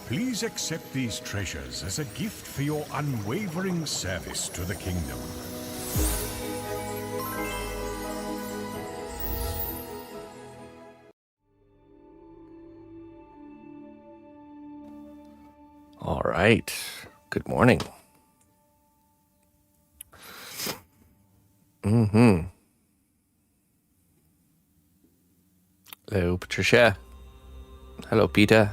Please accept these treasures as a gift for your unwavering service to the kingdom. All right. Good morning. Hello, Patricia. Hello, Peter.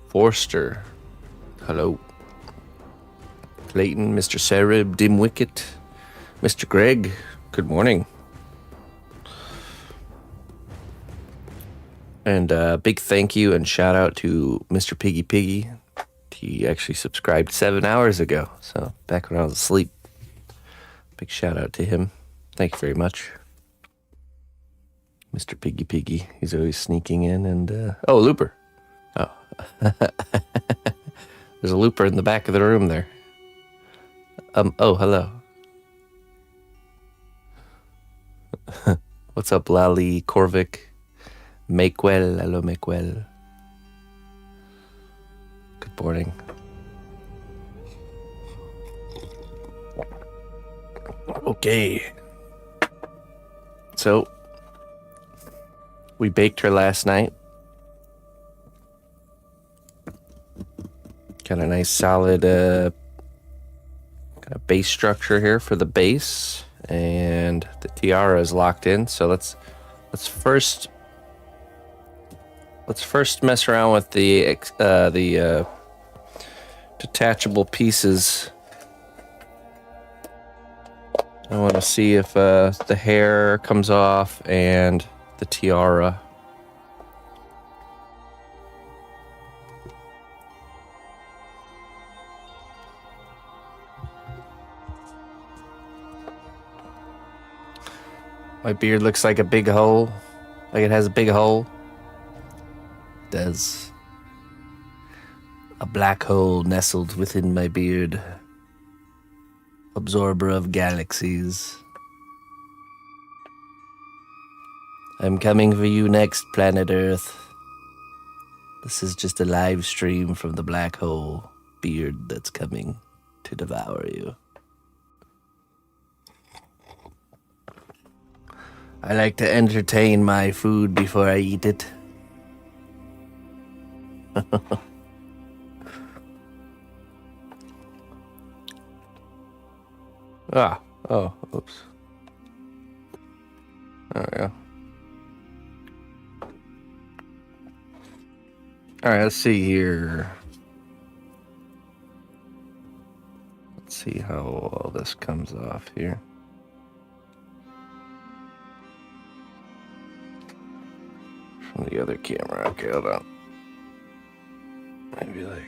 Forster. Hello. Clayton, Mr. Sarib, Dimwicket, Mr. Greg. Good morning. And big thank you and shout out to Mr. Piggy. He actually subscribed 7 hours ago, so back when I was asleep. Big shout out to him. Thank you very much. Mr. Piggy. He's always sneaking in and... oh, Looper. Oh. There's a Looper in the back of the room there. Oh, hello. What's up, Lali, Korvik? Maquel, hello, Maquel. Good morning. Okay. So, we baked her last night. Got a nice solid kind of base structure here for the base, and the tiara is locked in. So let's first mess around with the detachable pieces. I want to see if the hair comes off and the tiara. My beard looks like a big hole. Like it has a big hole. It does. A black hole nestled within my beard. Absorber of galaxies. I'm coming for you next, planet Earth. This is just a live stream from the black hole beard that's coming to devour you. I like to entertain my food before I eat it. Oops. There we go. All right, let's see here. Let's see how all this comes off here. From the other camera. Okay, hold on. Maybe like...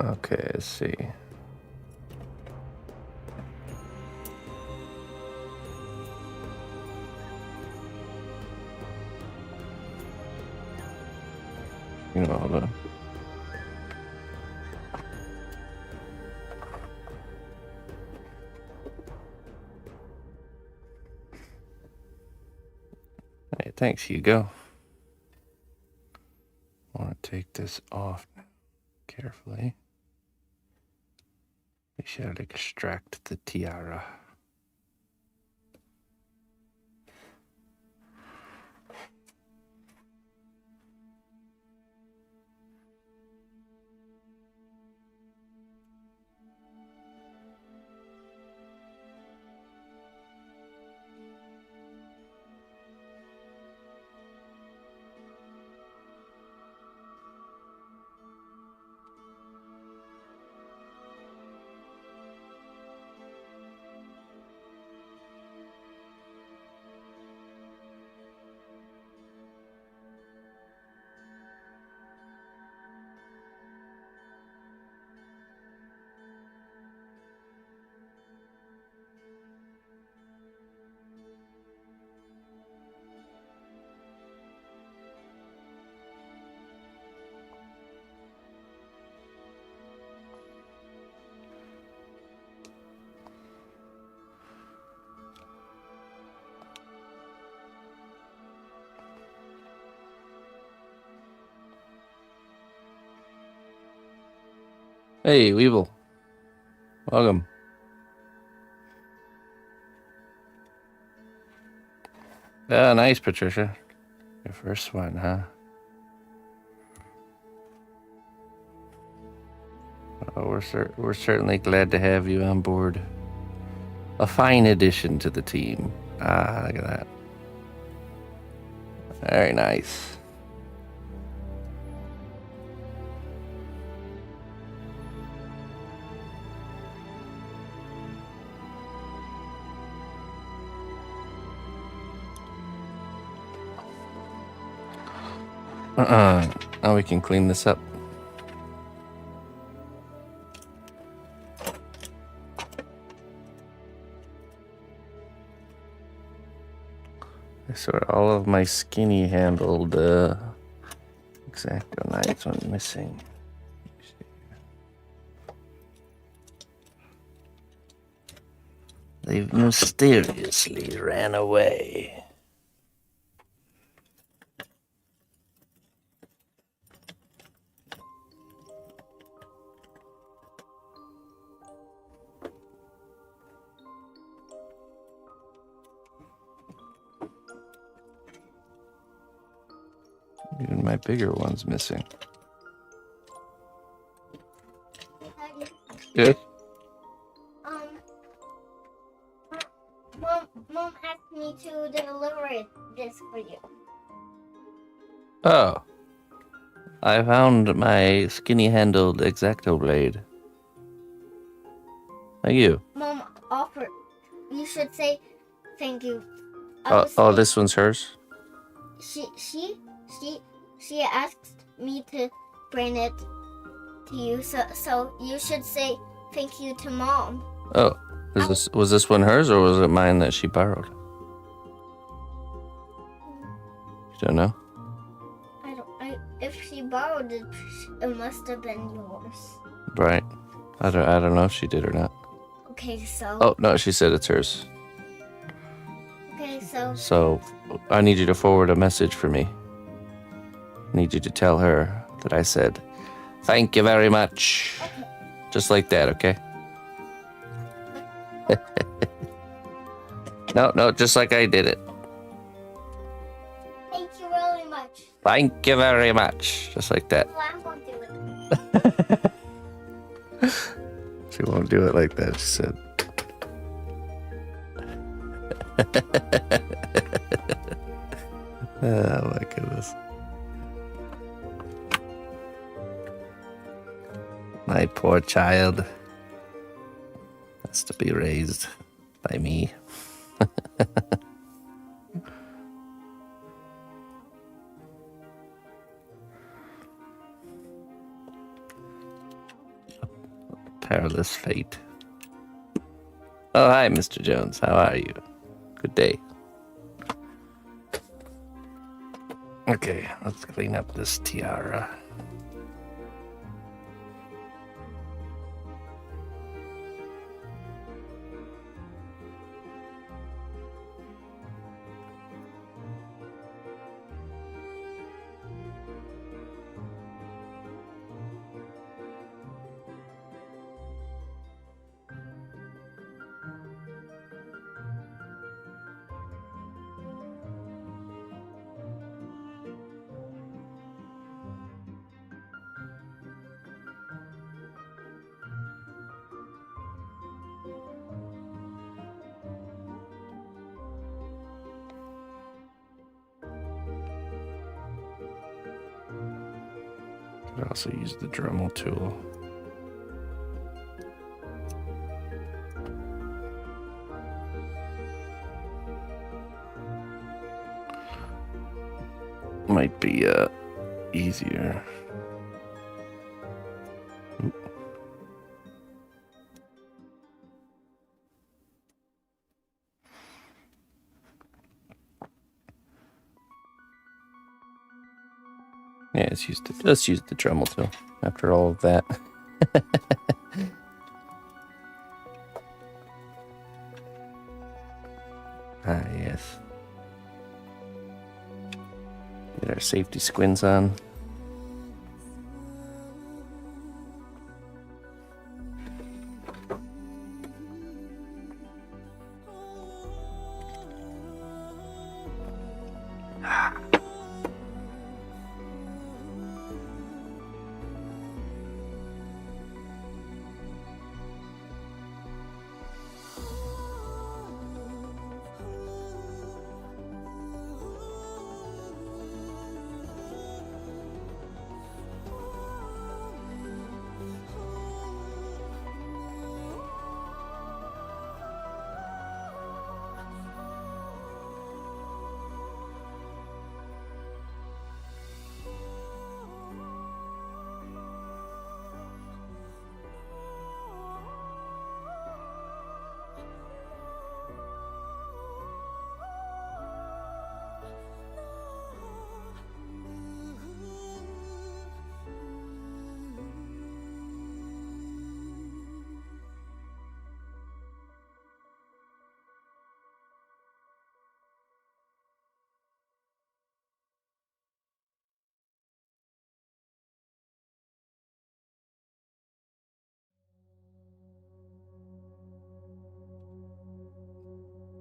Okay, let's see. Hold on. Hey, thanks, Hugo. I want to take this off carefully. We should extract the tiara. Hey, Weevil. Welcome. Yeah, nice, Patricia. Your first one, huh? Oh, we're certainly glad to have you on board. A fine addition to the team. Ah, look at that. Very nice. Now we can clean this up. So all of my skinny-handled X-Acto knives went missing. They've mysteriously ran away. Even my bigger one's missing. Yes? Mom asked me to deliver this for you. Oh. I found my skinny-handled X-Acto blade. Thank you. Mom offered. You should say thank you. Oh, this one's hers? She asked me to bring it to you, so you should say thank you to Mom. Oh, was this one hers or was it mine that she borrowed? You don't know? If she borrowed it, it must have been yours. Right. I don't know if she did or not. Okay, so. Oh no, she said it's hers. Okay, so. So I need you to forward a message for me. I need you to tell her that I said, thank you very much. Okay. Just like that, okay? No, just like I did it. Thank you really much. Thank you very much. Just like that. Well, I won't do it. She won't do it like that, she said. Oh my goodness. My poor child has to be raised by me. Perilous fate. Oh, hi, Mr. Jones. How are you? Good day. Okay, let's clean up this tiara. Could also use the Dremel tool. Might be easier. Oop. Yeah, let's use the Dremel tool after all of that. Ah, yes. Get our safety squints on.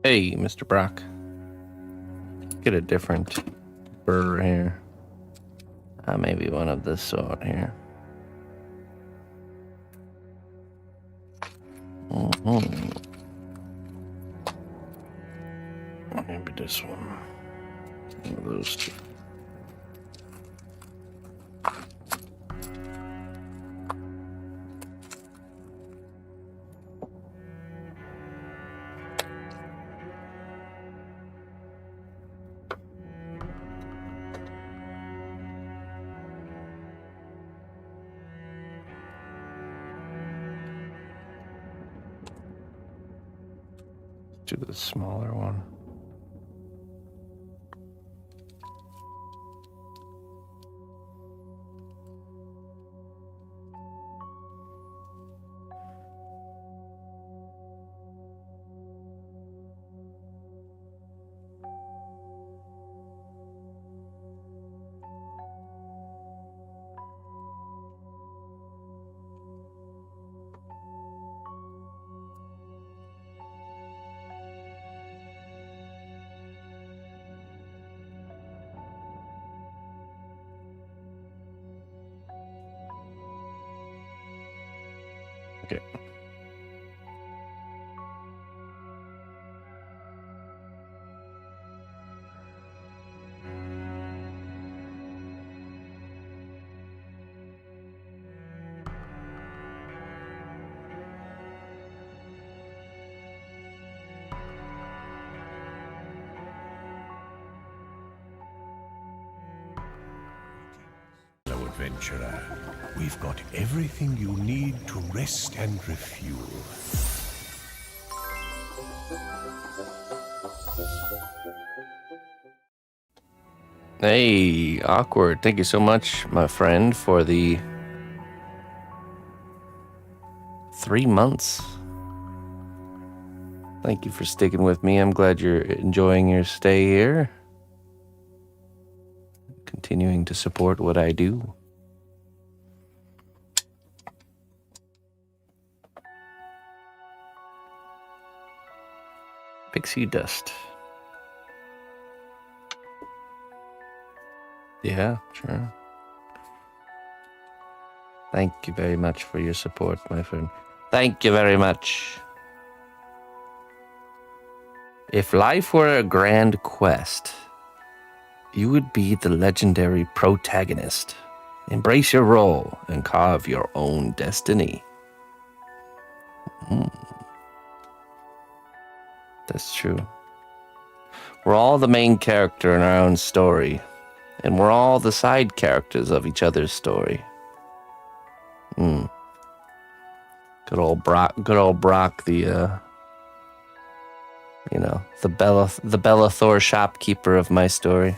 Hey, Mr. Brock. Get a different burr here. Maybe one of this sort here. Maybe this one. One of those two. Do the smaller one. Okay. Fellow adventurer, we've got everything you need to rest and refuel. Hey, Awkward. Thank you so much, my friend, for the 3 months. Thank you for sticking with me. I'm glad you're enjoying your stay here. Continuing to support what I do. Pixie dust. Yeah, sure. Thank you very much for your support, my friend. Thank you very much. If life were a grand quest, you would be the legendary protagonist. Embrace your role and carve your own destiny. That's true. We're all the main character in our own story, and we're all the side characters of each other's story. Good old Brock, the the Bellathor shopkeeper of my story.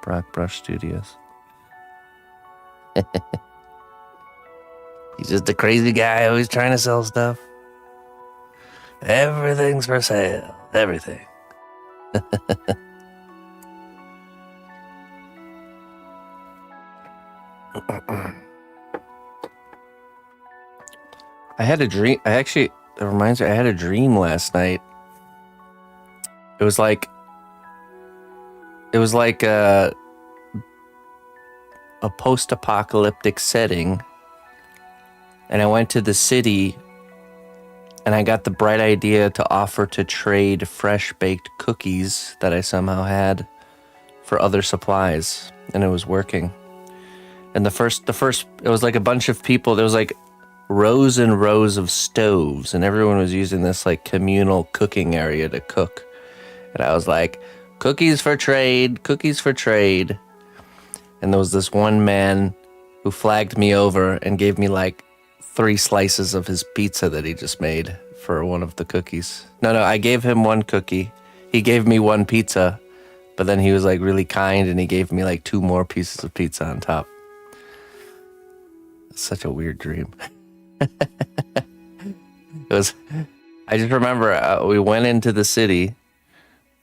Brock Brush Studios. He's just a crazy guy always trying to sell stuff. Everything's for sale. Everything. I had a dream. It reminds me, I had a dream last night. It was like a post-apocalyptic setting, and I went to the city, and I got the bright idea to offer to trade fresh-baked cookies that I somehow had for other supplies, and it was working. And the first, it was like a bunch of people. There was like rows and rows of stoves, and everyone was using this like communal cooking area to cook. And I was like, cookies for trade, cookies for trade. And there was this one man who flagged me over and gave me like 3 slices of his pizza that he just made for one of the cookies. No, I gave him 1 cookie. He gave me 1 pizza, but then he was like really kind and he gave me like 2 more pieces of pizza on top. It's such a weird dream. I just remember we went into the city,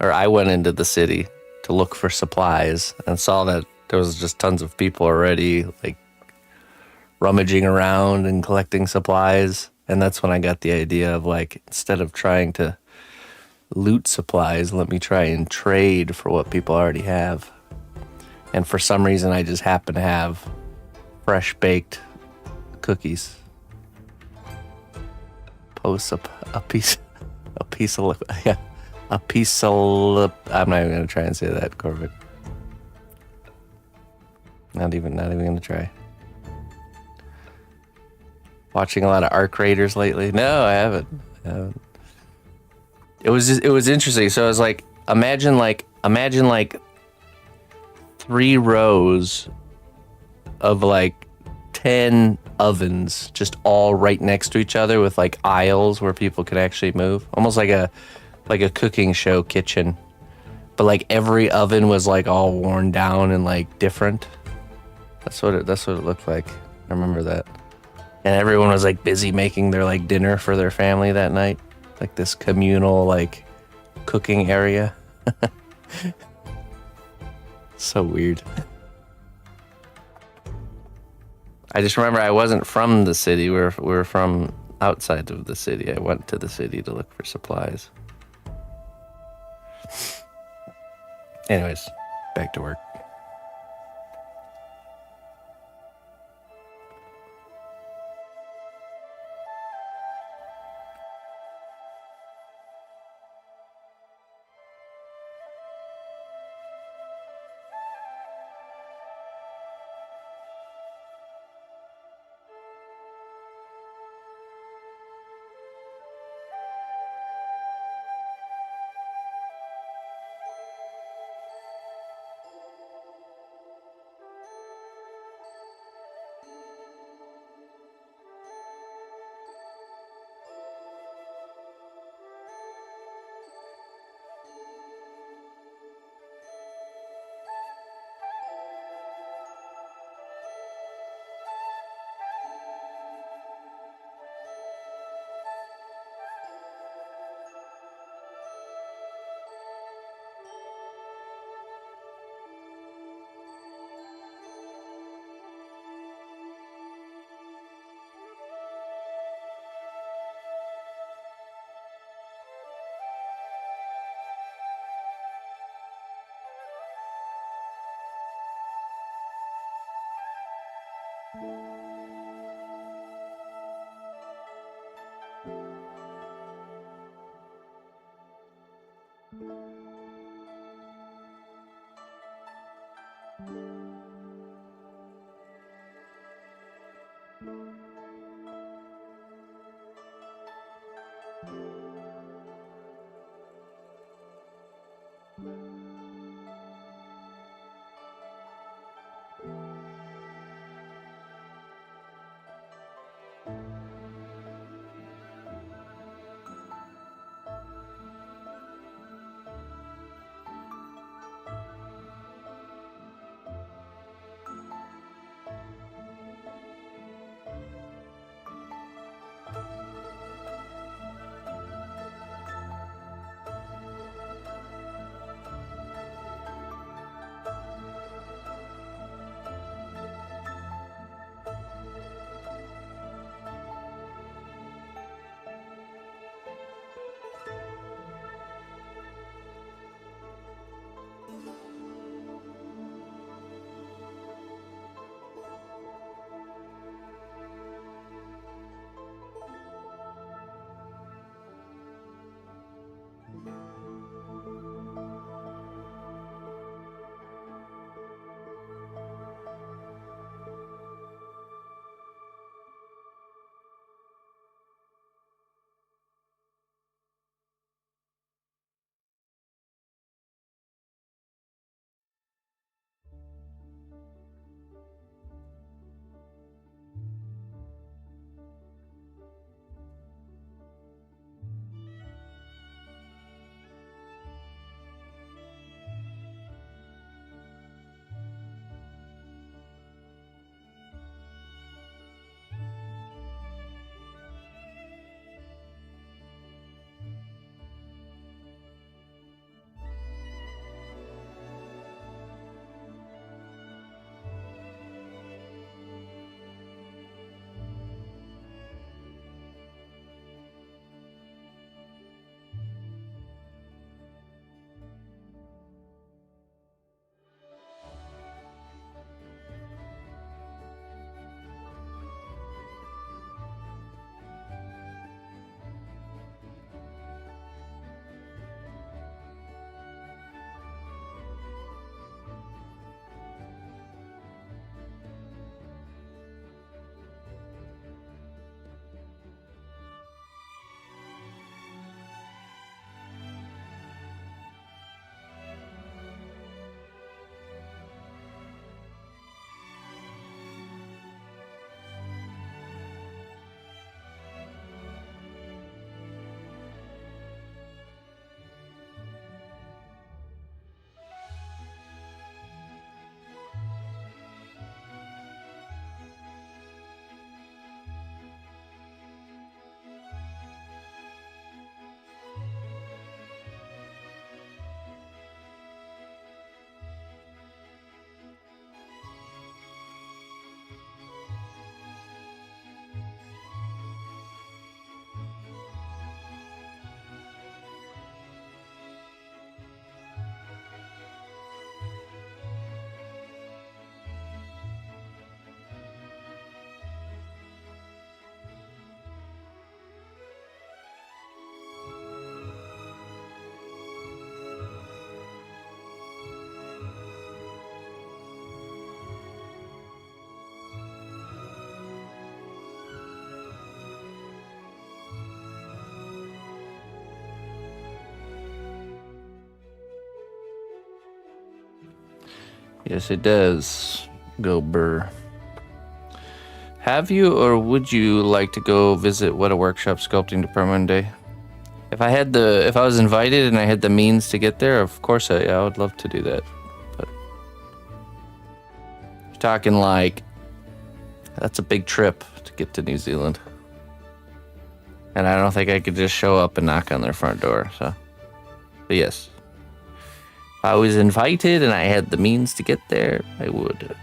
or I went into the city to look for supplies and saw that there was just tons of people already like rummaging around and collecting supplies. And that's when I got the idea of like, instead of trying to loot supplies. Let me try and trade for what people already have. And for some reason, I just happen to have fresh baked cookies. Post a piece of, yeah, a piece of, I'm not even going to try and say that, Corbett. Not even going to try. Watching a lot of Arc Raiders lately? No, I haven't. It was interesting. So I was like, imagine like 3 rows of like 10 ovens just all right next to each other with like aisles where people could actually move. Almost like a cooking show kitchen. But like every oven was like all worn down and like different. That's what it looked like. I remember that. And everyone was like busy making their like dinner for their family that night. Like this communal like cooking area. So weird. I just remember I wasn't from the city. We're from outside of the city. I went to the city to look for supplies. Anyways, back to work. Yes, it does. Go Burr. Have you or would you like to go visit What a Workshop Sculpting Department one day? If I was invited and I had the means to get there, of course I would love to do that. But you're talking like that's a big trip to get to New Zealand. And I don't think I could just show up and knock on their front door, so. But yes. If I was invited and I had the means to get there, I would.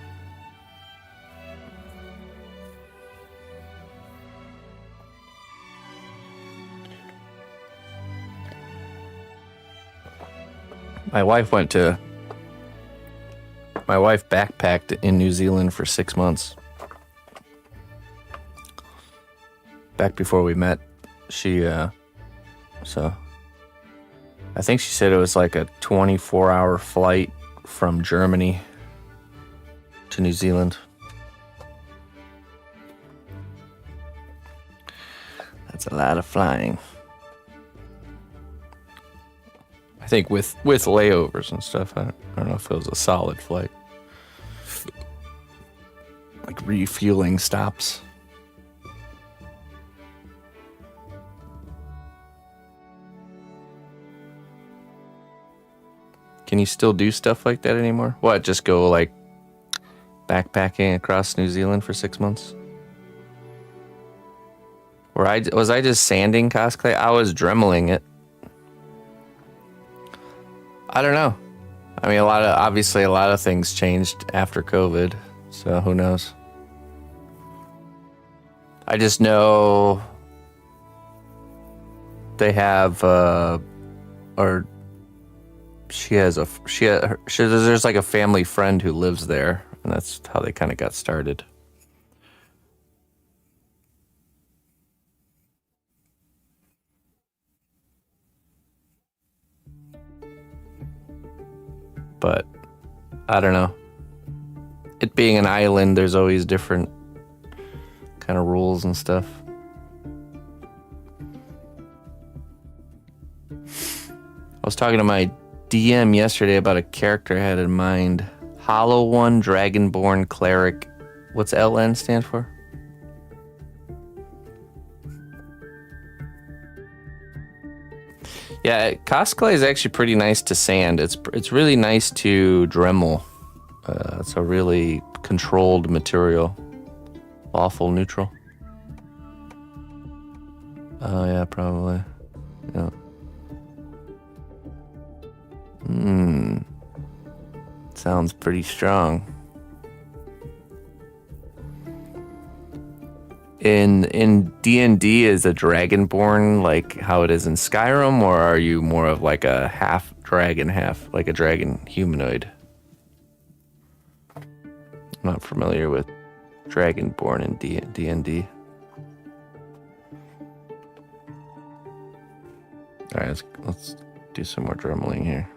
My wife backpacked in New Zealand for 6 months. Back before we met, so I think she said it was like a 24-hour flight from Germany to New Zealand. That's a lot of flying. I think with layovers and stuff. I don't know if it was a solid flight. Like refueling stops. Can you still do stuff like that anymore? What, just go like backpacking across New Zealand for 6 months? Or was I just sanding cosplay? I was dremeling it. I don't know. I mean, obviously a lot of things changed after COVID, so who knows? I just know they have, there's like a family friend who lives there, and that's how they kind of got started. But I don't know. It being an island, there's always different kind of rules and stuff. I was talking to my DM yesterday about a character I had in mind. Hollow One, Dragonborn, Cleric. What's LN stand for? Yeah, cosplay is actually pretty nice to sand. It's really nice to Dremel. It's a really controlled material. Lawful neutral. Oh yeah, probably. Yeah. Sounds pretty strong. In D&D, is a dragonborn like how it is in Skyrim, or are you more of like a half dragon, half like a dragon humanoid? I'm not familiar with dragonborn in D&D. All right, let's do some more dremeling here.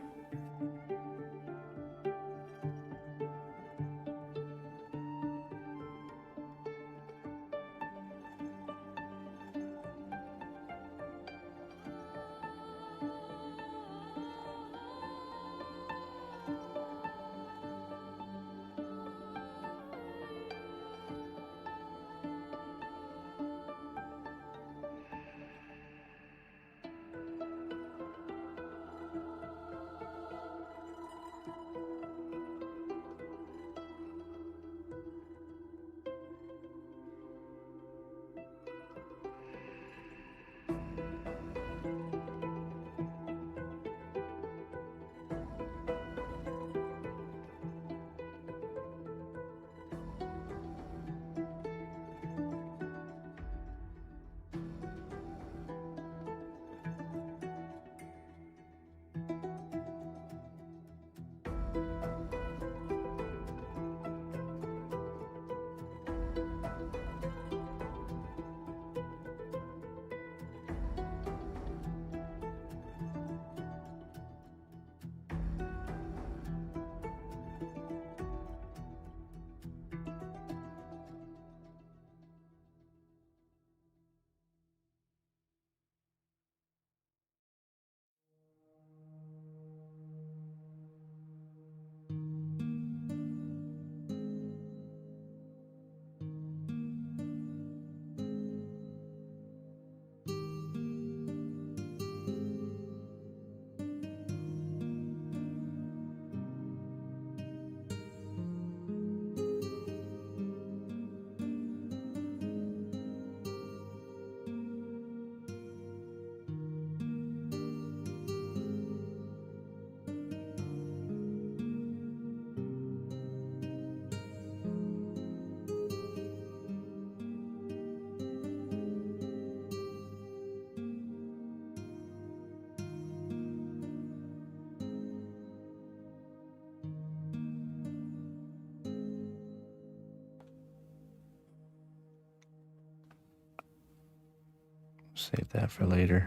Save that for later.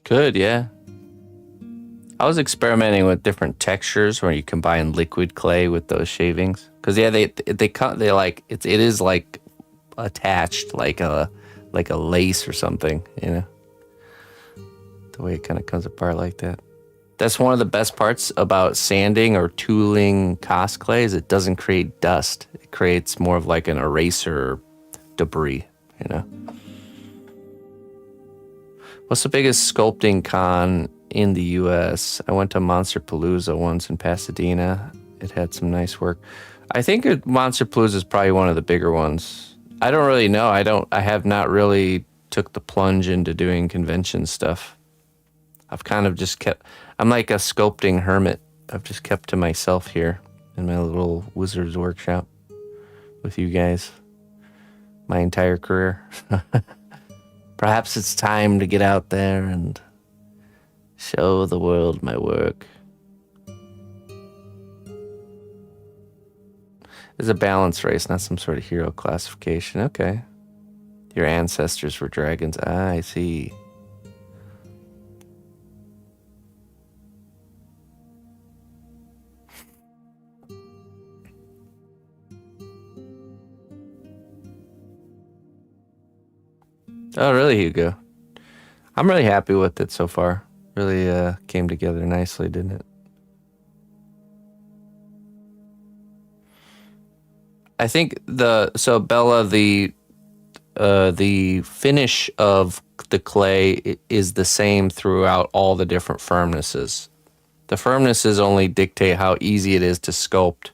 Good, yeah. I was experimenting with different textures where you combine liquid clay with those shavings. Cause yeah, they like it is like attached like a lace or something, you know. The way it kind of comes apart like that. That's one of the best parts about sanding or tooling cast clay is it doesn't create dust. It creates more of like an eraser debris, you know. What's the biggest sculpting con in the U.S.? I went to Monsterpalooza once in Pasadena. It had some nice work. I think Monsterpalooza is probably one of the bigger ones. I don't really know. I have not really took the plunge into doing convention stuff. I've kind of just I'm like a sculpting hermit. I've just kept to myself here in my little wizard's workshop with you guys my entire career. Perhaps it's time to get out there and show the world my work. It's a balance race, not some sort of hero classification. Okay. Your ancestors were dragons. Ah, I see. Oh, really, Hugo? I'm really happy with it so far. Really came together nicely, didn't it? I think Bella, the finish of the clay is the same throughout all the different firmnesses. The firmnesses only dictate how easy it is to sculpt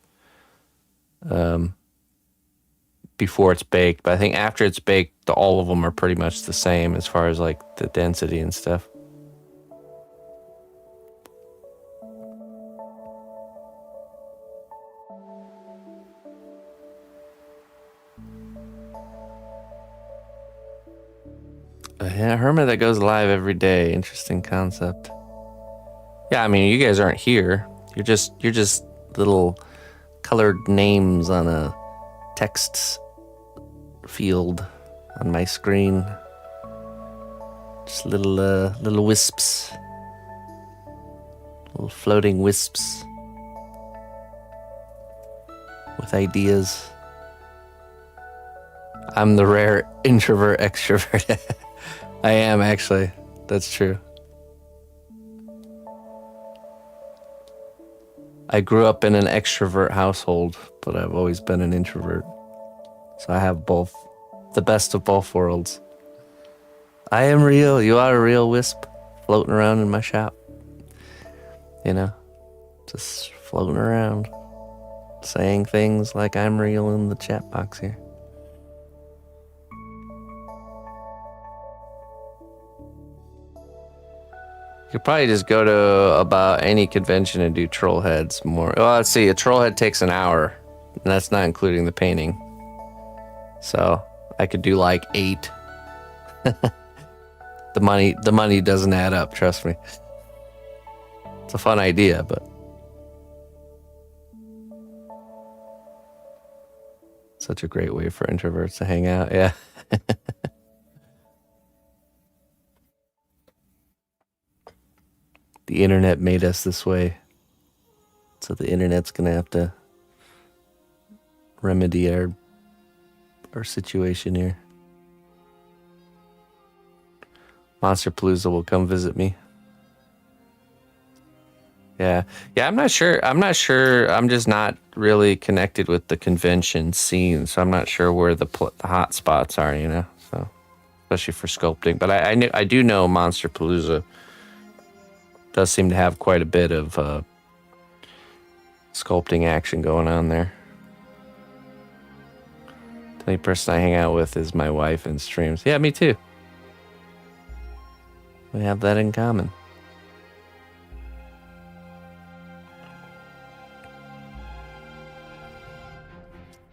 before it's baked. But I think after it's baked, all of them are pretty much the same as far as like the density and stuff. Yeah, hermit that goes live every day. Interesting concept. Yeah, I mean, you guys aren't here. You're just little colored names on a text field on my screen. Just little wisps. Little floating wisps with ideas. I'm the rare introvert extrovert. I am, actually. That's true. I grew up in an extrovert household, but I've always been an introvert. So I have both, the best of both worlds. I am real. You are a real wisp floating around in my shop. You know, just floating around, saying things like I'm real in the chat box here. You could probably just go to about any convention and do troll heads more. Well, let's see. A troll head takes an hour, and that's not including the painting. So I could do like 8. The money doesn't add up. Trust me. It's a fun idea, but such a great way for introverts to hang out. Yeah. The internet made us this way. So the internet's going to have to remedy our situation here. Monsterpalooza will come visit me. Yeah, I'm not sure. I'm just not really connected with the convention scene, so I'm not sure where the hot spots are, you know. So, especially for sculpting, but I do know Monsterpalooza does seem to have quite a bit of sculpting action going on there. The only person I hang out with is my wife in streams. Yeah, me too. We have that in common.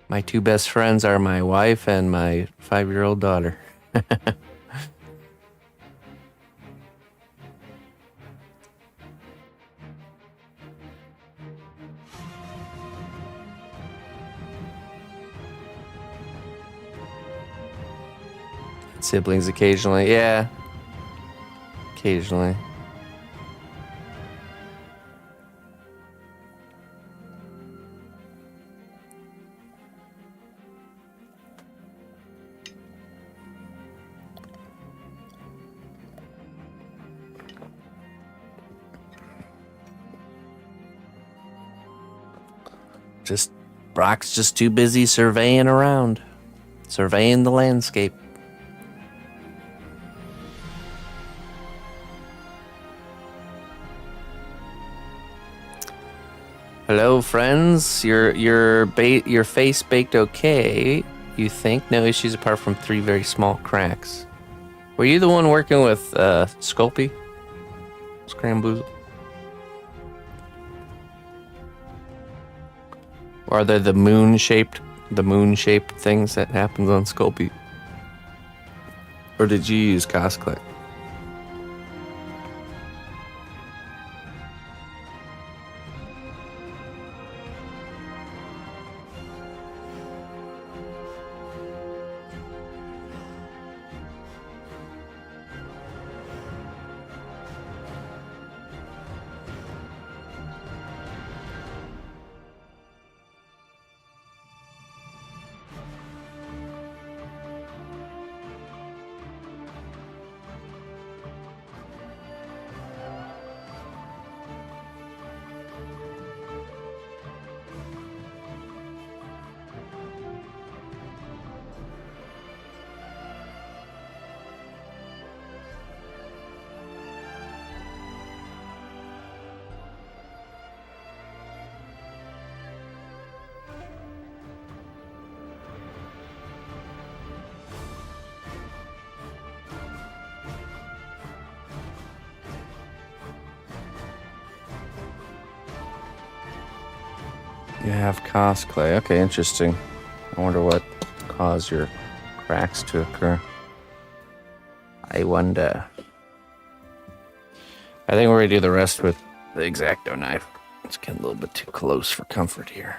My 2 best friends are my wife and my 5-year-old daughter. Siblings occasionally. Yeah. Occasionally. Brock's just too busy surveying around. Surveying the landscape. Hello, friends. Your face baked okay. You think? No issues apart from 3 very small cracks. Were you the one working with Sculpting? Scramboozle? Or are they the moon-shaped things that happens on Sculpting? Or did you use cosplay? You have cosplay. Okay, interesting. I wonder what caused your cracks to occur. I wonder. I think we're going to do the rest with the X-Acto knife. It's getting a little bit too close for comfort here.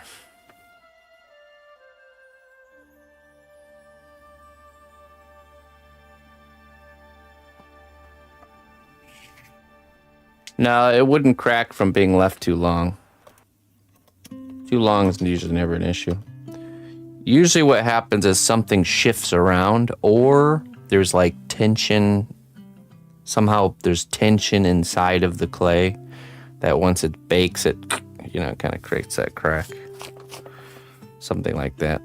No, it wouldn't crack from being left too long. Too long is usually never an issue. Usually what happens is something shifts around, or there's like tension. Somehow there's tension inside of the clay that once it bakes, it, kind of creates that crack. Something like that.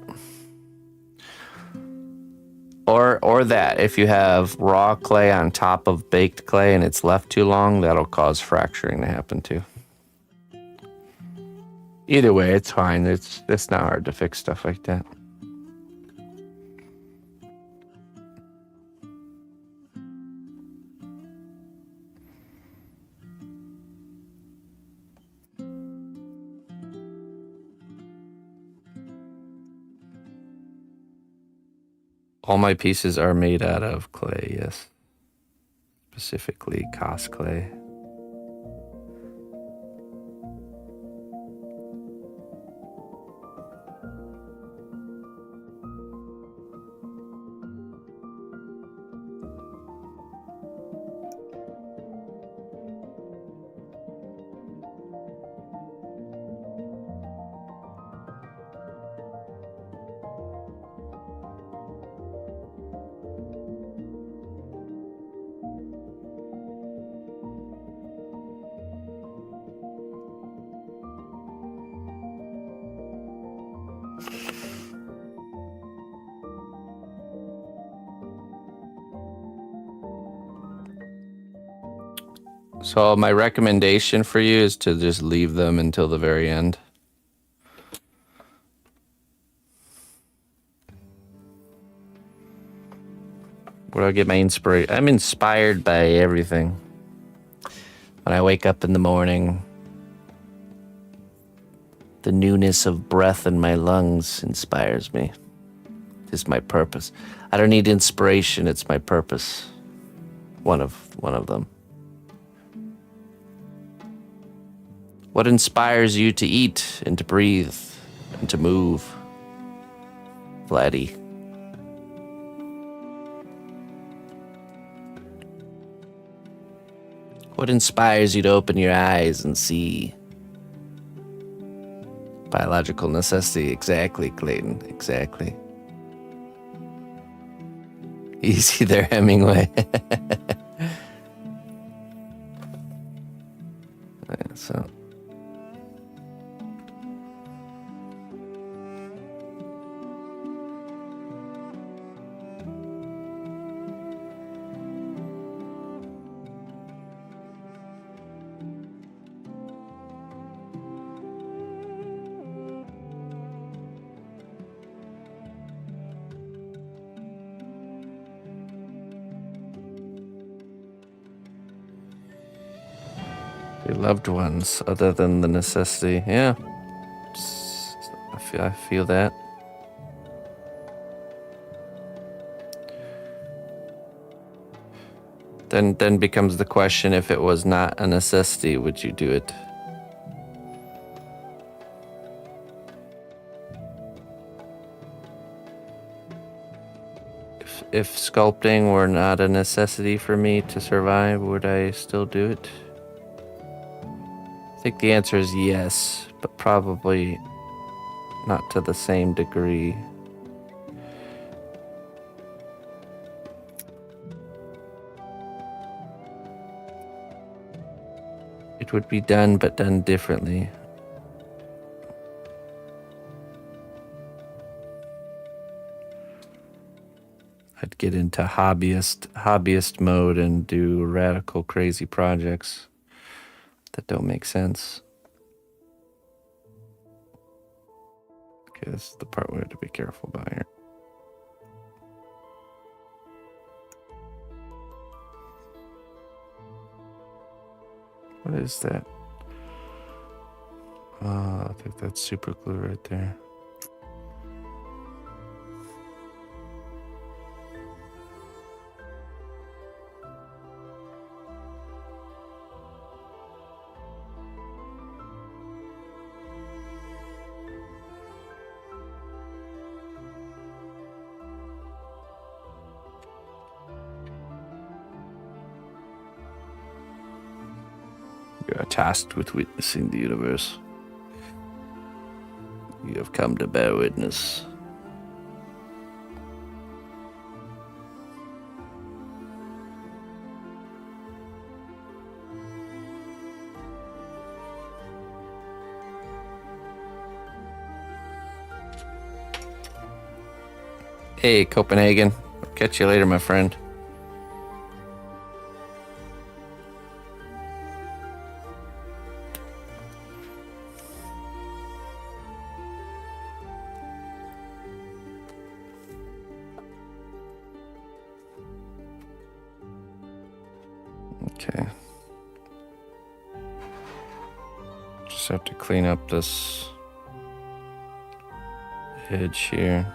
Or that if you have raw clay on top of baked clay and it's left too long, that'll cause fracturing to happen too. Either way, it's fine. It's not hard to fix stuff like that. All my pieces are made out of clay, yes. Specifically, cos clay. So my recommendation for you is to just leave them until the very end. Where do I get my inspiration? I'm inspired by everything. When I wake up in the morning, the newness of breath in my lungs inspires me. It's my purpose. I don't need inspiration, it's my purpose. One of them. What inspires you to eat and to breathe and to move? Vladdy. What inspires you to open your eyes and see? Biological necessity. Exactly, Clayton. Exactly. Easy there, Hemingway. Yeah, so. Your loved ones, other than the necessity. Yeah. I feel that. Then becomes the question, if it was not a necessity, would you do it? If sculpting were not a necessity for me to survive, would I still do it? I think the answer is yes, but probably not to the same degree. It would be done, but done differently. I'd get into hobbyist mode and do radical, crazy projects that don't make sense. Okay, this is the part we have to be careful about here. What is that? I think that's super glue right there. You are tasked with witnessing the universe. You have come to bear witness. Hey, Copenhagen. I'll catch you later, my friend. Okay. Just have to clean up this edge here.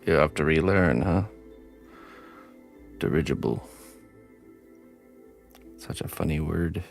You have to relearn, huh? Dirigible. Such a funny word.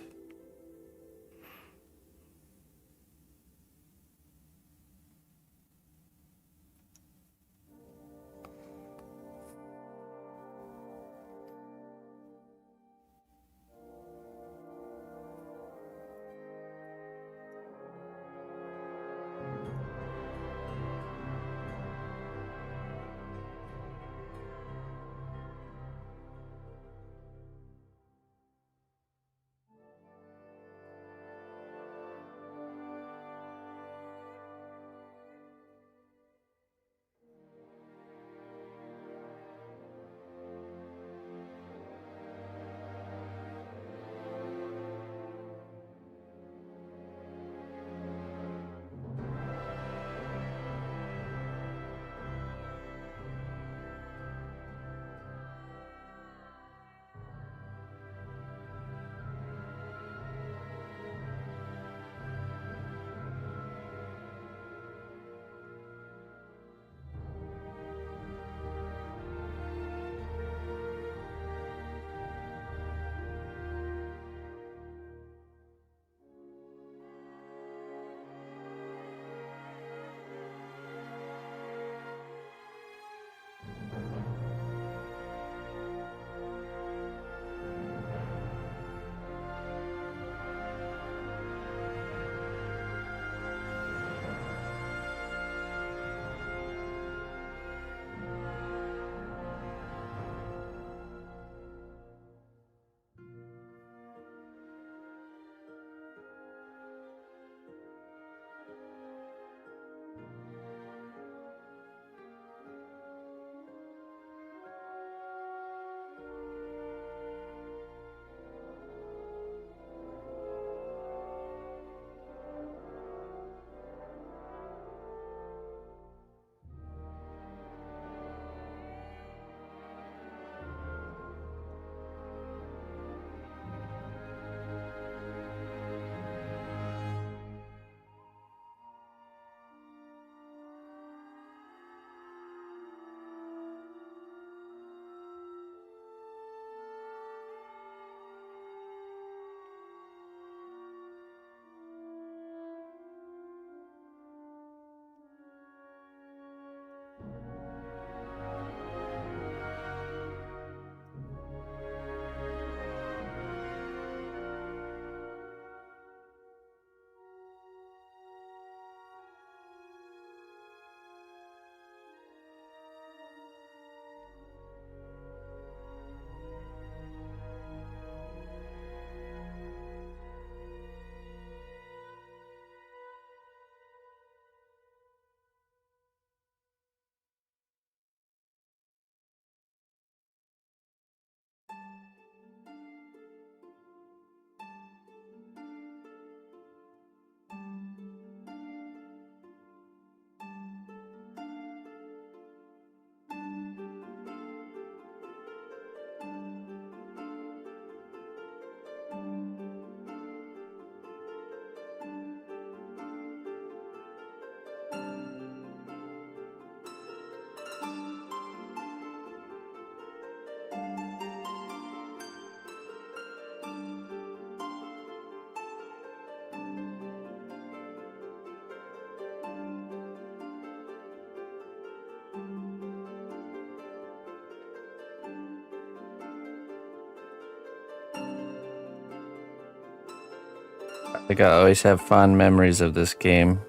I think I always have fond memories of this game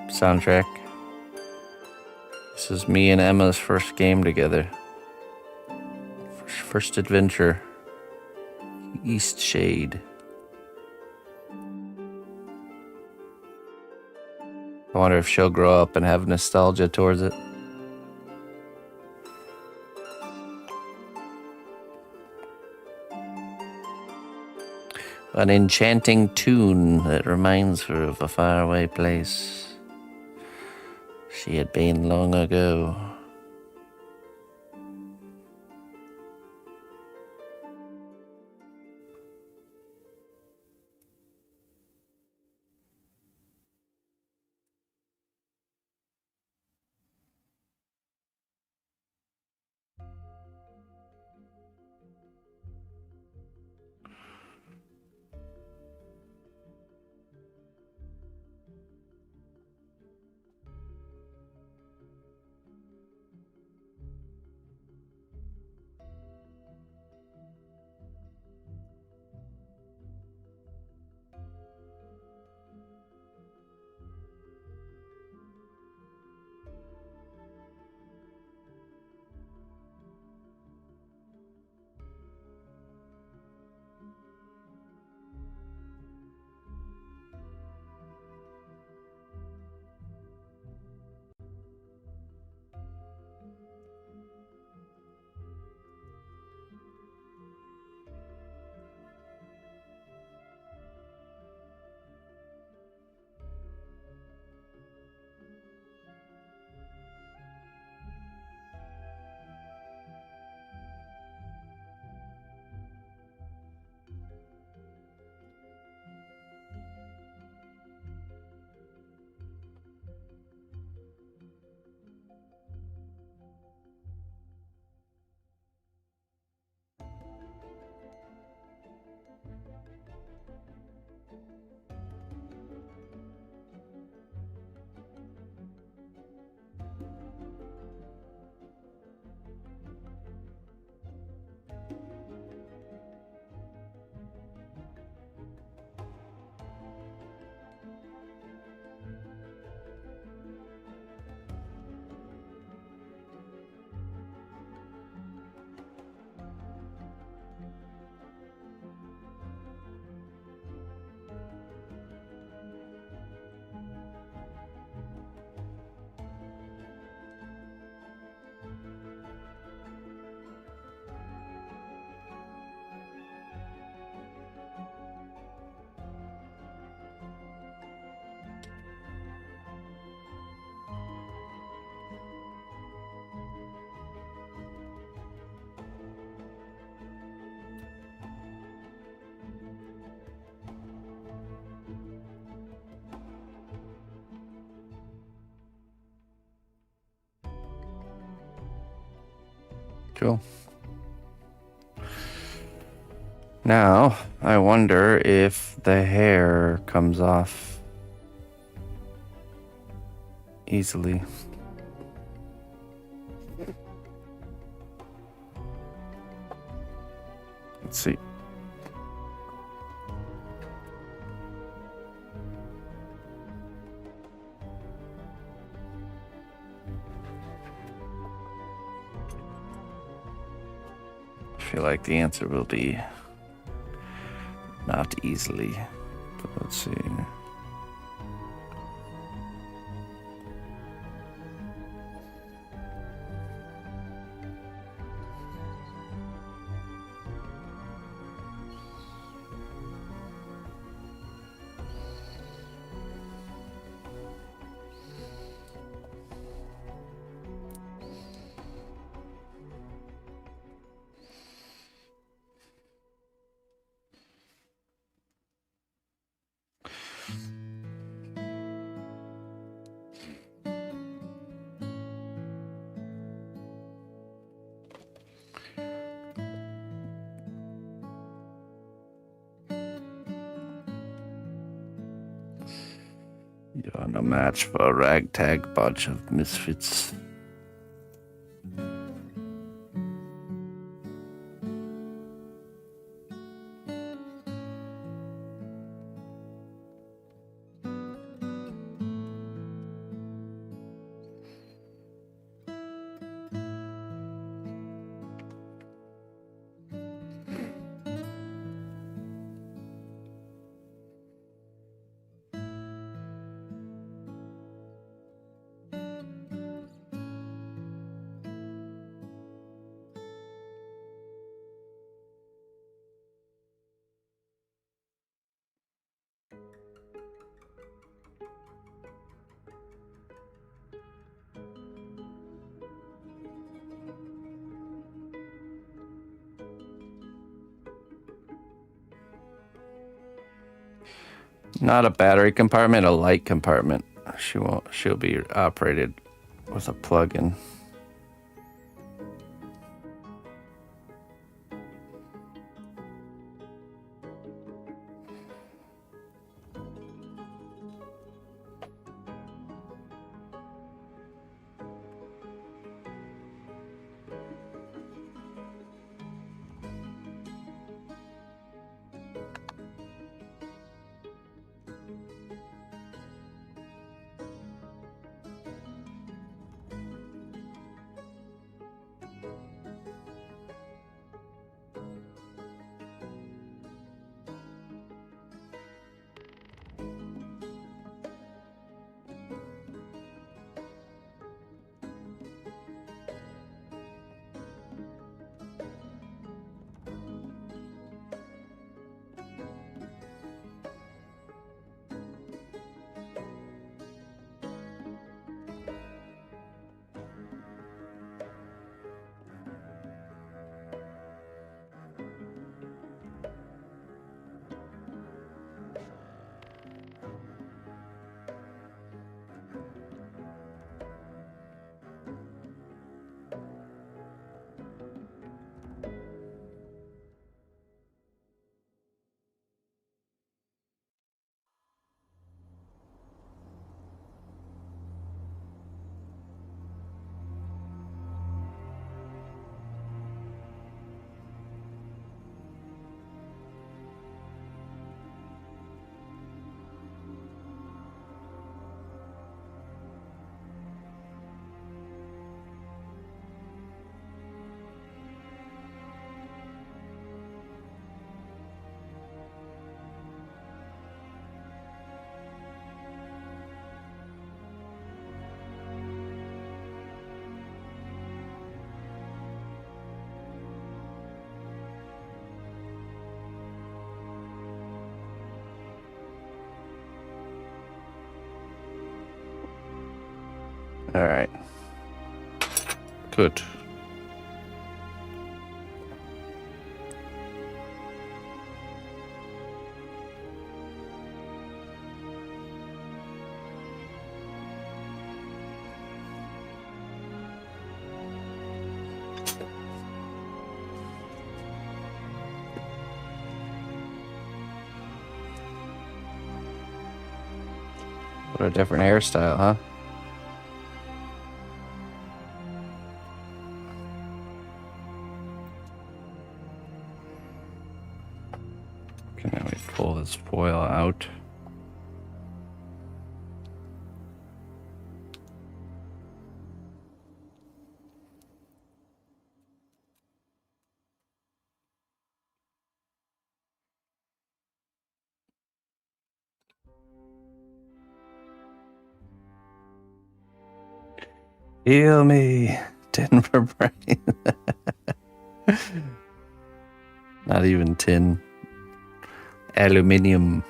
soundtrack. This is me and Emma's first game together. First adventure. East Shade. I wonder if she'll grow up and have nostalgia towards it. An enchanting tune that reminds her of a faraway place she had been long ago. Cool. Now, I wonder if the hair comes off easily. Let's see. I feel like the answer will be not easily. But let's see. You're no match for a ragtag bunch of misfits. Not a battery compartment, a light compartment. She'll be operated with a plug-in. All right. Good. What a different hairstyle, huh? Okay, now we pull this foil out. Heal me, Denver Brain. Not even tin. Aluminium.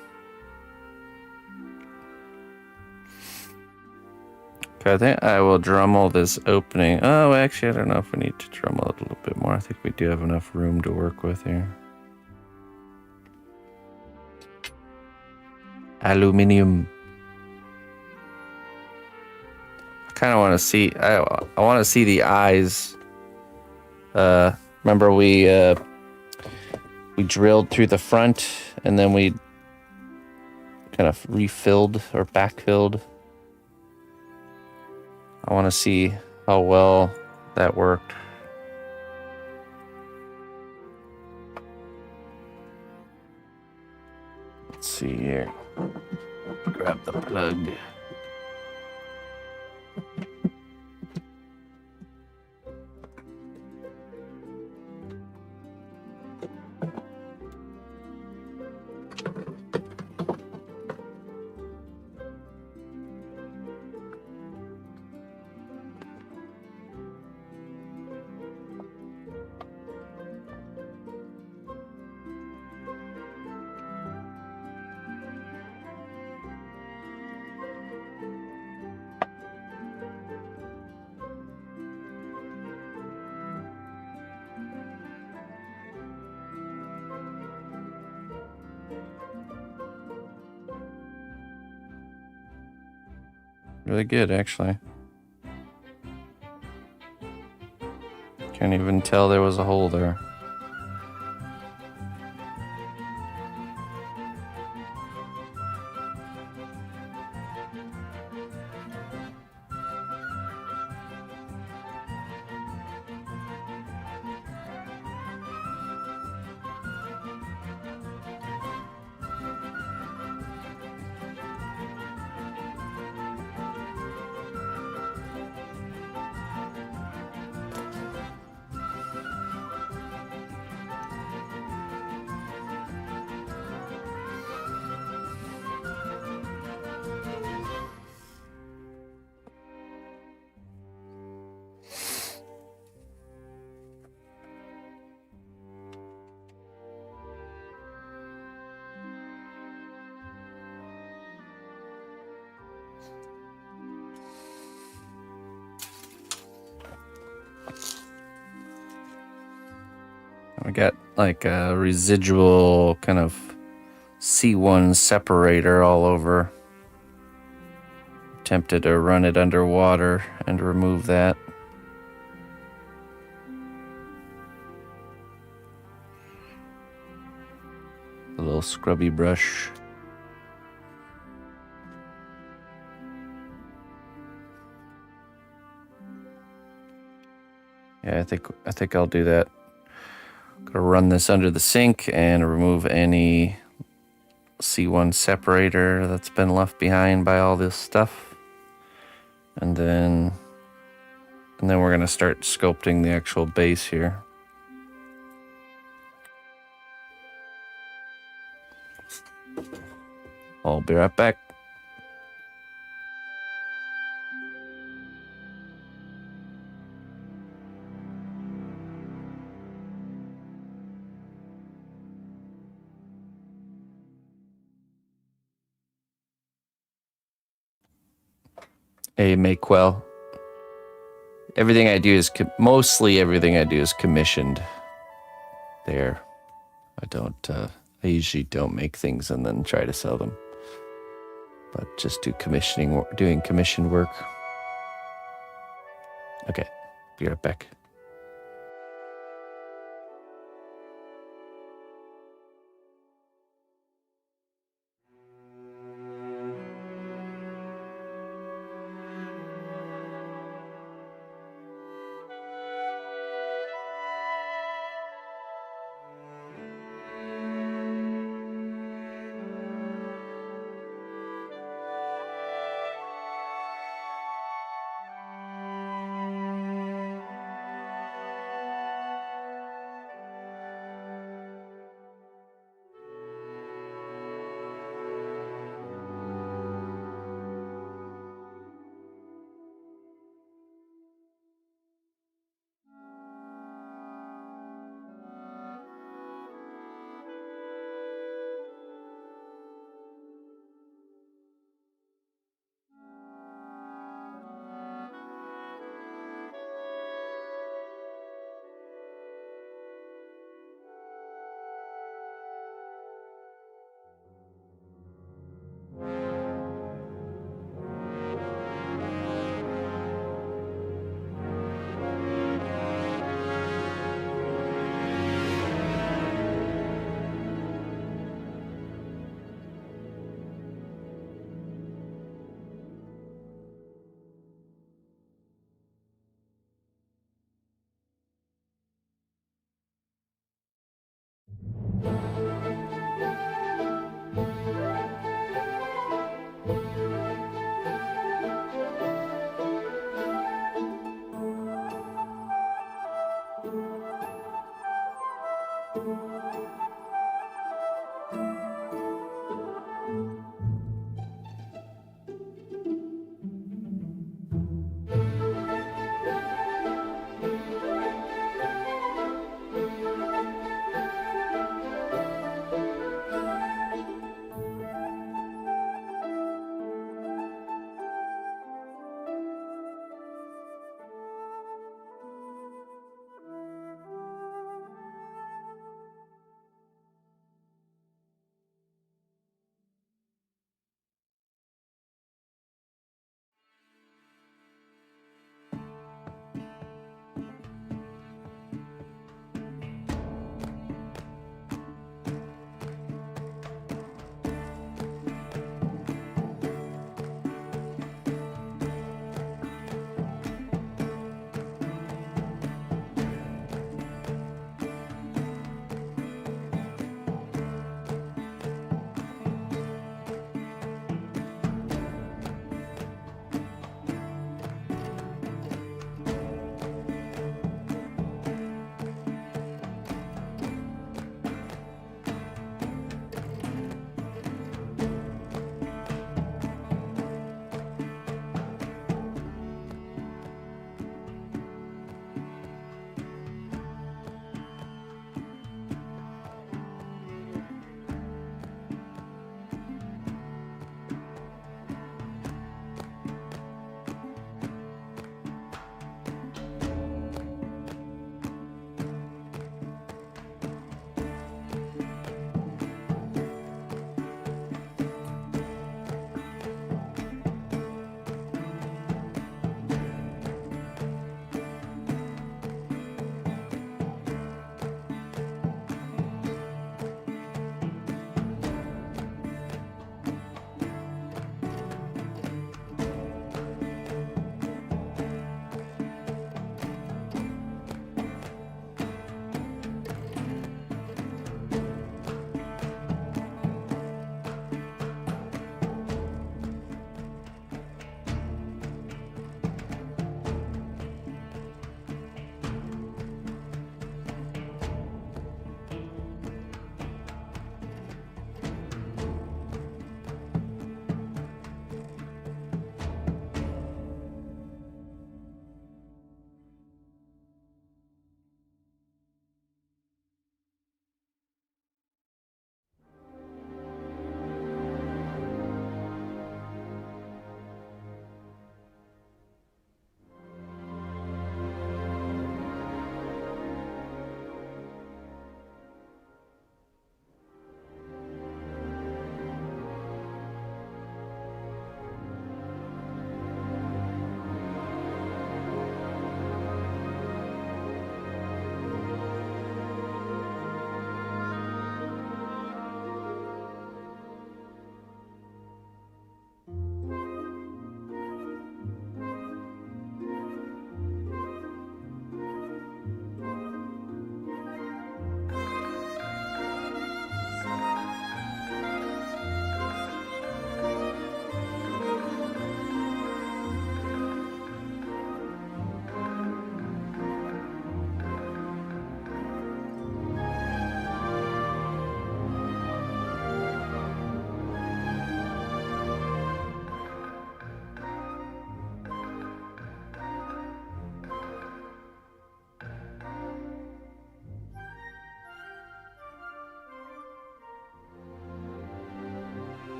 Okay, I think I will Dremel this opening. Oh, actually, I don't know if we need to Dremel it a little bit more. I think we do have enough room to work with here. Aluminium. I kind of want to see. I want to see the eyes. Remember we drilled through the front and then we kind of refilled or backfilled. I want to see how well that worked. Let's see here. Grab the plug. Really good, actually. Can't even tell there was a hole there. We got like a residual kind of C1 separator all over. Tempted to run it underwater and remove that. A little scrubby brush. Yeah, I think I'll do that. Gonna run this under the sink and remove any C1 separator that's been left behind by all this stuff. And then we're gonna start sculpting the actual base here. I'll be right back. Hey, Maquel. Everything I do is mostly everything I do is commissioned. There, I usually don't make things and then try to sell them, but just doing commissioned work. Okay, be right back.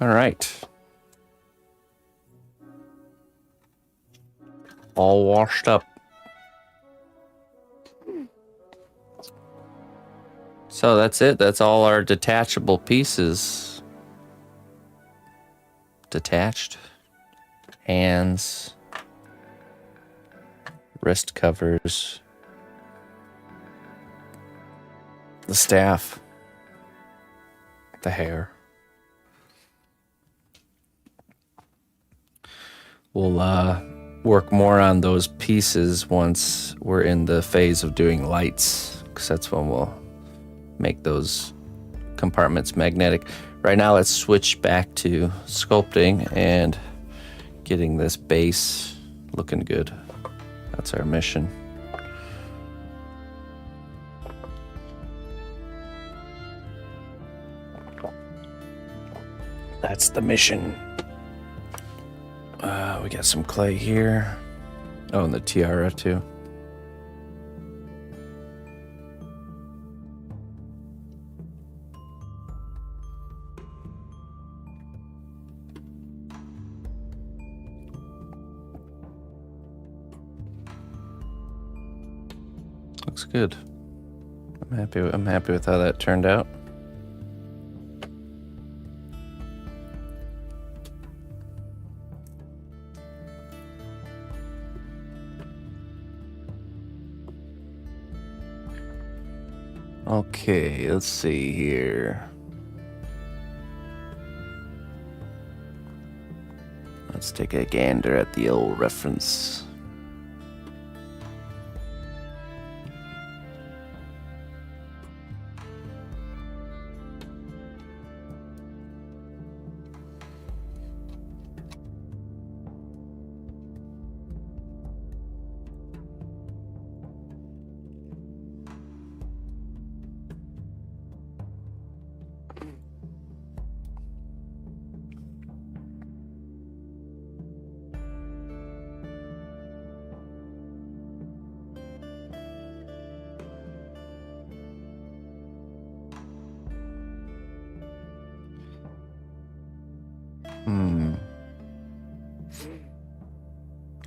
All right. All washed up. So that's it. That's all our detachable pieces. Detached. Hands. Wrist covers. The staff. The hair. We'll work more on those pieces once we're in the phase of doing lights, because that's when we'll make those compartments magnetic. Right now, let's switch back to sculpting and getting this base looking good. That's our mission. That's the mission. We got some clay here. Oh, and the tiara too. Looks good. I'm happy with how that turned out. Okay, let's see here. Let's take a gander at the old reference.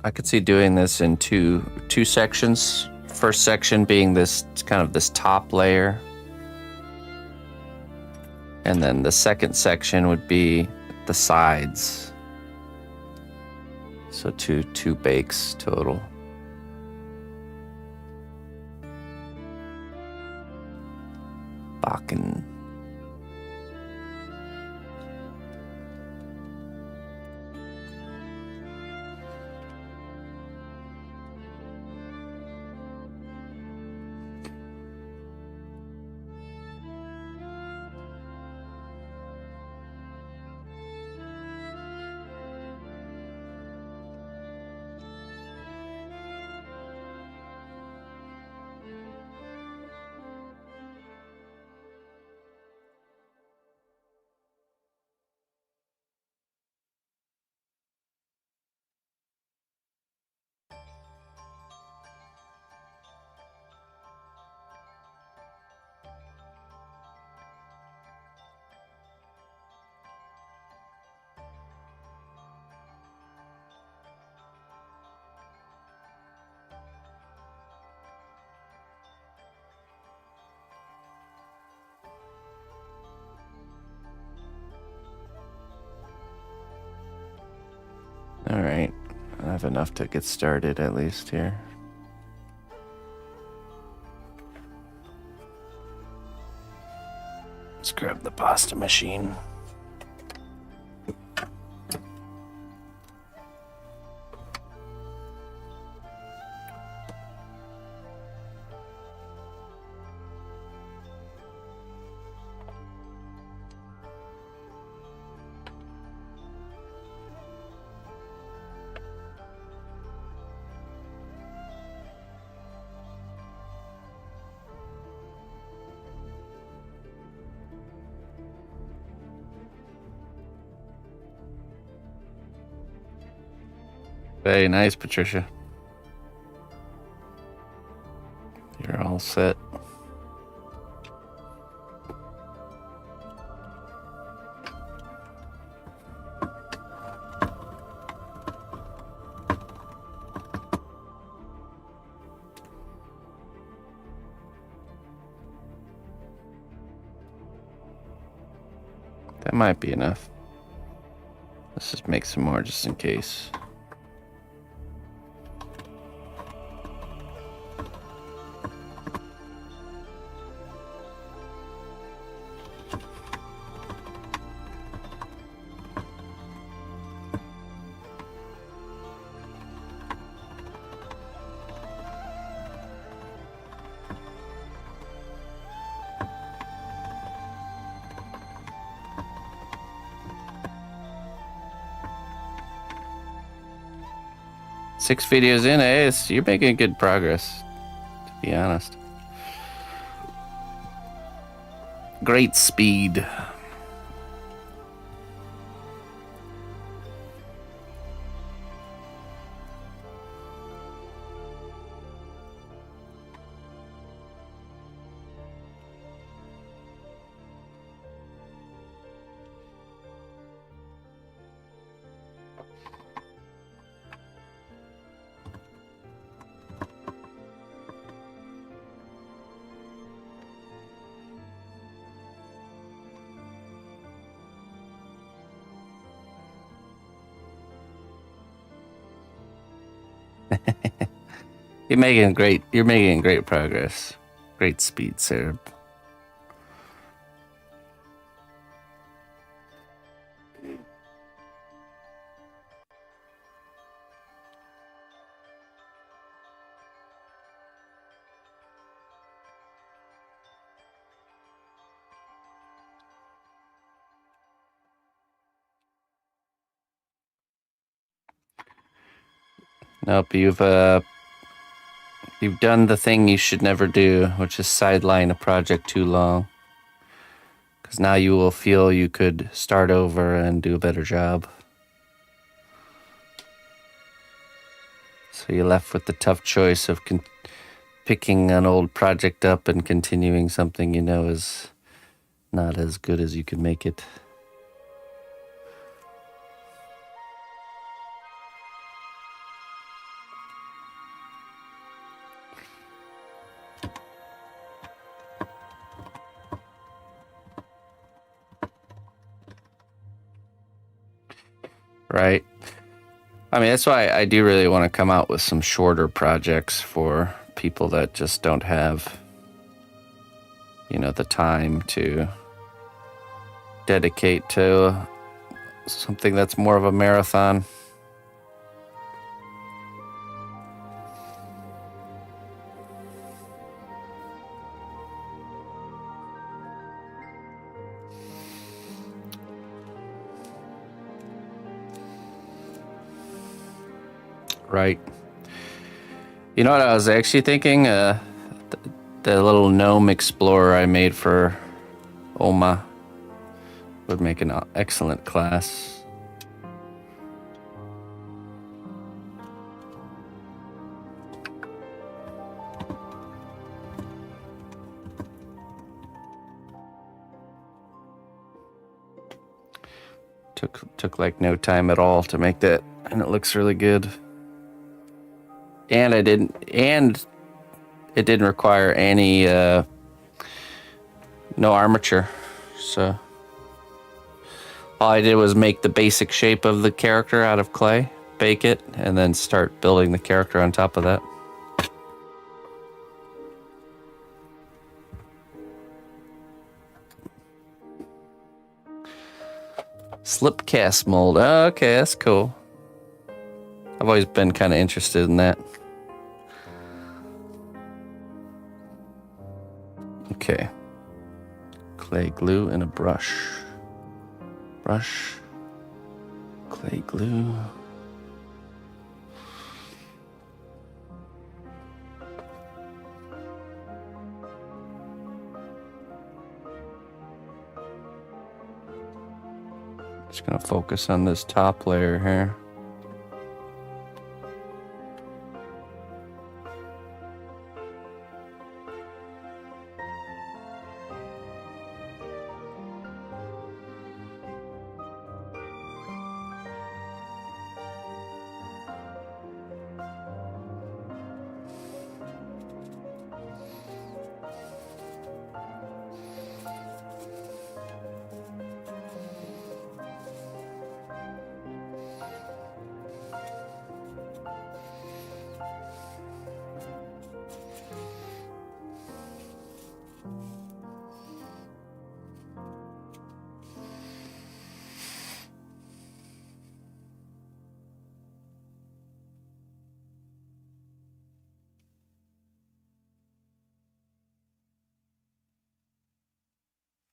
I could see doing this in two sections. First section being this kind of this top layer. And then the second section would be the sides. So two bakes total. Bakken. All right, I have enough to get started at least here. Let's grab the pasta machine. Very nice, Patricia. You're all set. That might be enough. Let's just make some more just in case. Six videos in, you're making good progress, to be honest. Great speed. You're making great progress. Great speed, Sarah. Nope, you've done the thing you should never do, which is sideline a project too long. Because now you will feel you could start over and do a better job. So you're left with the tough choice of picking an old project up and continuing something you know is not as good as you can make it. Right. I mean, that's why I do really want to come out with some shorter projects for people that just don't have, the time to dedicate to something that's more of a marathon. Right. You know what I was actually thinking? The little gnome explorer I made for Oma would make an excellent class. Took like no time at all to make that, and it looks really good. And it didn't require any no armature. So all I did was make the basic shape of the character out of clay, bake it, and then start building the character on top of that. Slip cast mold. Oh, okay, that's cool. I've always been kind of interested in that. Okay. Clay glue and a brush. Brush. Clay glue. Just gonna focus on this top layer here.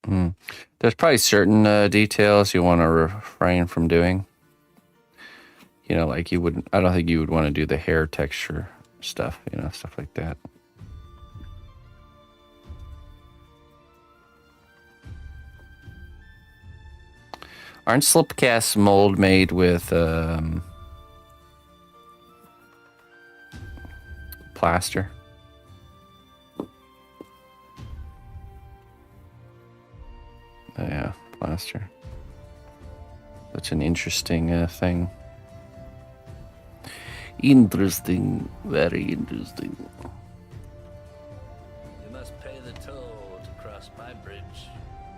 There's probably certain details you want to refrain from doing. You know, like you wouldn't, I don't think you would want to do the hair texture stuff, you know, stuff like that. Aren't slip casts mold made with plaster? Oh, yeah, plaster. Such an interesting thing. Interesting, very interesting. You must pay the toll to cross my bridge.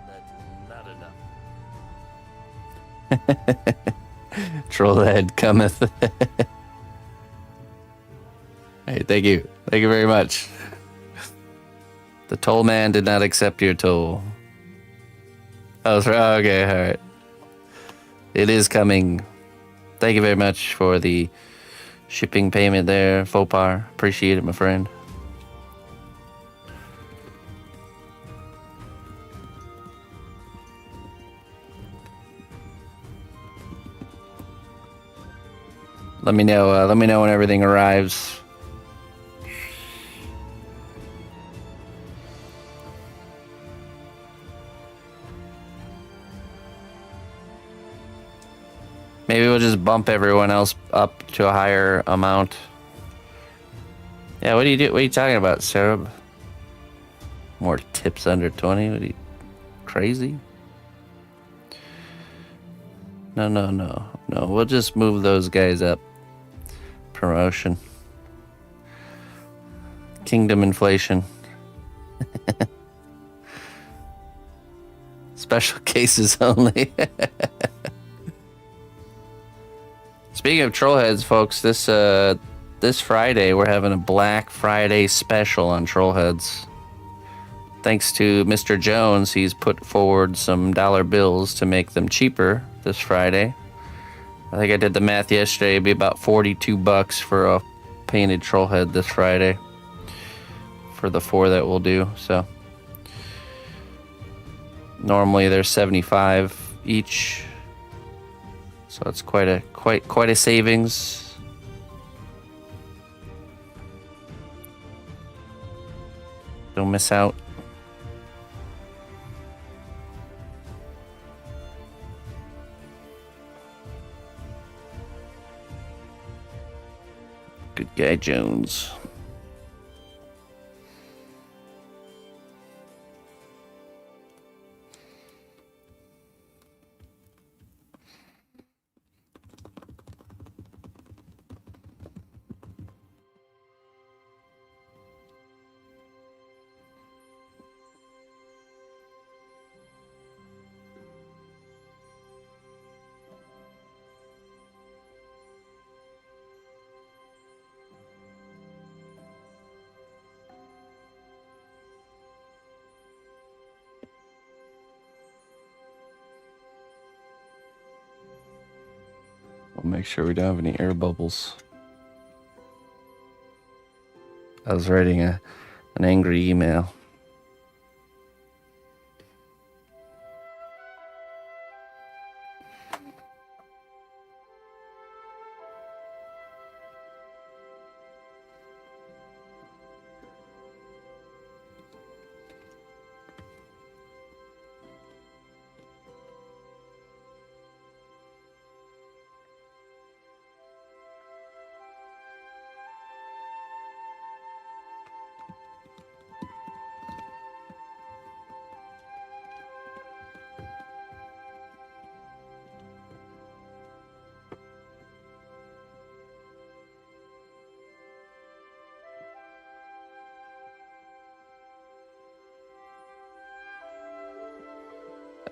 That's not enough. Trollhead cometh. Hey, thank you. Thank you very much. The toll man did not accept your toll. Oh, okay, all right. It is coming. Thank you very much for the shipping payment there, Fopar. Appreciate it, my friend. Let me know. Let me know when everything arrives. Maybe we'll just bump everyone else up to a higher amount. Yeah, what do you do? What are you talking about, Sarah? More tips under 20? What are you crazy? No. We'll just move those guys up. Promotion. Kingdom inflation. Special cases only. Speaking of Trollheads, folks, this Friday we're having a Black Friday special on Trollheads. Thanks to Mr. Jones, he's put forward some dollar bills to make them cheaper this Friday. I think I did the math yesterday. It'd be about $42 for a painted Trollhead this Friday for the 4 that we'll do. So normally they're $75 each. So it's quite a savings. Don't miss out. Good guy, Jones. We'll make sure we don't have any air bubbles. I was writing an angry email.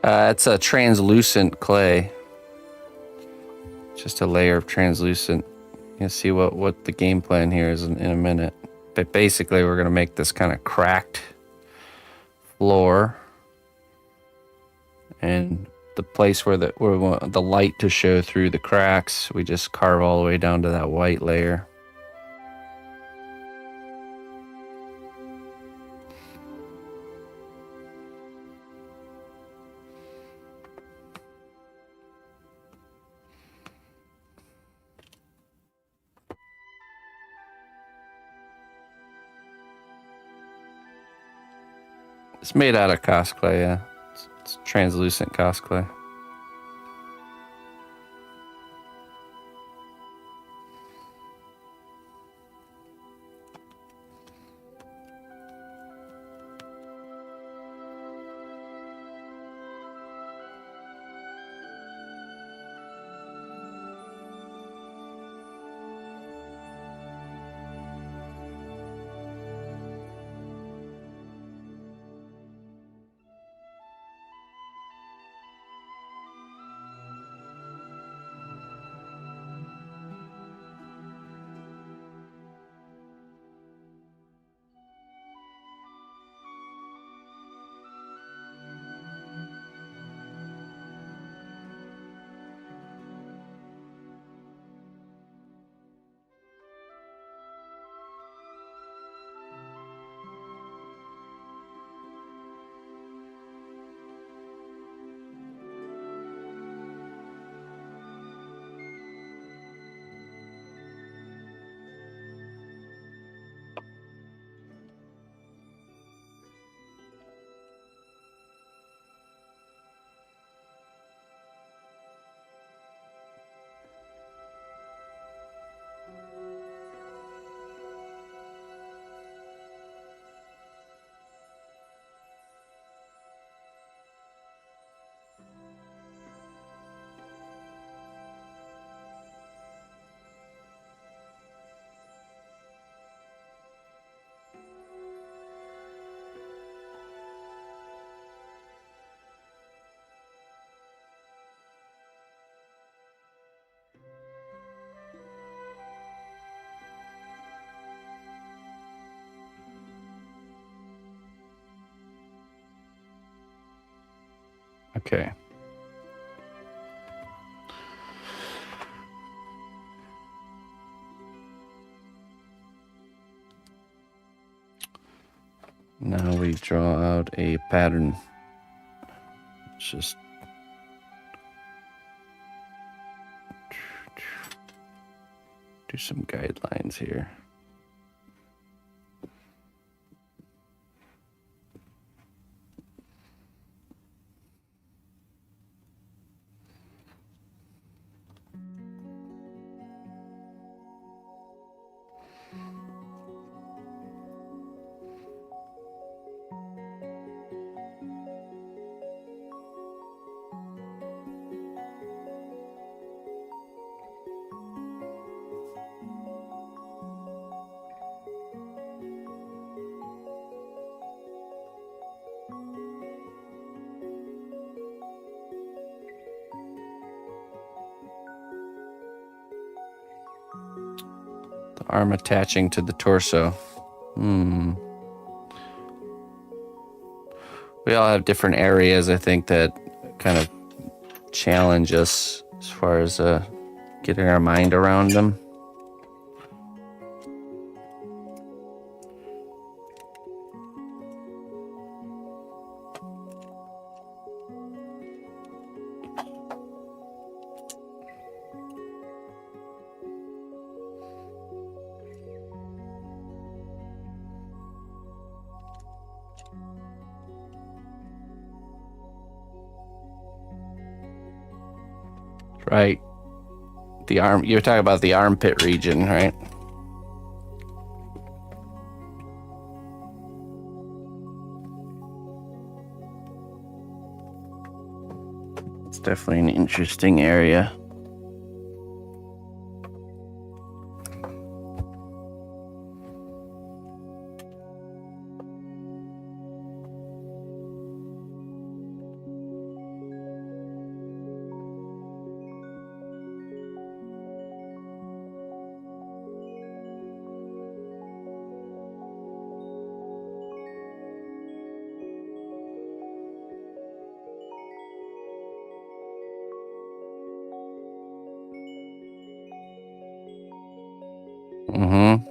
It's a translucent clay. Just a layer of translucent. You'll see what the game plan here is in a minute. But basically, we're going to make this kind of cracked floor. And the place where we want the light to show through the cracks, we just carve all the way down to that white layer. It's made out of cosplay, yeah. It's translucent cosplay. Okay. Now we draw out a pattern. Let's just do some guidelines here. The arm attaching to the torso. We all have different areas, I think, that kind of challenge us as far as getting our mind around them. Right. The arm, you're talking about the armpit region, right? It's definitely an interesting area. Mm-hmm.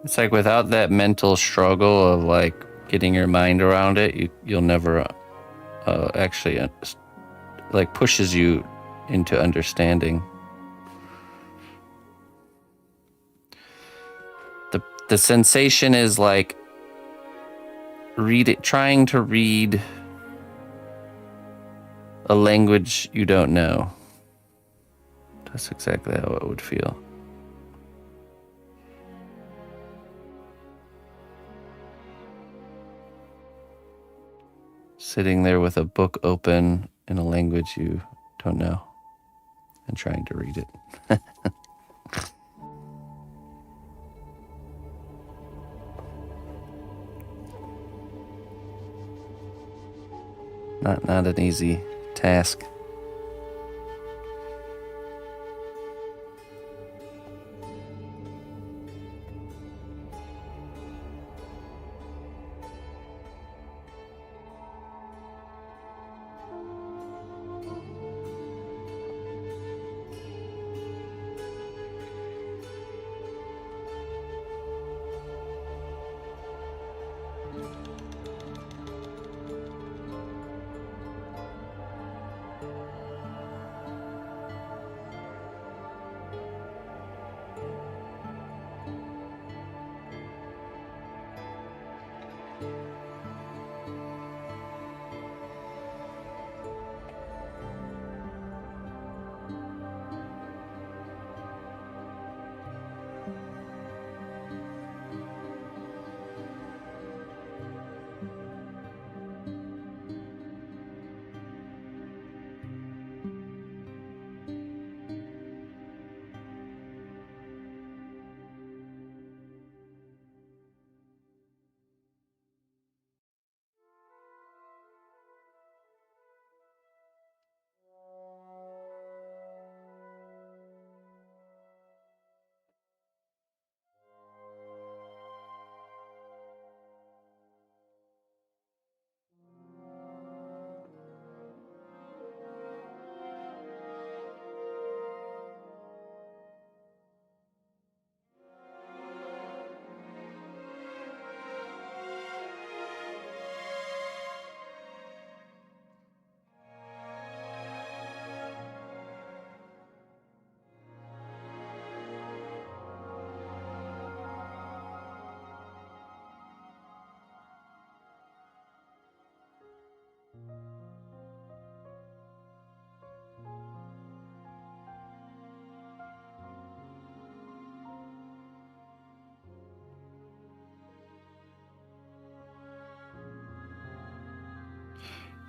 It's like without that mental struggle of like getting your mind around it, you'll never actually like pushes you into understanding. The sensation is like trying to read a language you don't know. That's exactly how it would feel. Sitting there with a book open in a language you don't know and trying to read it. Not an easy task.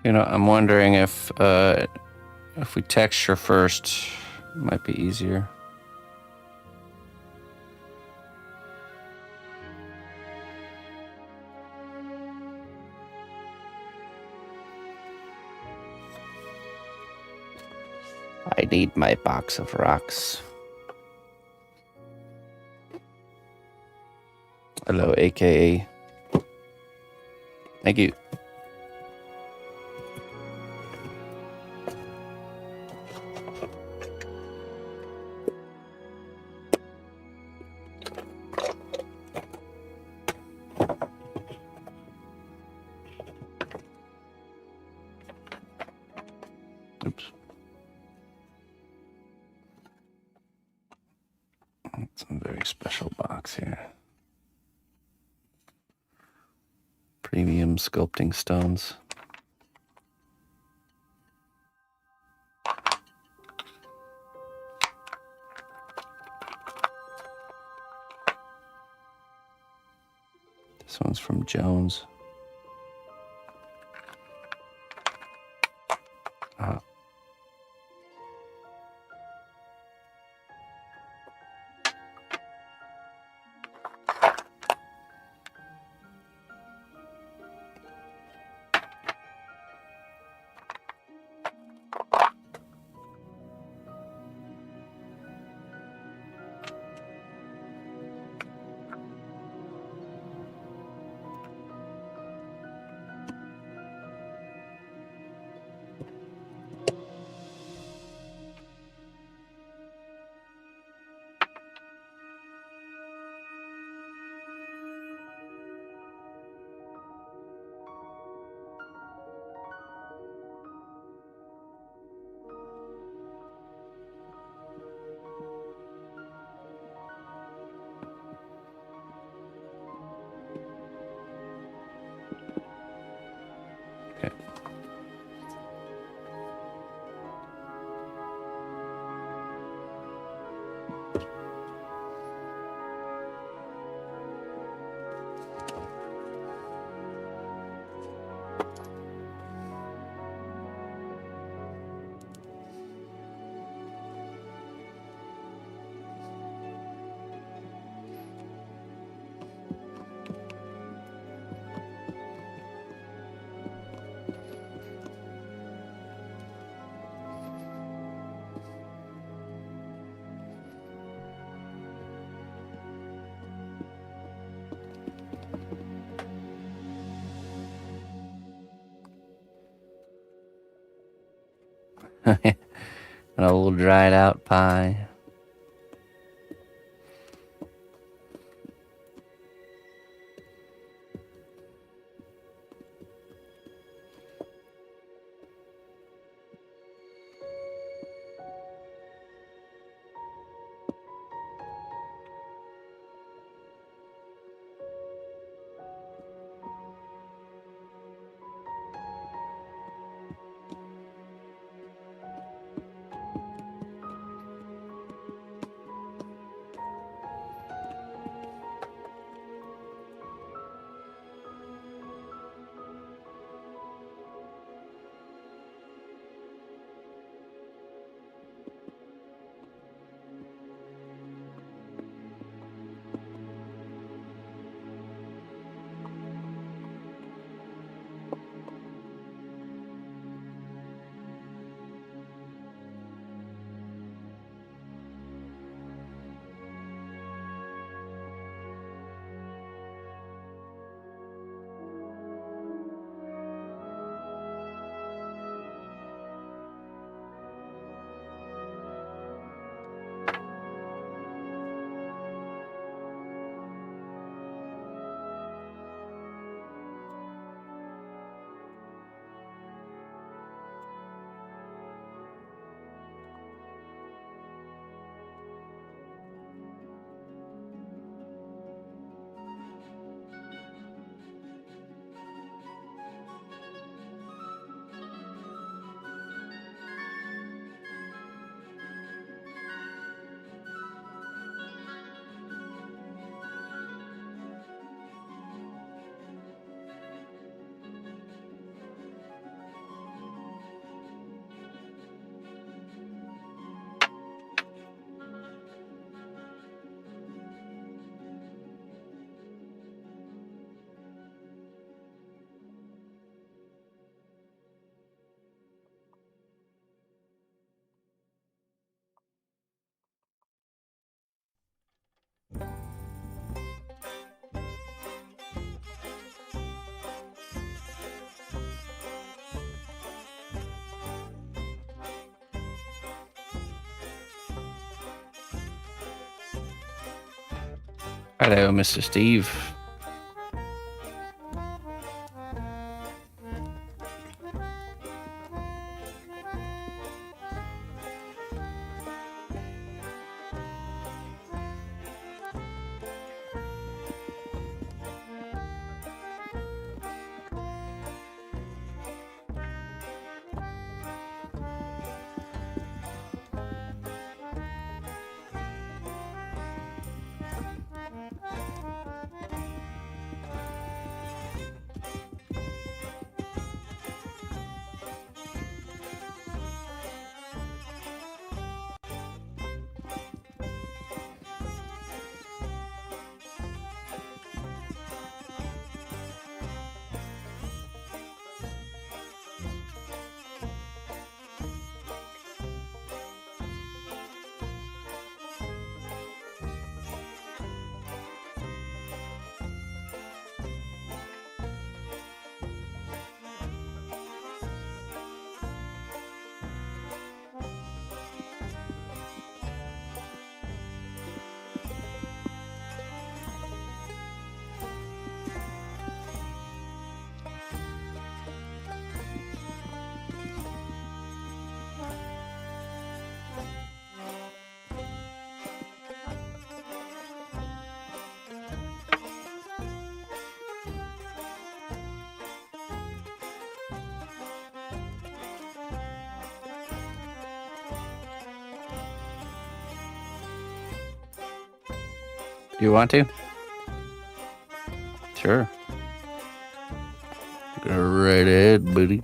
You know, I'm wondering if we texture first, it might be easier. I need my box of rocks. Hello, AKA. Thank you. Oops. Some very special box here. Premium sculpting stones. This one's from Jones. An old dried out pie. Hello, Mr. Steve. Do you want to? Sure. Go right ahead, buddy.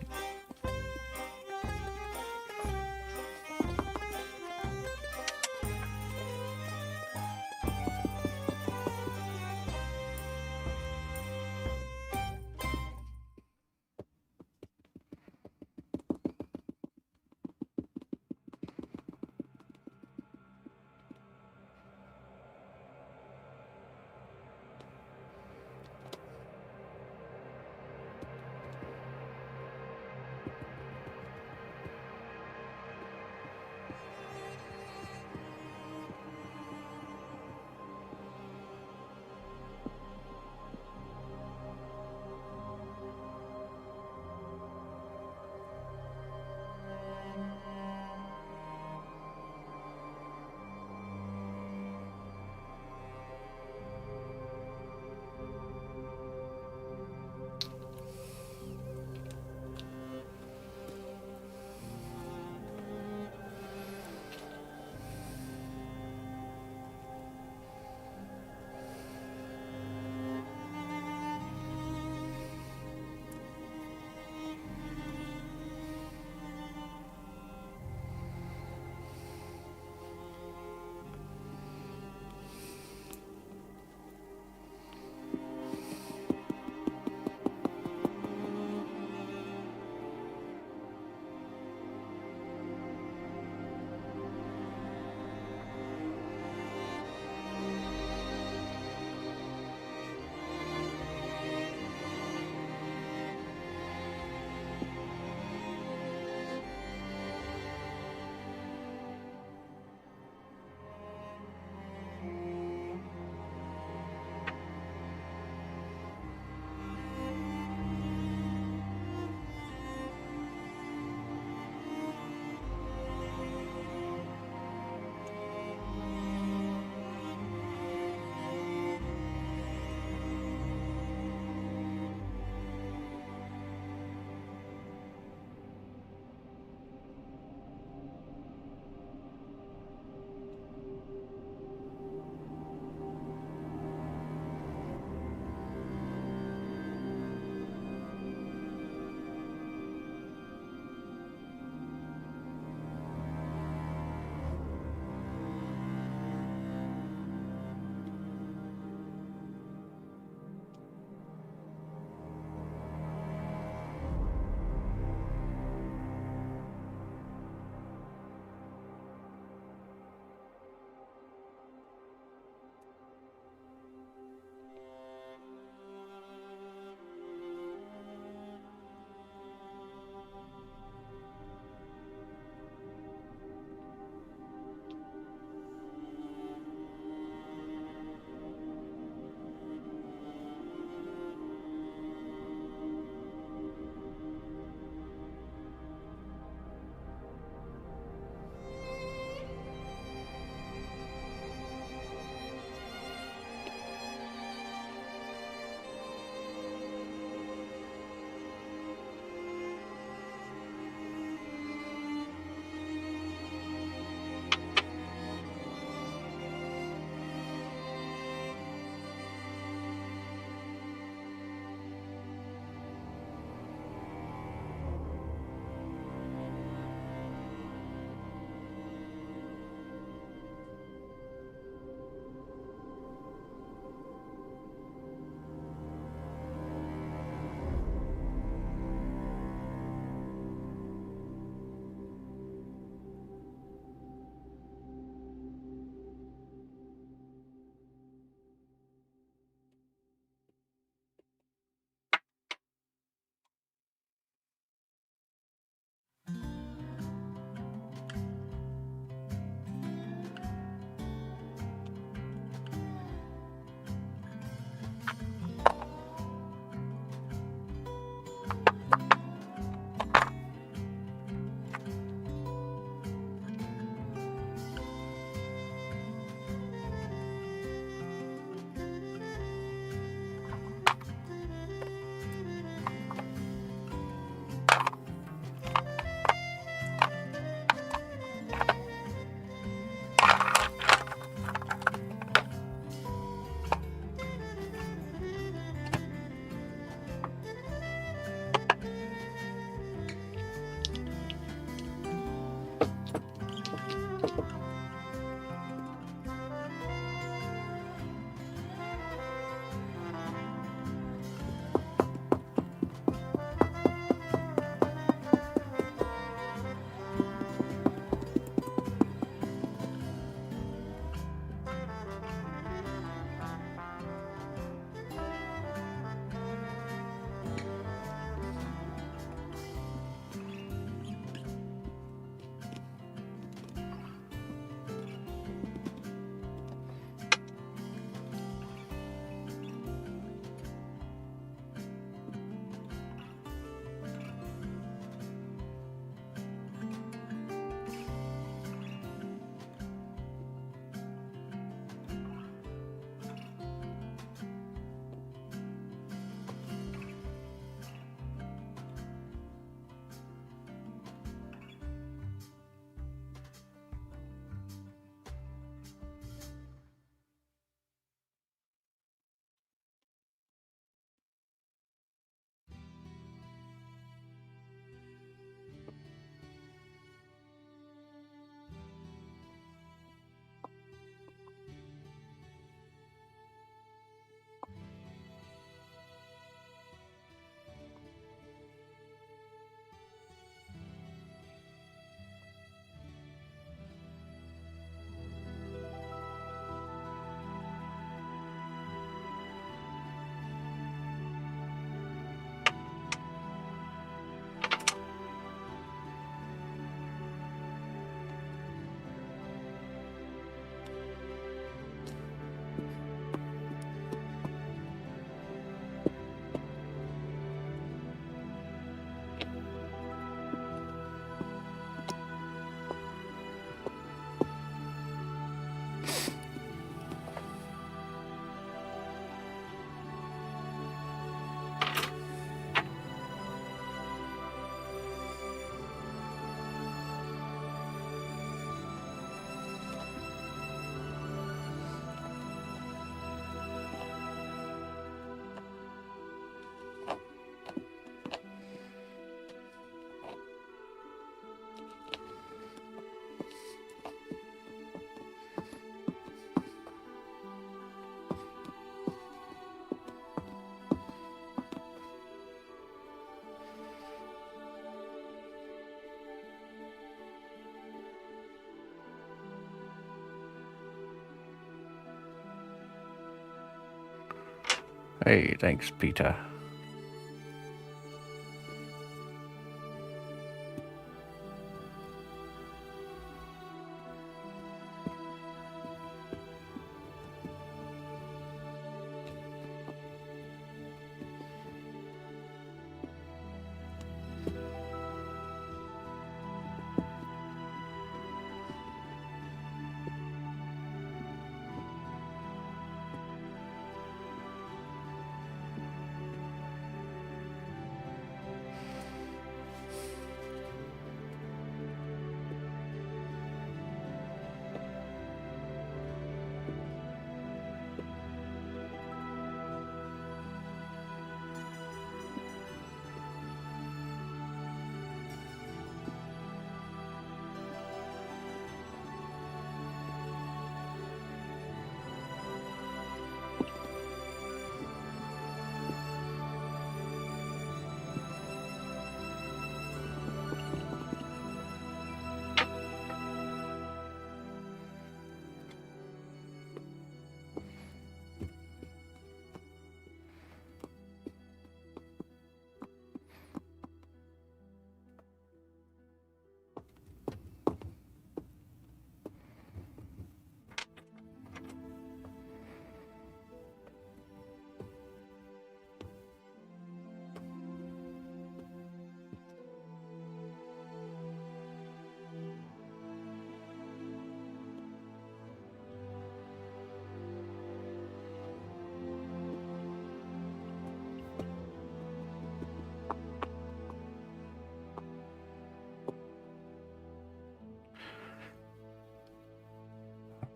Hey, thanks, Peter.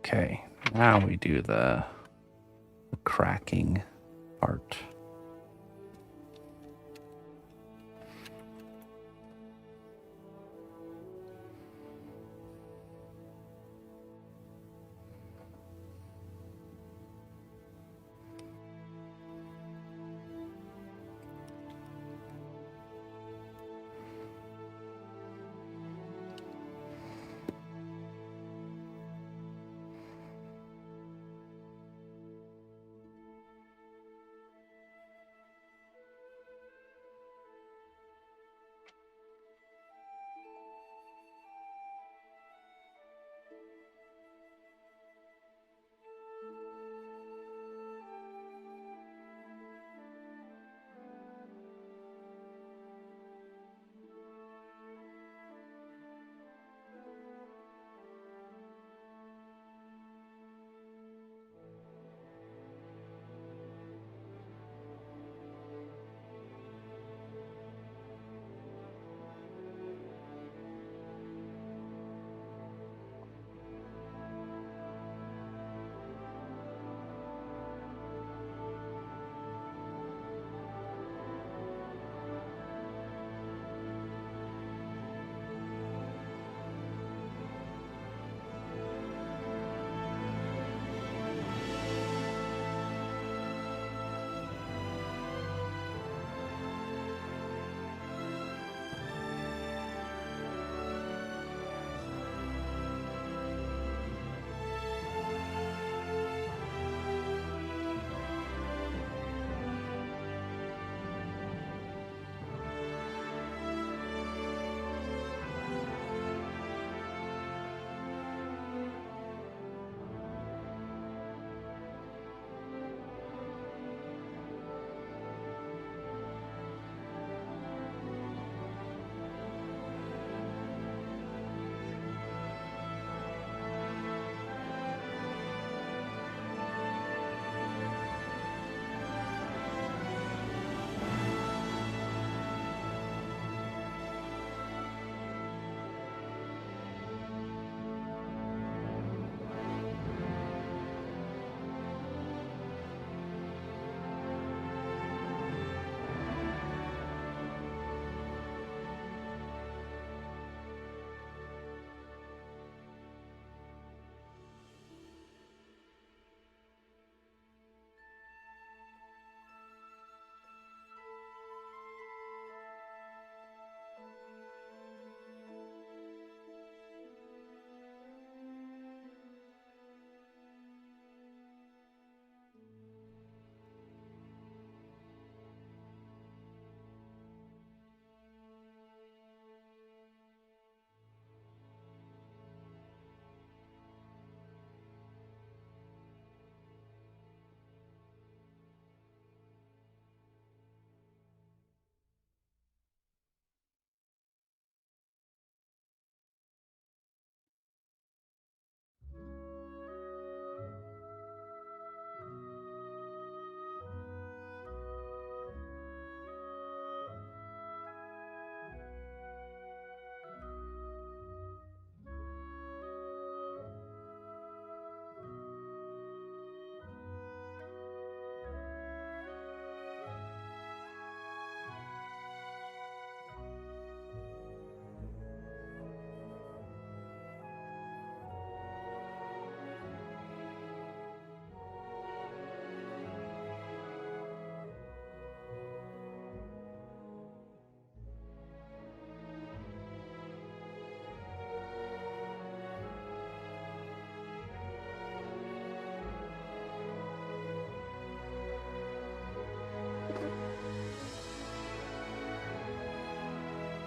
Okay, now we do the cracking part.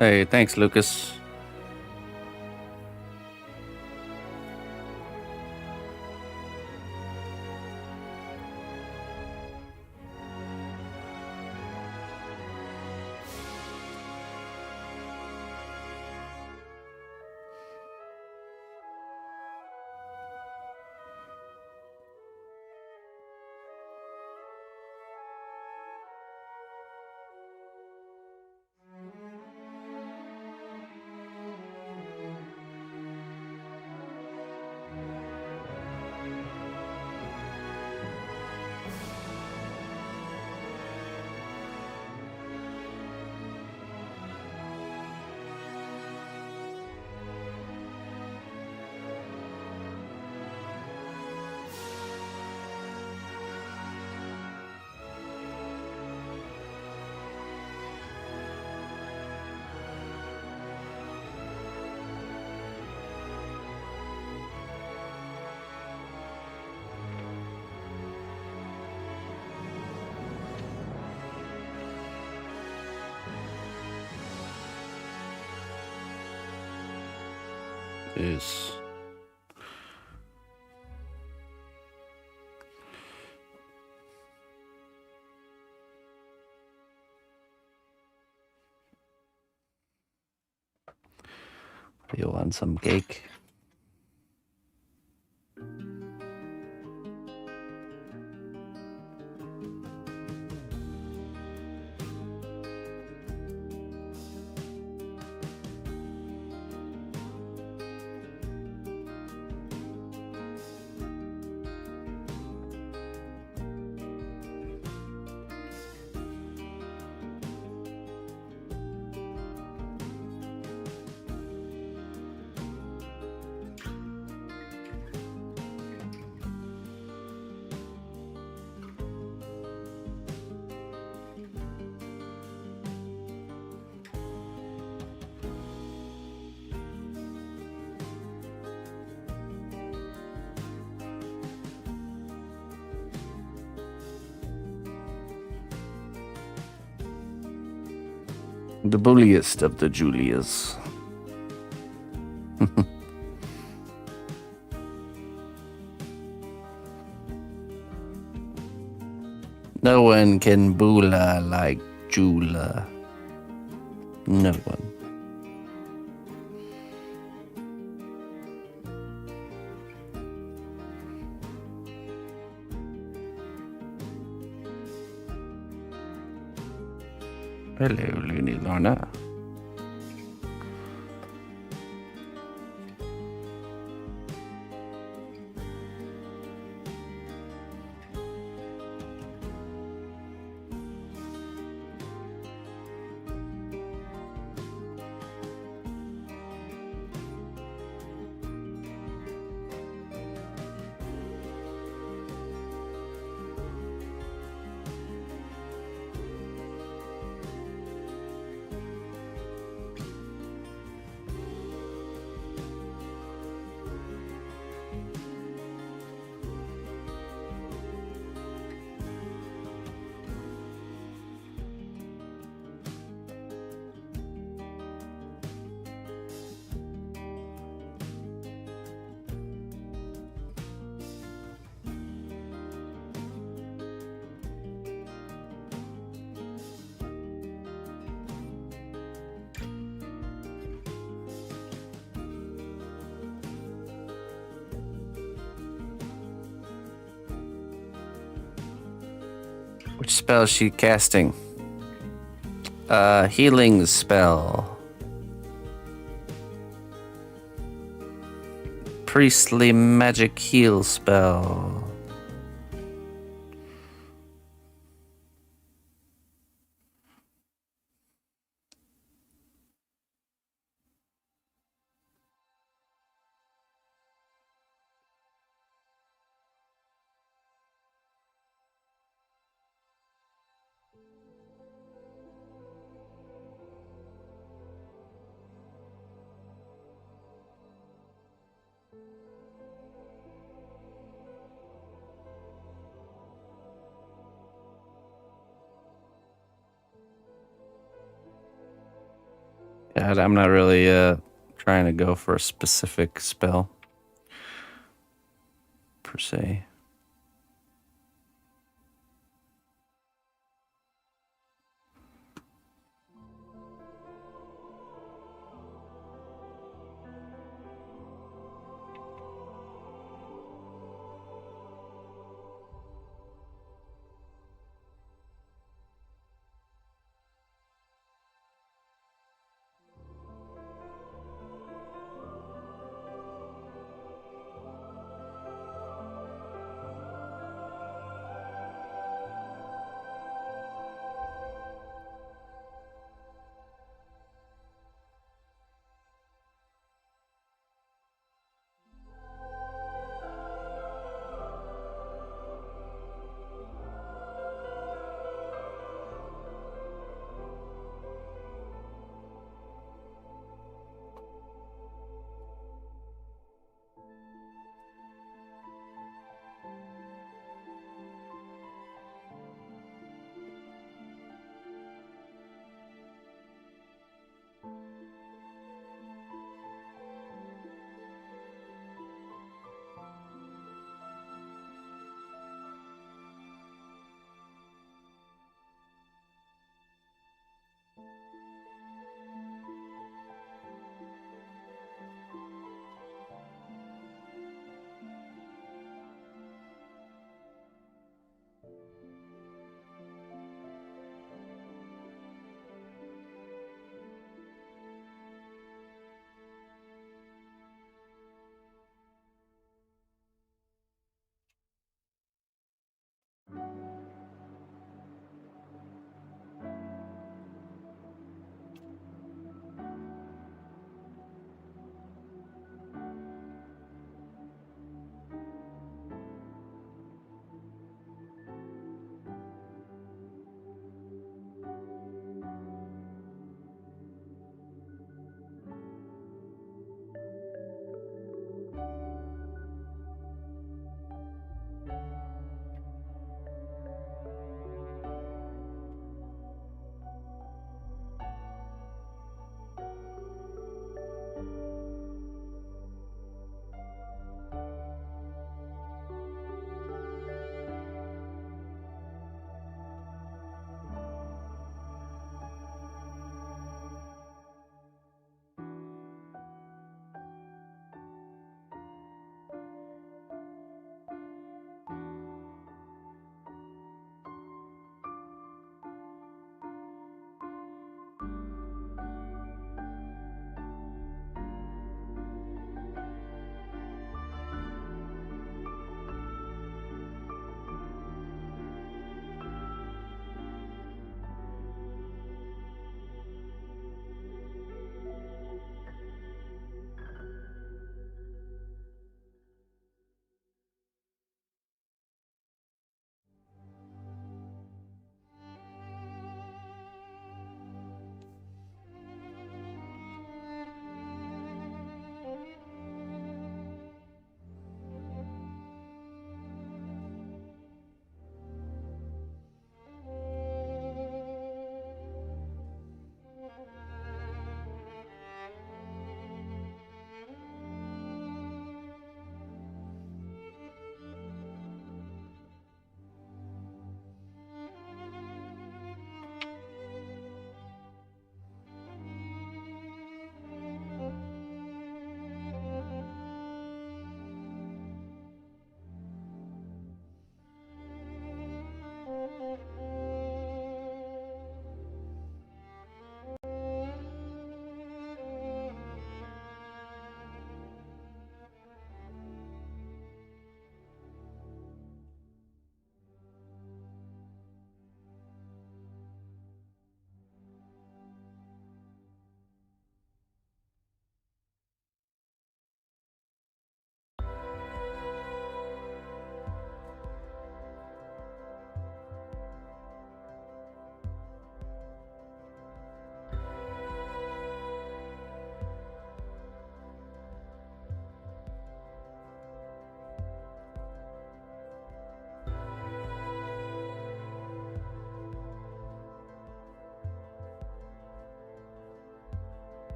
Hey, thanks, Lucas. Yes. You want some cake? The bulliest of the Julias. No one can bula like Jula. No one. Hello, Looney Lorna. Which spell is she casting? Healing spell. Priestly magic heal spell. Yeah, I'm not really trying to go for a specific spell per se.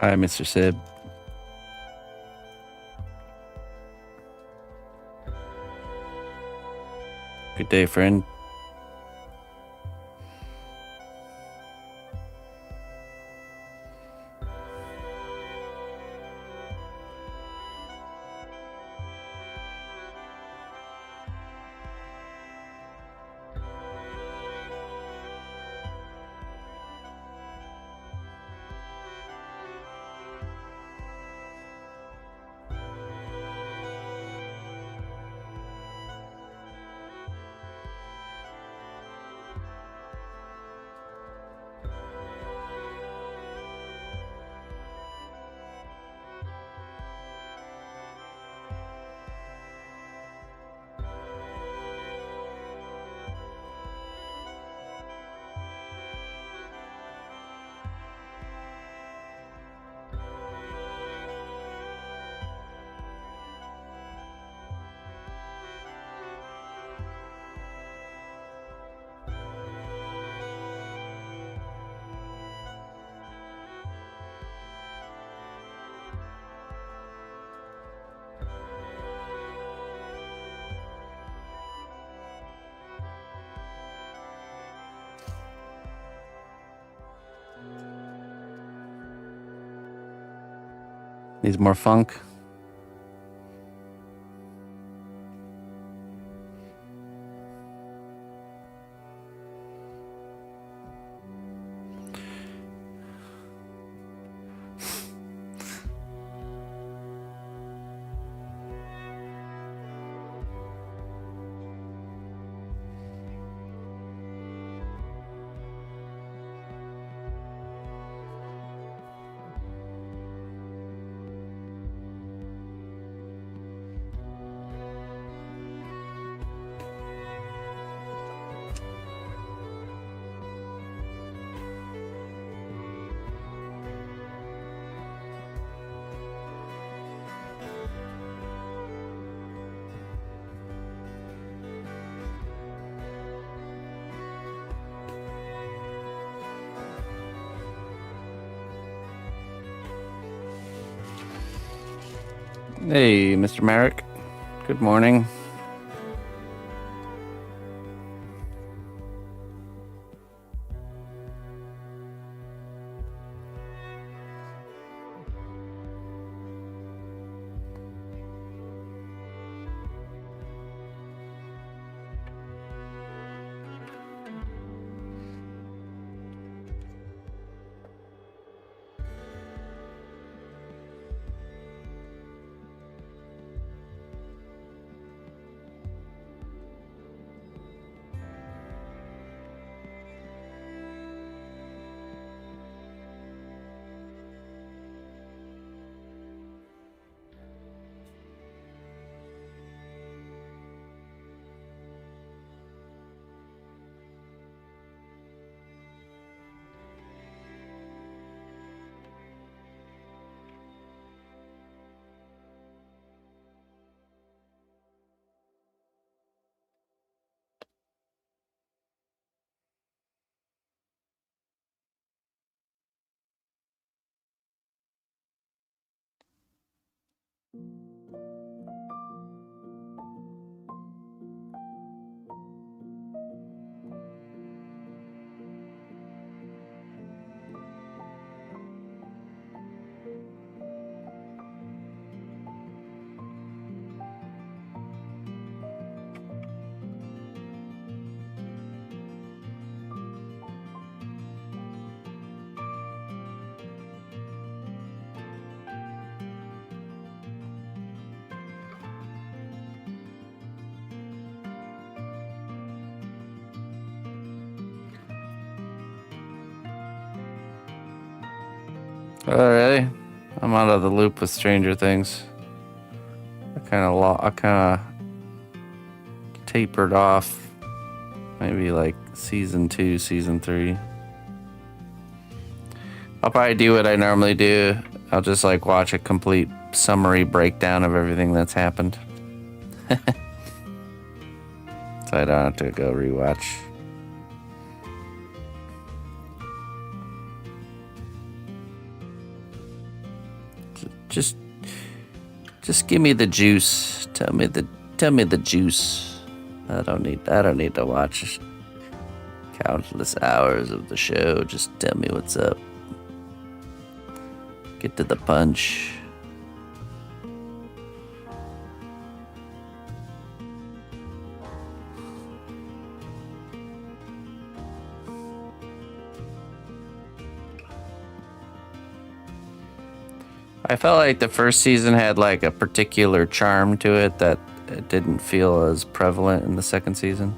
Hi, Mr. Sib. Good day, friend. Needs more funk. Hey, Mr. Merrick. Good morning. Alrighty. I'm out of the loop with Stranger Things. I kind of tapered off maybe like season 2, season 3. I'll probably do what I normally do. I'll just like watch a complete summary breakdown of everything that's happened. So I don't have to go rewatch. Just give me the juice. Tell me the juice. I don't need to watch countless hours of the show. Just tell me what's up. Get to the punch. I felt like the first season had like a particular charm to it that it didn't feel as prevalent in the second season.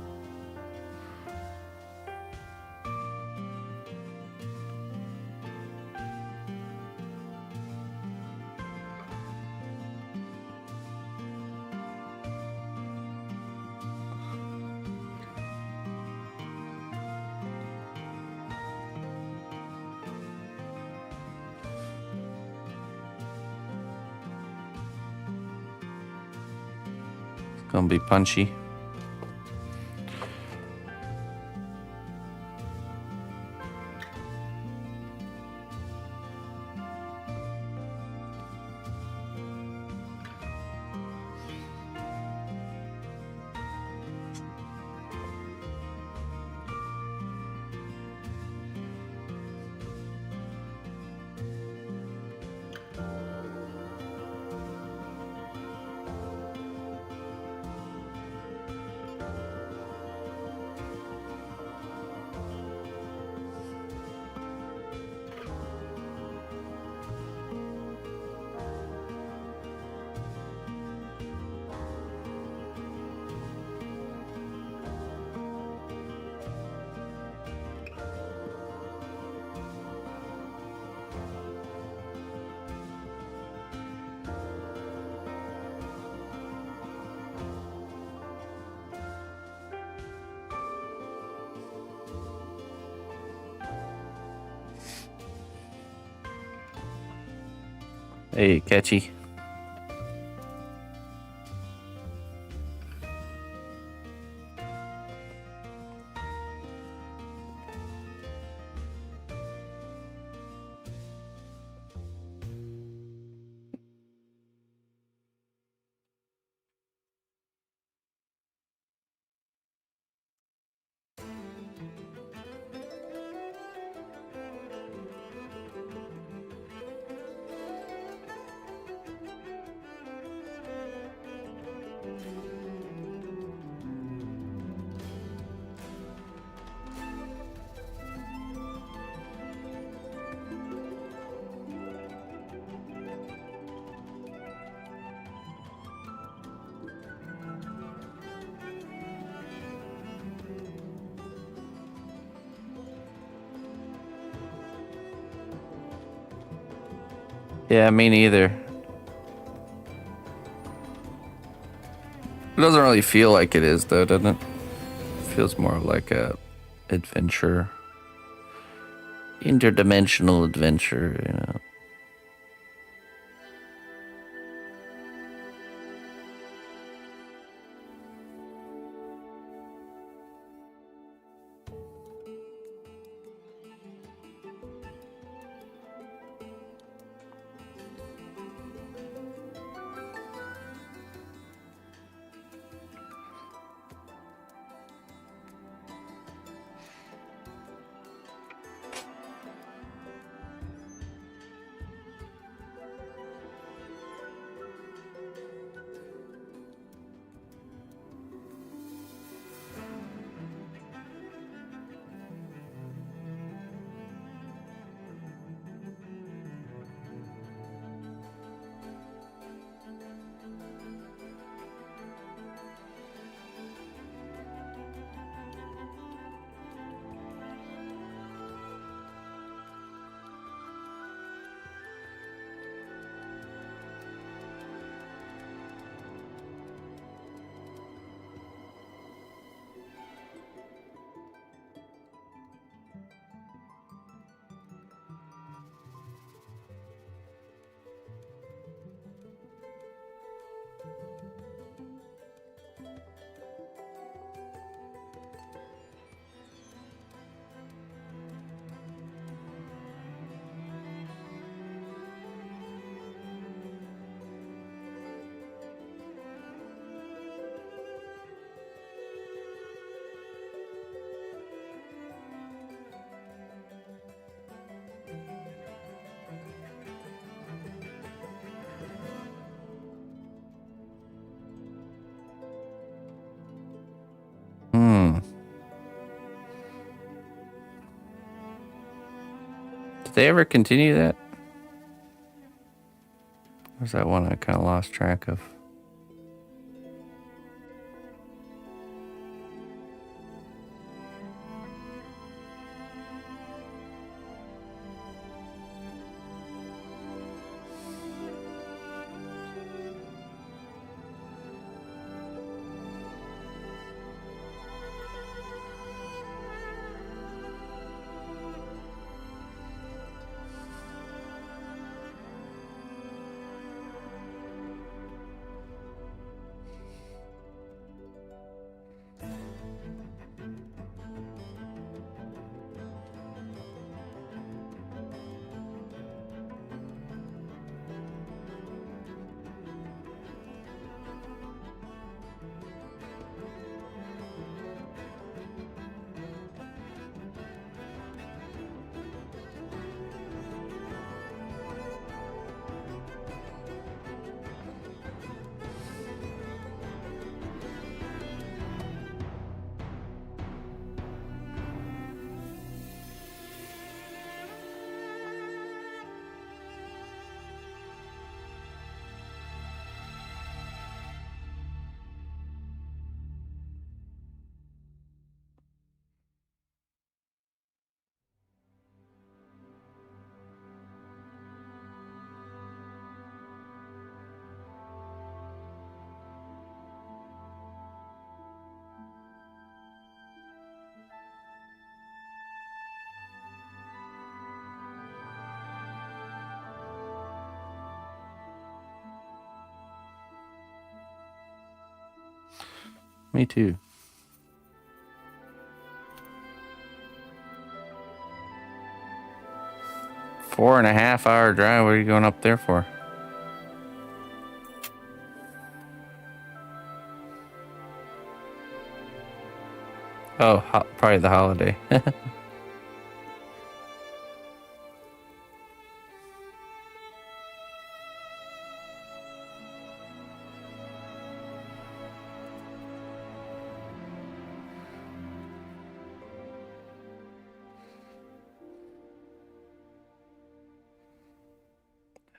Gonna be punchy. Hey, catchy. Yeah, me neither. It doesn't really feel like it is, though, doesn't it? It feels more like a adventure. Interdimensional adventure, you know. Did they ever continue that? Or was that one I kind of lost track of? Me too. 4.5 hour drive. What are you going up there for? Oh, probably the holiday.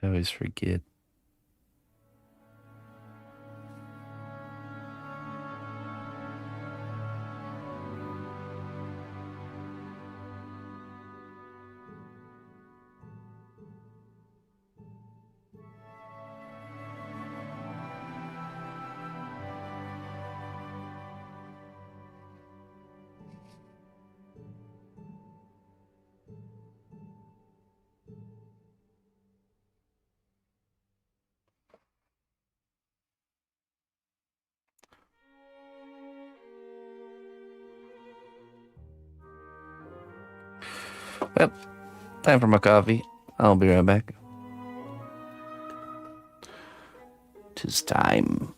I always forget. Well, time for my coffee. I'll be right back. 'Tis time.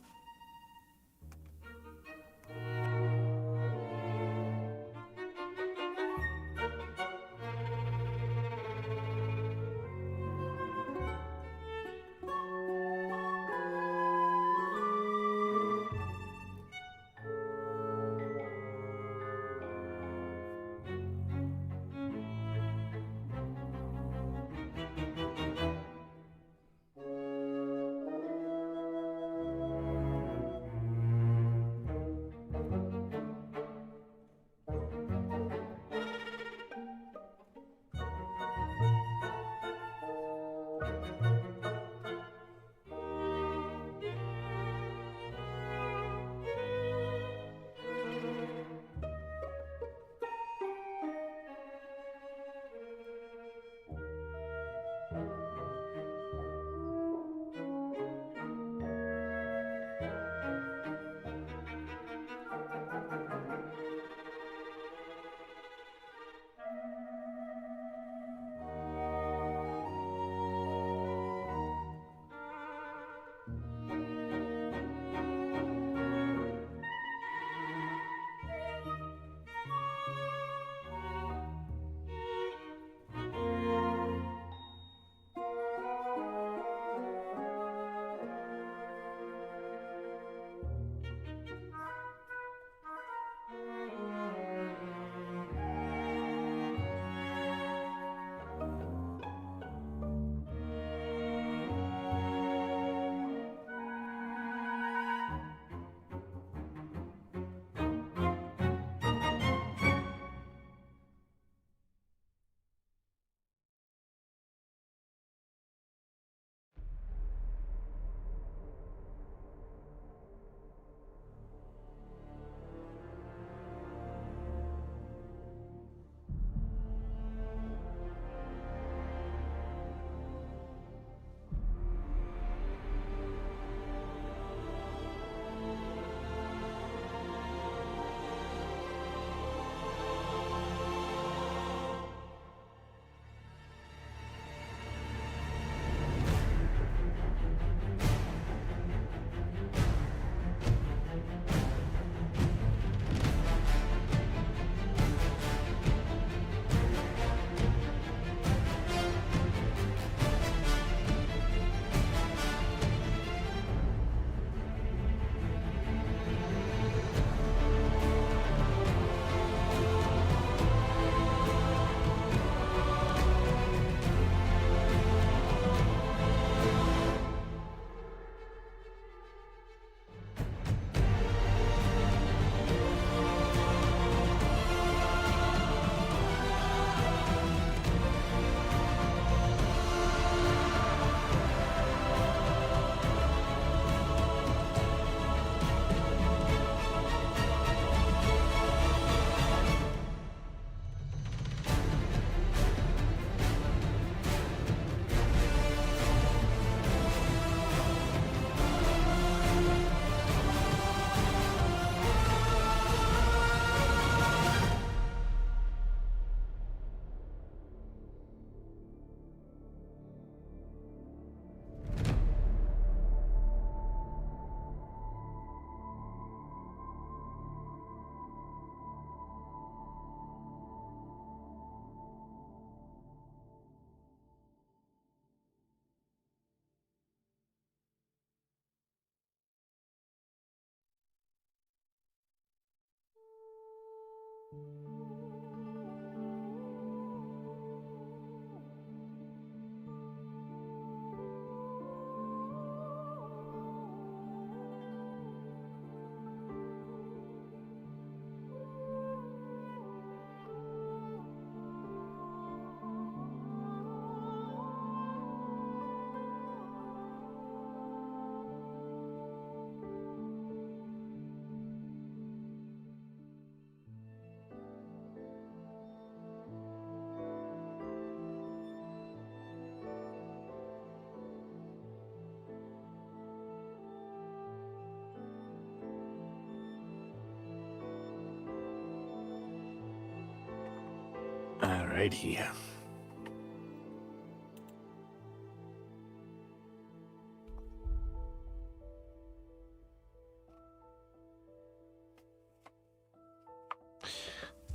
Alrighty.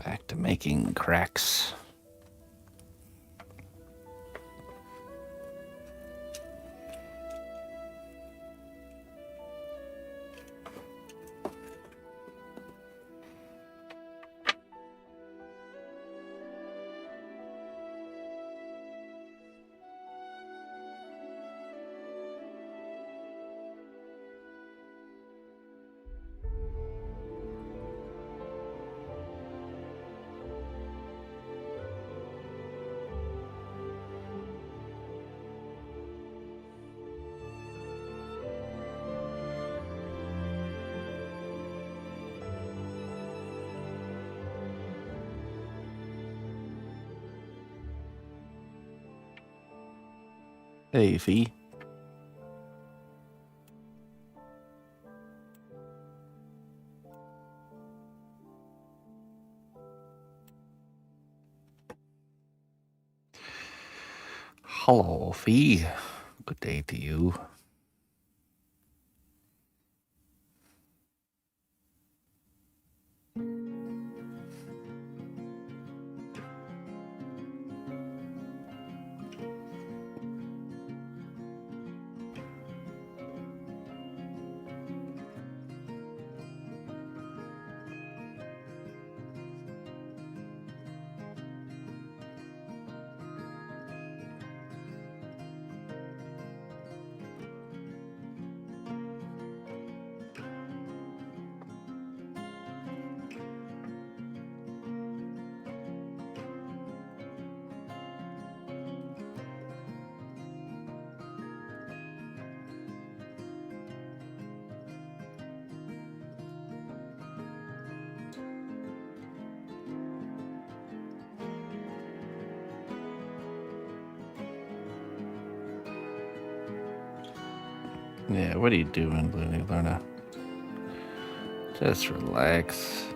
Back to making cracks. Hey, Fee. Hello, Fee. Good day to you. Yeah, what are you doing, Looney Luna? Just relax.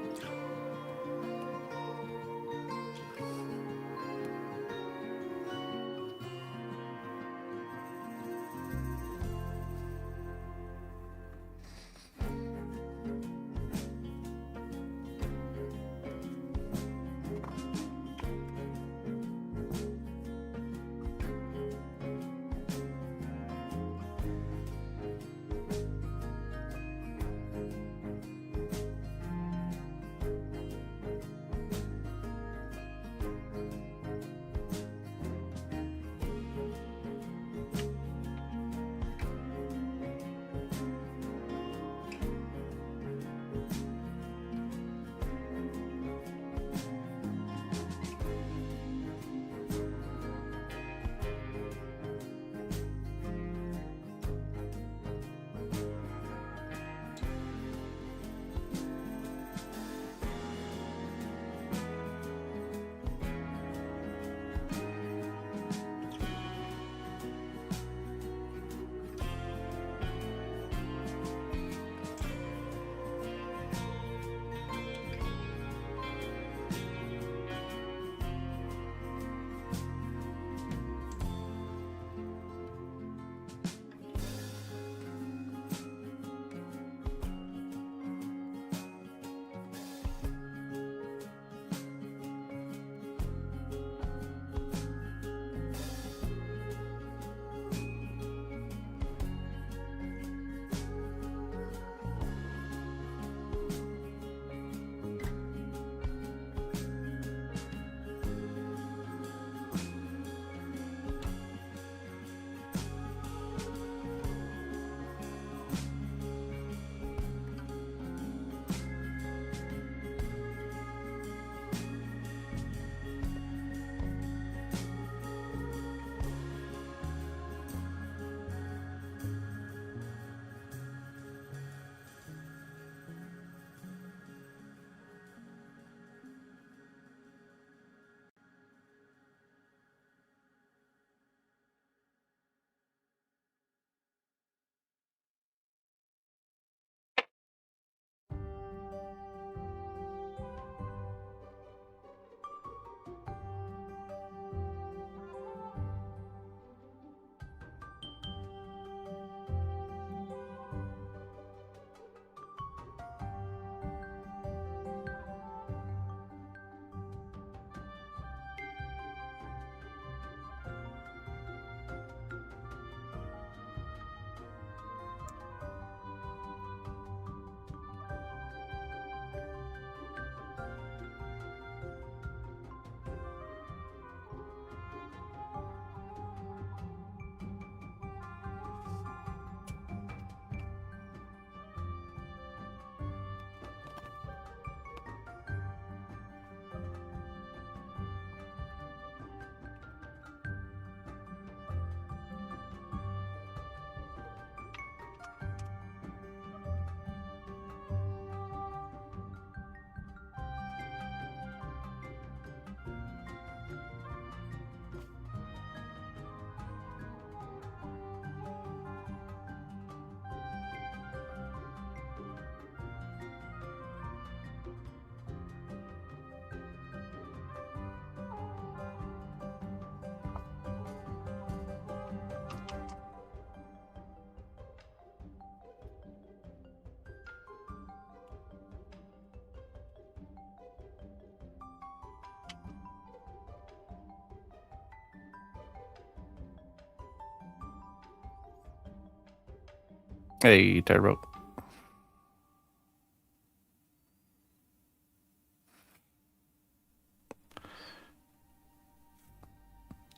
Hey, Turbo.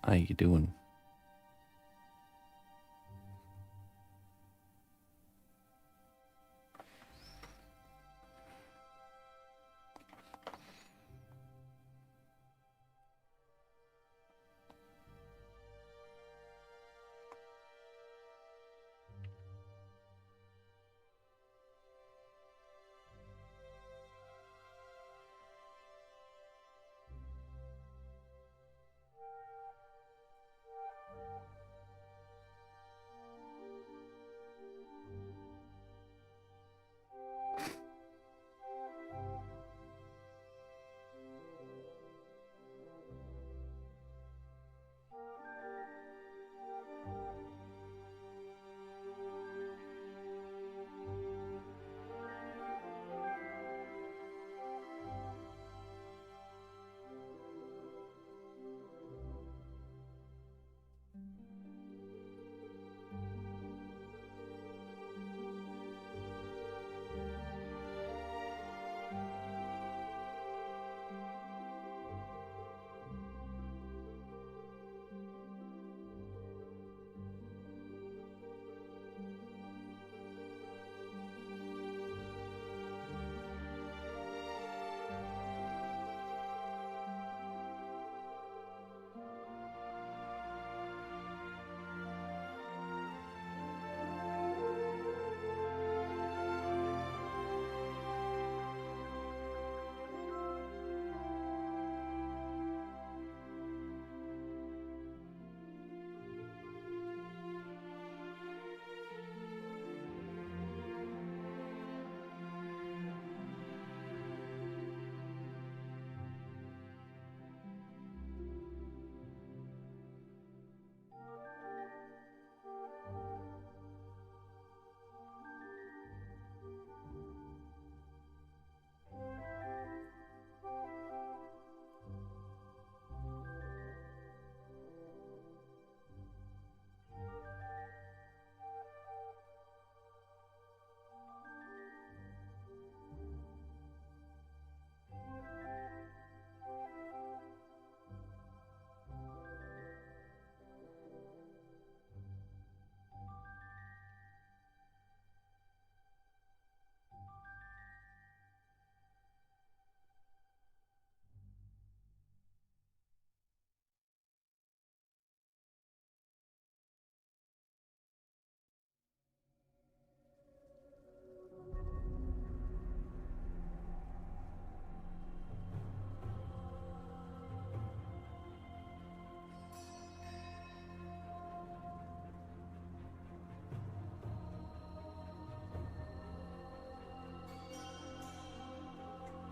How you doing?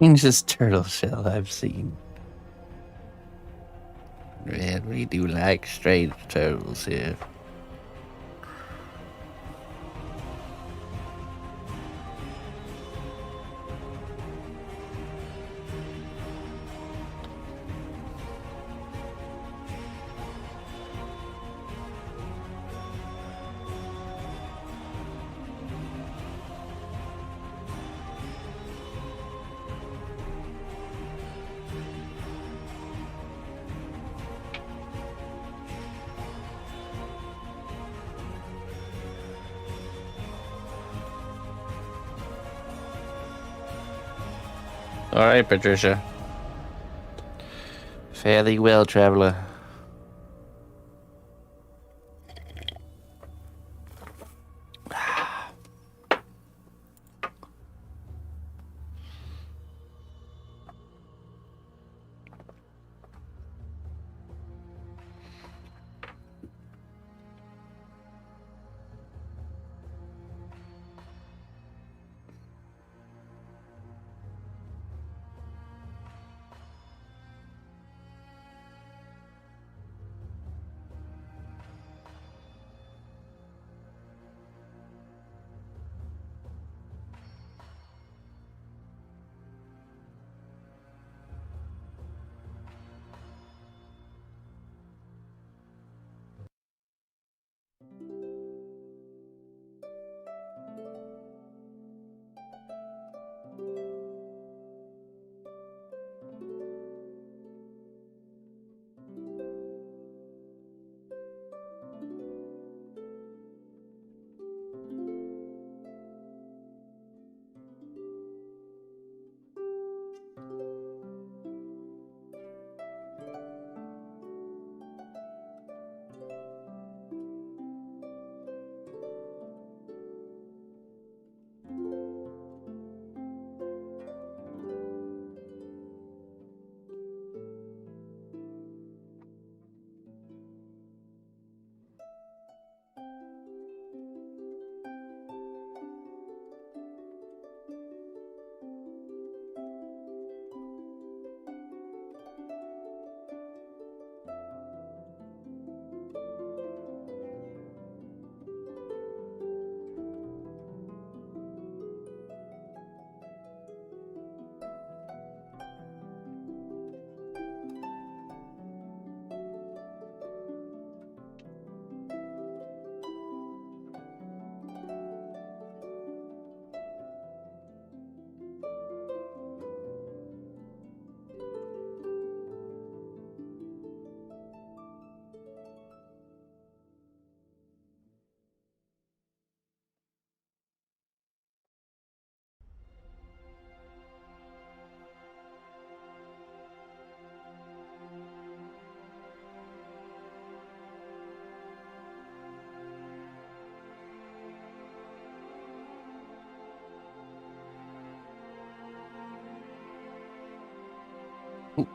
Strangest turtle shell I've seen. Man, we do like strange turtles here. All right, Patricia. Fairly well, traveler. Ooh.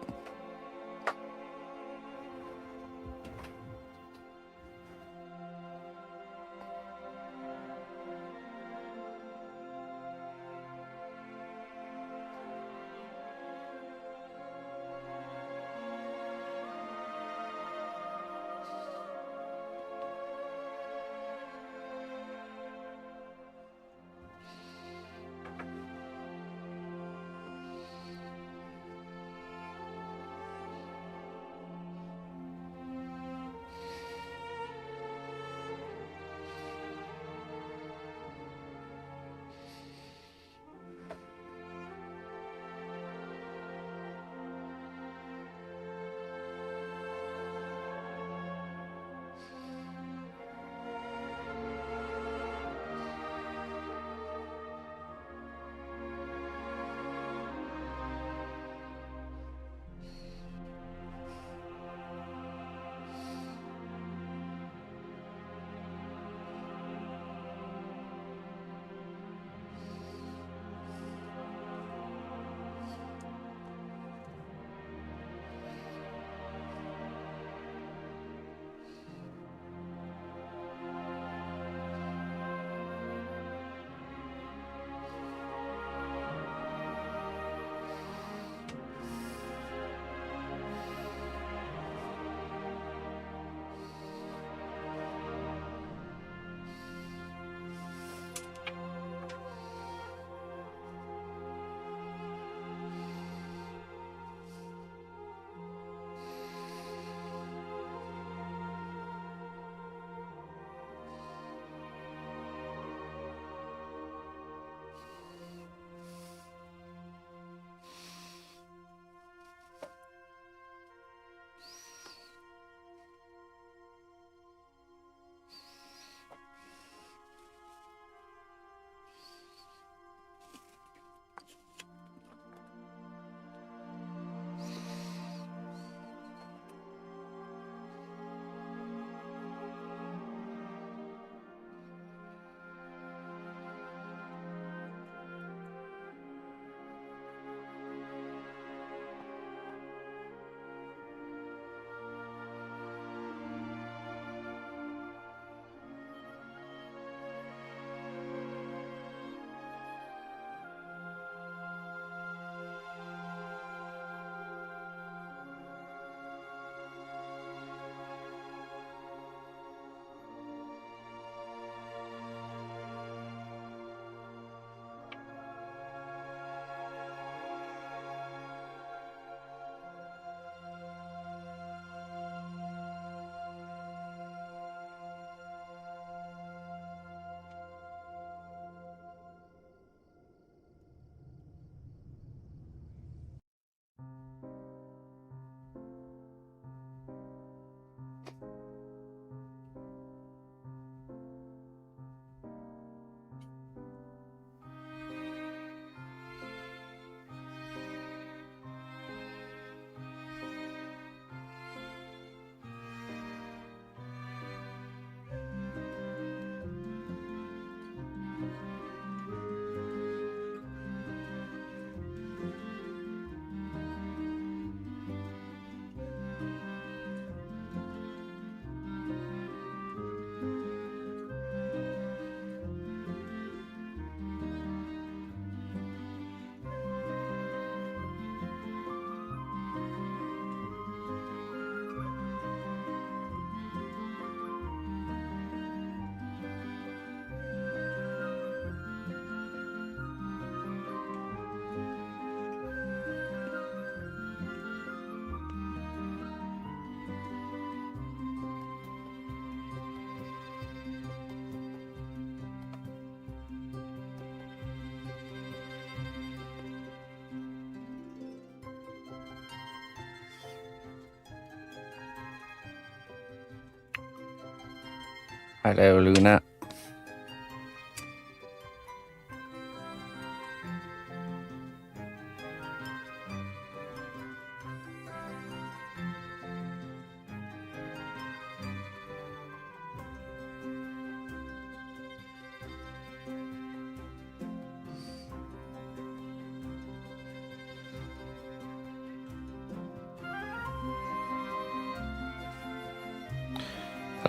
Hello, Luna.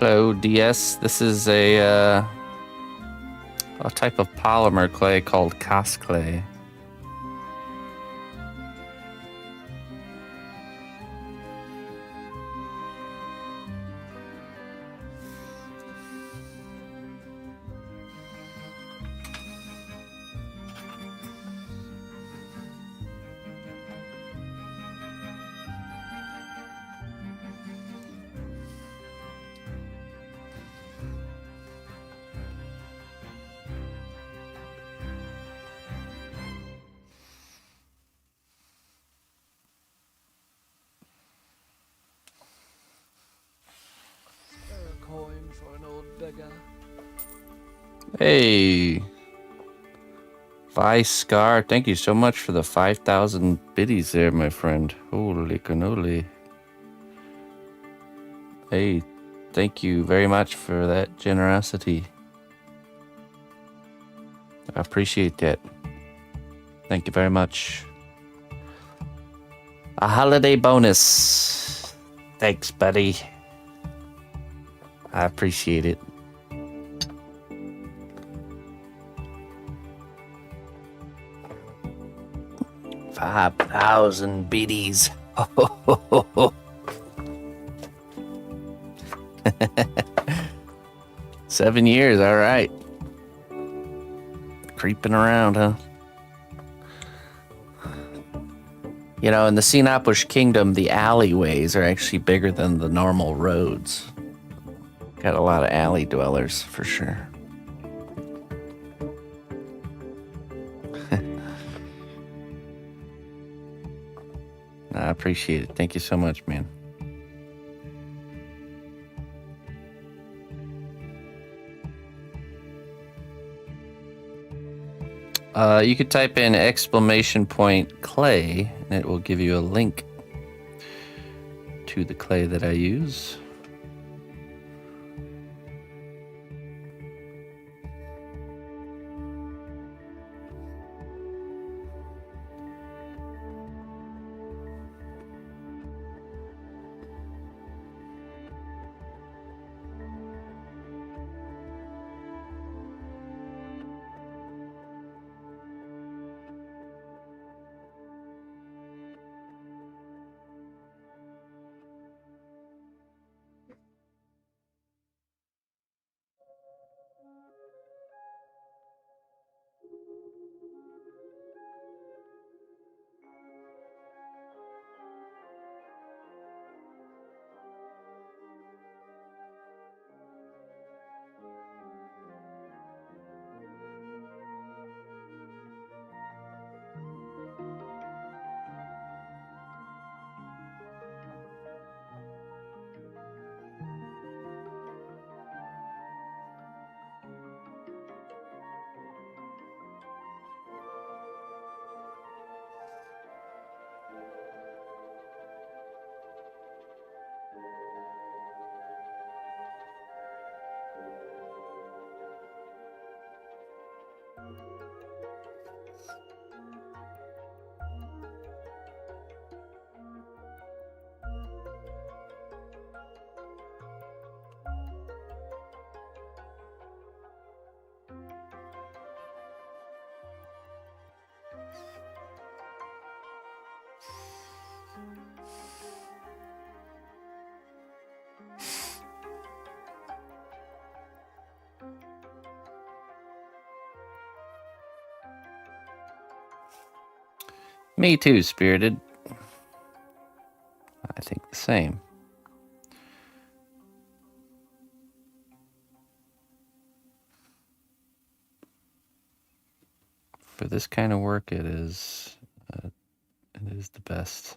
Hello, DS. This is a type of polymer clay called cast clay. A coin for an old beggar. Hey, Vice Scar, thank you so much for the 5,000 biddies there, my friend. Holy cannoli. Hey, thank you very much for that generosity. I appreciate that. Thank you very much. A holiday bonus. Thanks, buddy. I appreciate it. $5,000 biddies. 7 years, all right. Creeping around, huh? You know, in the cnotbusch kingdom, the alleyways are actually bigger than the normal roads. Got a lot of alley dwellers, for sure. I appreciate it. Thank you so much, man. You could type in !clay, and it will give you a link to the clay that I use. Me too, Spirited. I think the same. For this kind of work, it is the best.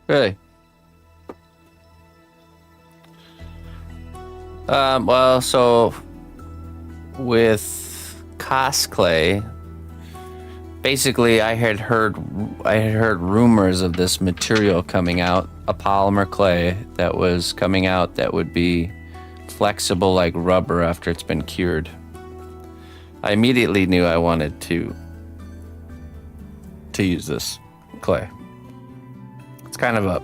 Really? Well, so with cosplay, basically, I had heard rumors of this material coming out, a polymer clay that was coming out that would be flexible like rubber after it's been cured. I immediately knew I wanted to use this clay. It's kind of a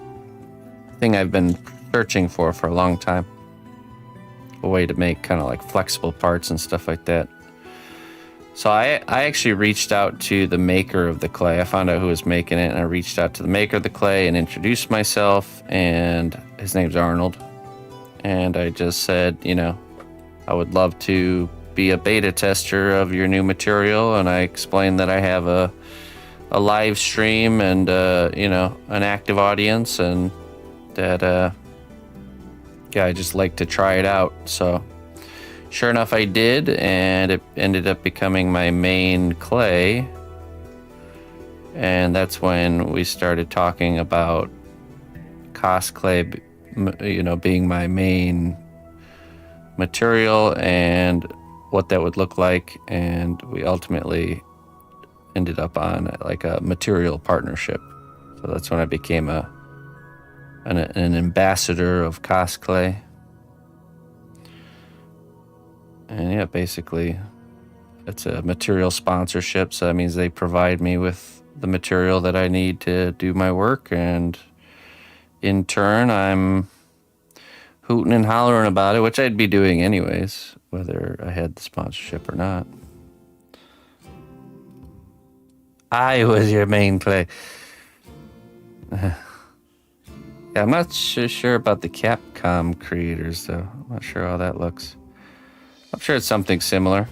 thing I've been searching for a long time. A way to make kind of like flexible parts and stuff like that. So I actually reached out to the maker of the clay. I found out who was making it, and I reached out to the maker of the clay and introduced myself, and his name's Arnold. And I just said, you know, I would love to be a beta tester of your new material, and I explained that I have a live stream and, you know, an active audience, and that, yeah, I just like to try it out. So sure enough, I did, and it ended up becoming my main clay. And that's when we started talking about cosplay, you know, being my main material and what that would look like. And we ultimately ended up on like a material partnership. So that's when I became an ambassador of cosplay. And yeah, basically, it's a material sponsorship. So that means they provide me with the material that I need to do my work. And in turn, I'm hooting and hollering about it, which I'd be doing anyways, whether I had the sponsorship or not. I was your main play. Yeah, I'm not sure about the Capcom creators, though. I'm not sure how that looks. I'm sure it's something similar.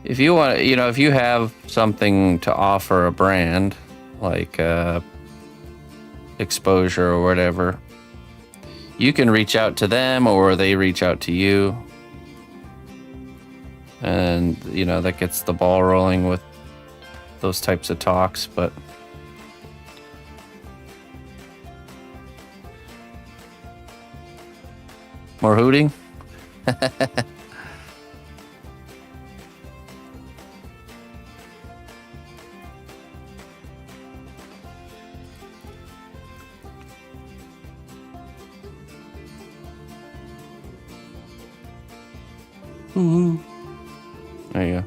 If you want, you know, if you have something to offer a brand, like exposure or whatever, you can reach out to them or they reach out to you. And, you know, that gets the ball rolling with those types of talks, but more hooting? There you go.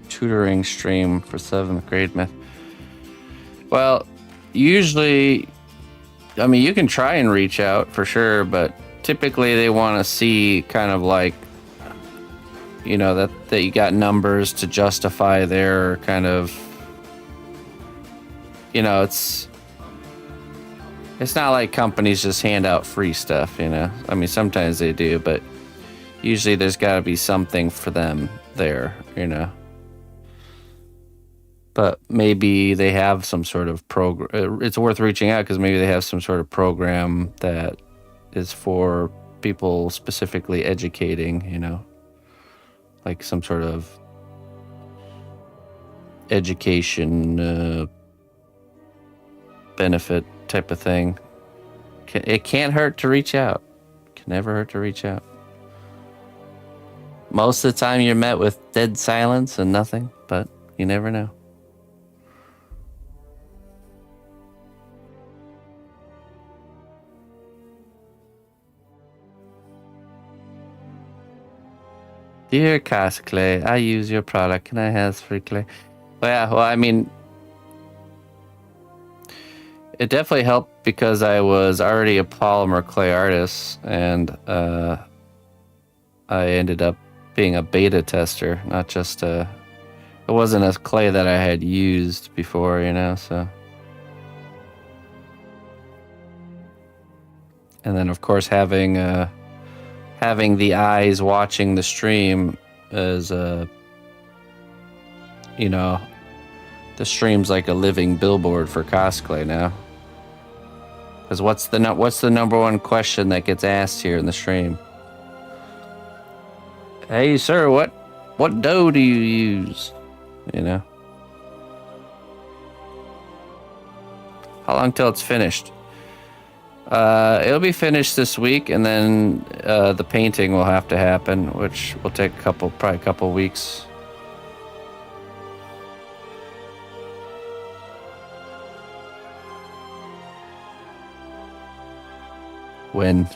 Tutoring stream for 7th grade math. Well, usually, I mean, you can try and reach out for sure, but typically they want to see kind of like, you know, that you got numbers to justify their kind of, you know, it's not like companies just hand out free stuff, you know. I mean, sometimes they do, but usually there's got to be something for them there, you know. But maybe they have some sort of program. It's worth reaching out because maybe they have some sort of program that is for people specifically educating, you know, like some sort of education benefit type of thing. It can't hurt to reach out. It can never hurt to reach out. most of the time you're met with dead silence and nothing, but you never know. Dear Cast Clay, I use your product. Can I have free clay? Well, I mean, it definitely helped because I was already a polymer clay artist, and I ended up being a beta tester, not just it wasn't a clay that I had used before, you know, so. And then, of course, having the eyes watching the stream is, you know, the stream's like a living billboard for cosplay now. Because what's the number one question that gets asked here in the stream? Hey, sir, what dough do you use? You know? How long till it's finished? It'll be finished this week, and then the painting will have to happen, which will take probably a couple weeks. When?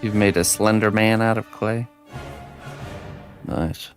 You've made a slender man out of clay? Nice.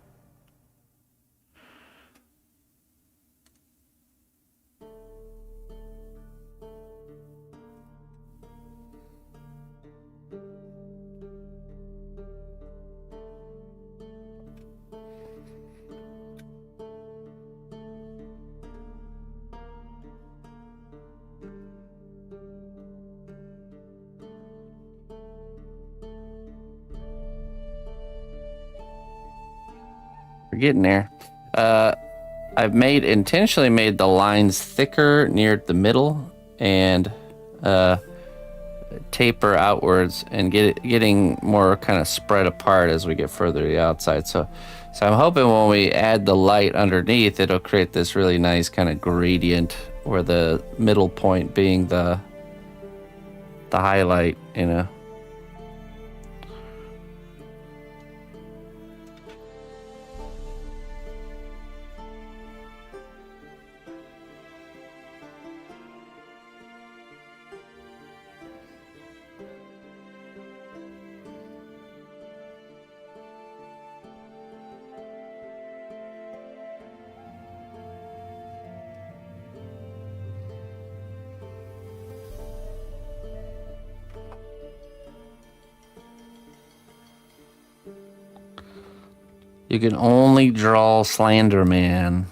We're getting there. I've intentionally made the lines thicker near the middle and taper outwards and getting more kind of spread apart as we get further to the outside. So I'm hoping when we add the light underneath, it'll create this really nice kind of gradient where the middle point being the highlight, you know. You can only draw Slender Man.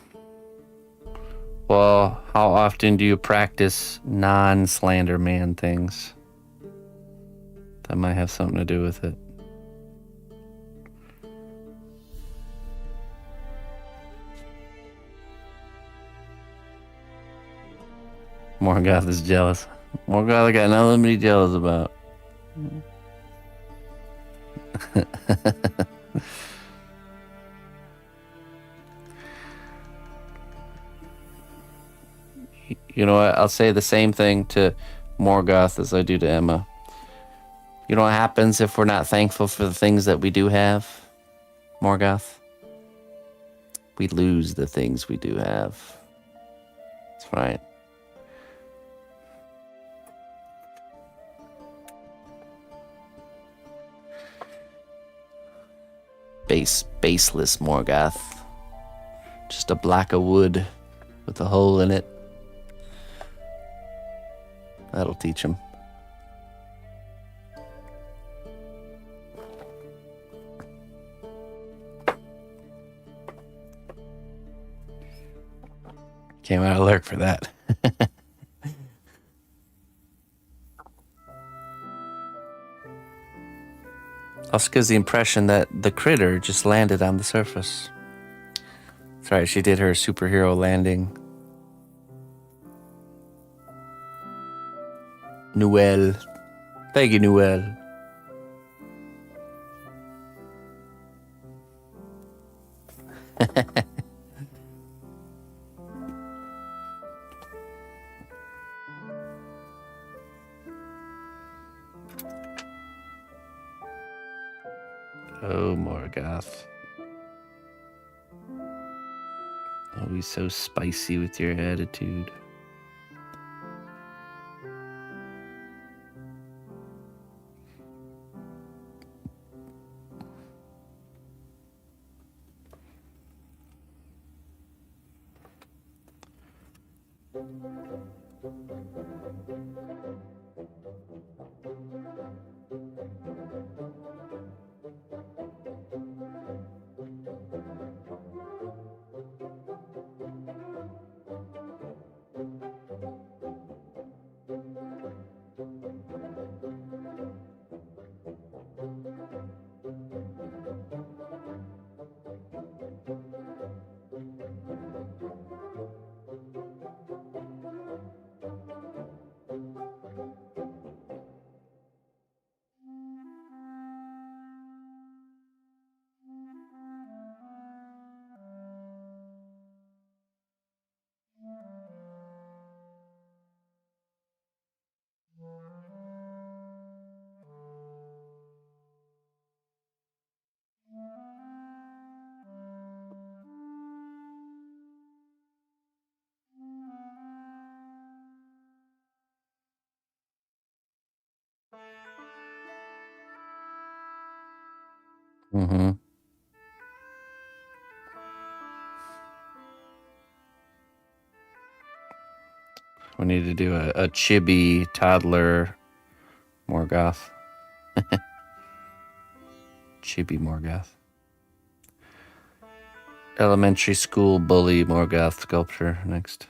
Well, how often do you practice non-Slender Man things? That might have something to do with it. Morgoth is jealous. Morgoth got nothing to be jealous about. You know what? I'll say the same thing to Morgoth as I do to Emma. You know what happens if we're not thankful for the things that we do have, Morgoth? We lose the things we do have. That's right. Baseless Morgoth. Just a block of wood with a hole in it. That'll teach him. Came out of lurk for that. Also gives the impression that the critter just landed on the surface. That's right, she did her superhero landing. Noelle. Thank you, Noel. Oh, Morgoth. Always so spicy with your attitude. Mm-hmm. We need to do a chibi toddler Morgoth. Chibi Morgoth. Elementary school bully Morgoth sculpture next.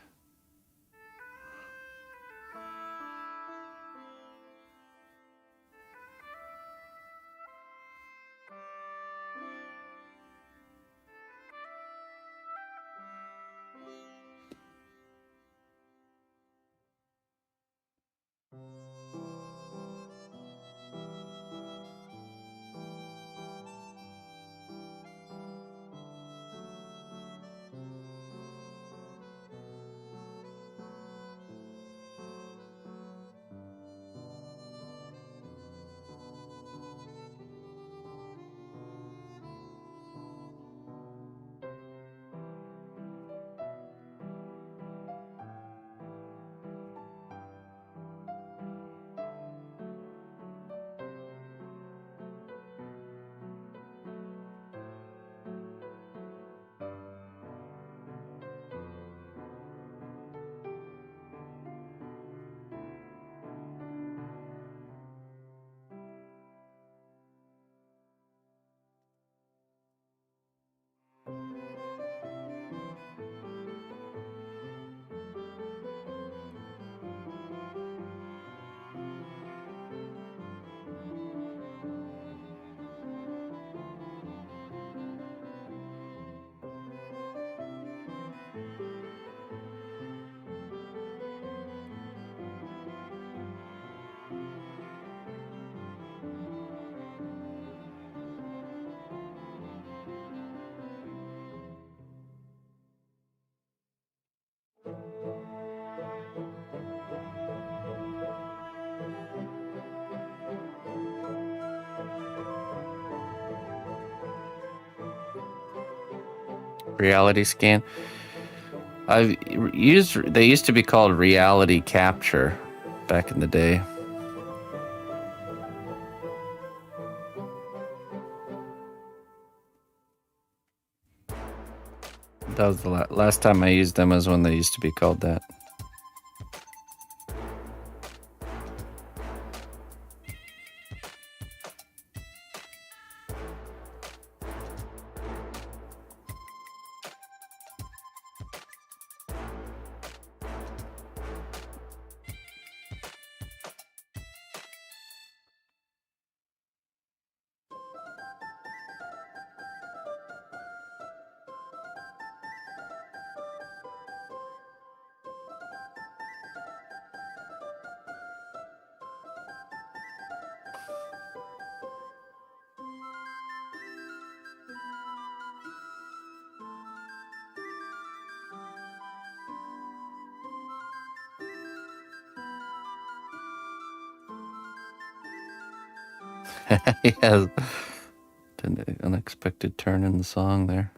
Reality scan. They used to be called reality capture back in the day. That was the last time I used them, was when they used to be called that. Yeah, an unexpected turn in the song there.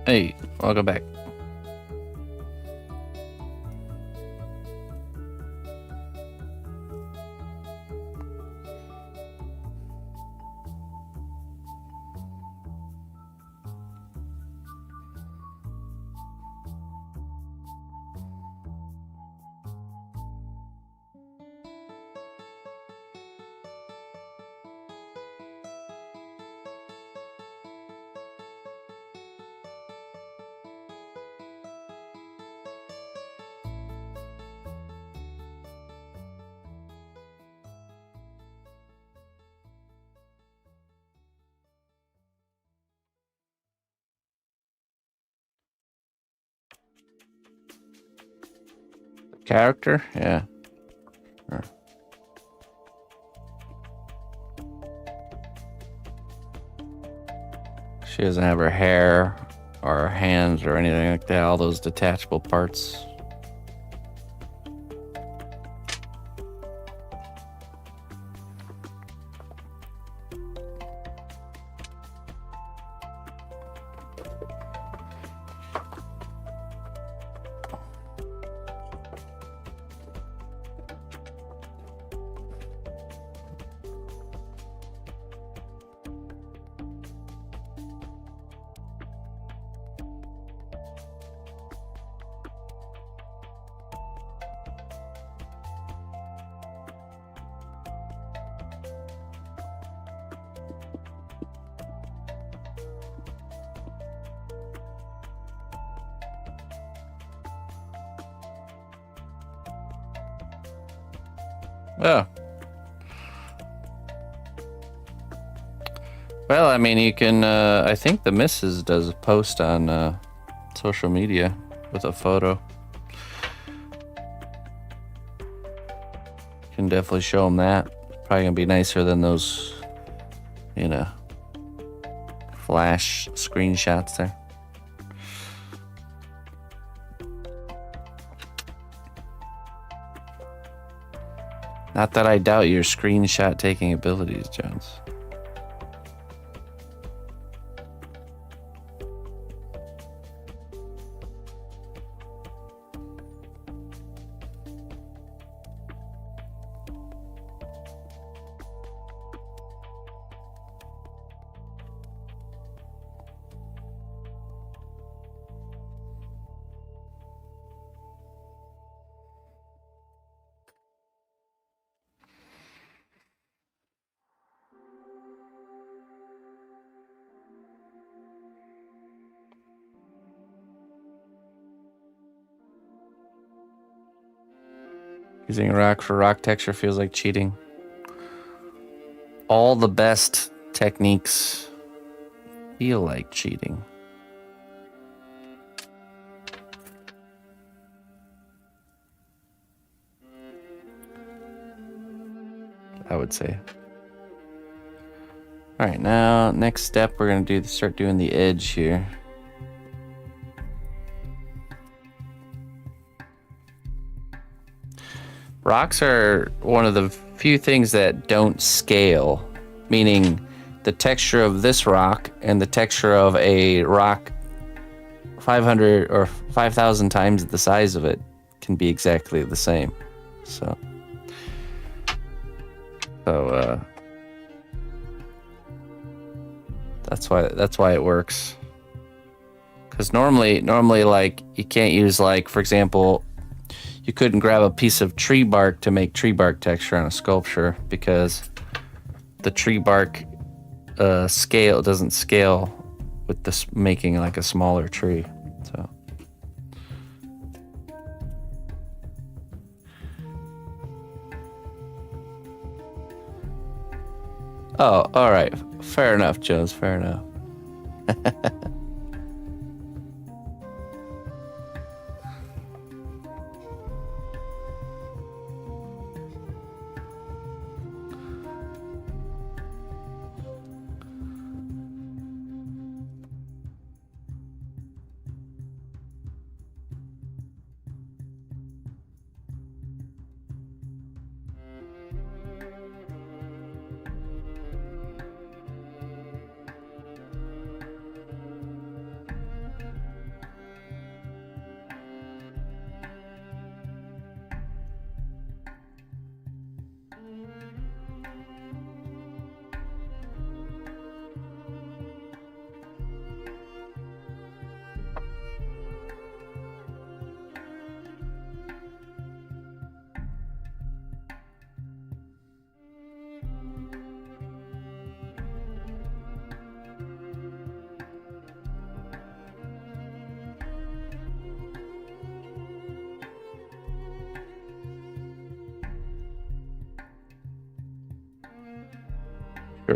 Hey, welcome back. Character? Yeah. Sure. She doesn't have her hair or her hands or anything like that, all those detachable parts. Oh. Well, I mean, you can, I think the missus does a post on social media with a photo. Can definitely show them that. Probably gonna be nicer than those, you know, flash screenshots there. Not that I doubt your screenshot taking abilities, Jones. Using rock for rock texture feels like cheating. All the best techniques feel like cheating. I would say. All right, now next step we're gonna start doing the edge here. Rocks are one of the few things that don't scale, meaning the texture of this rock and the texture of a rock 500 or 5,000 times the size of it can be exactly the same. So that's why it works. Because normally like you can't use, like, for example, you couldn't grab a piece of tree bark to make tree bark texture on a sculpture because the tree bark scale doesn't scale with this making like a smaller tree. So oh, all right, fair enough, Jones, fair enough.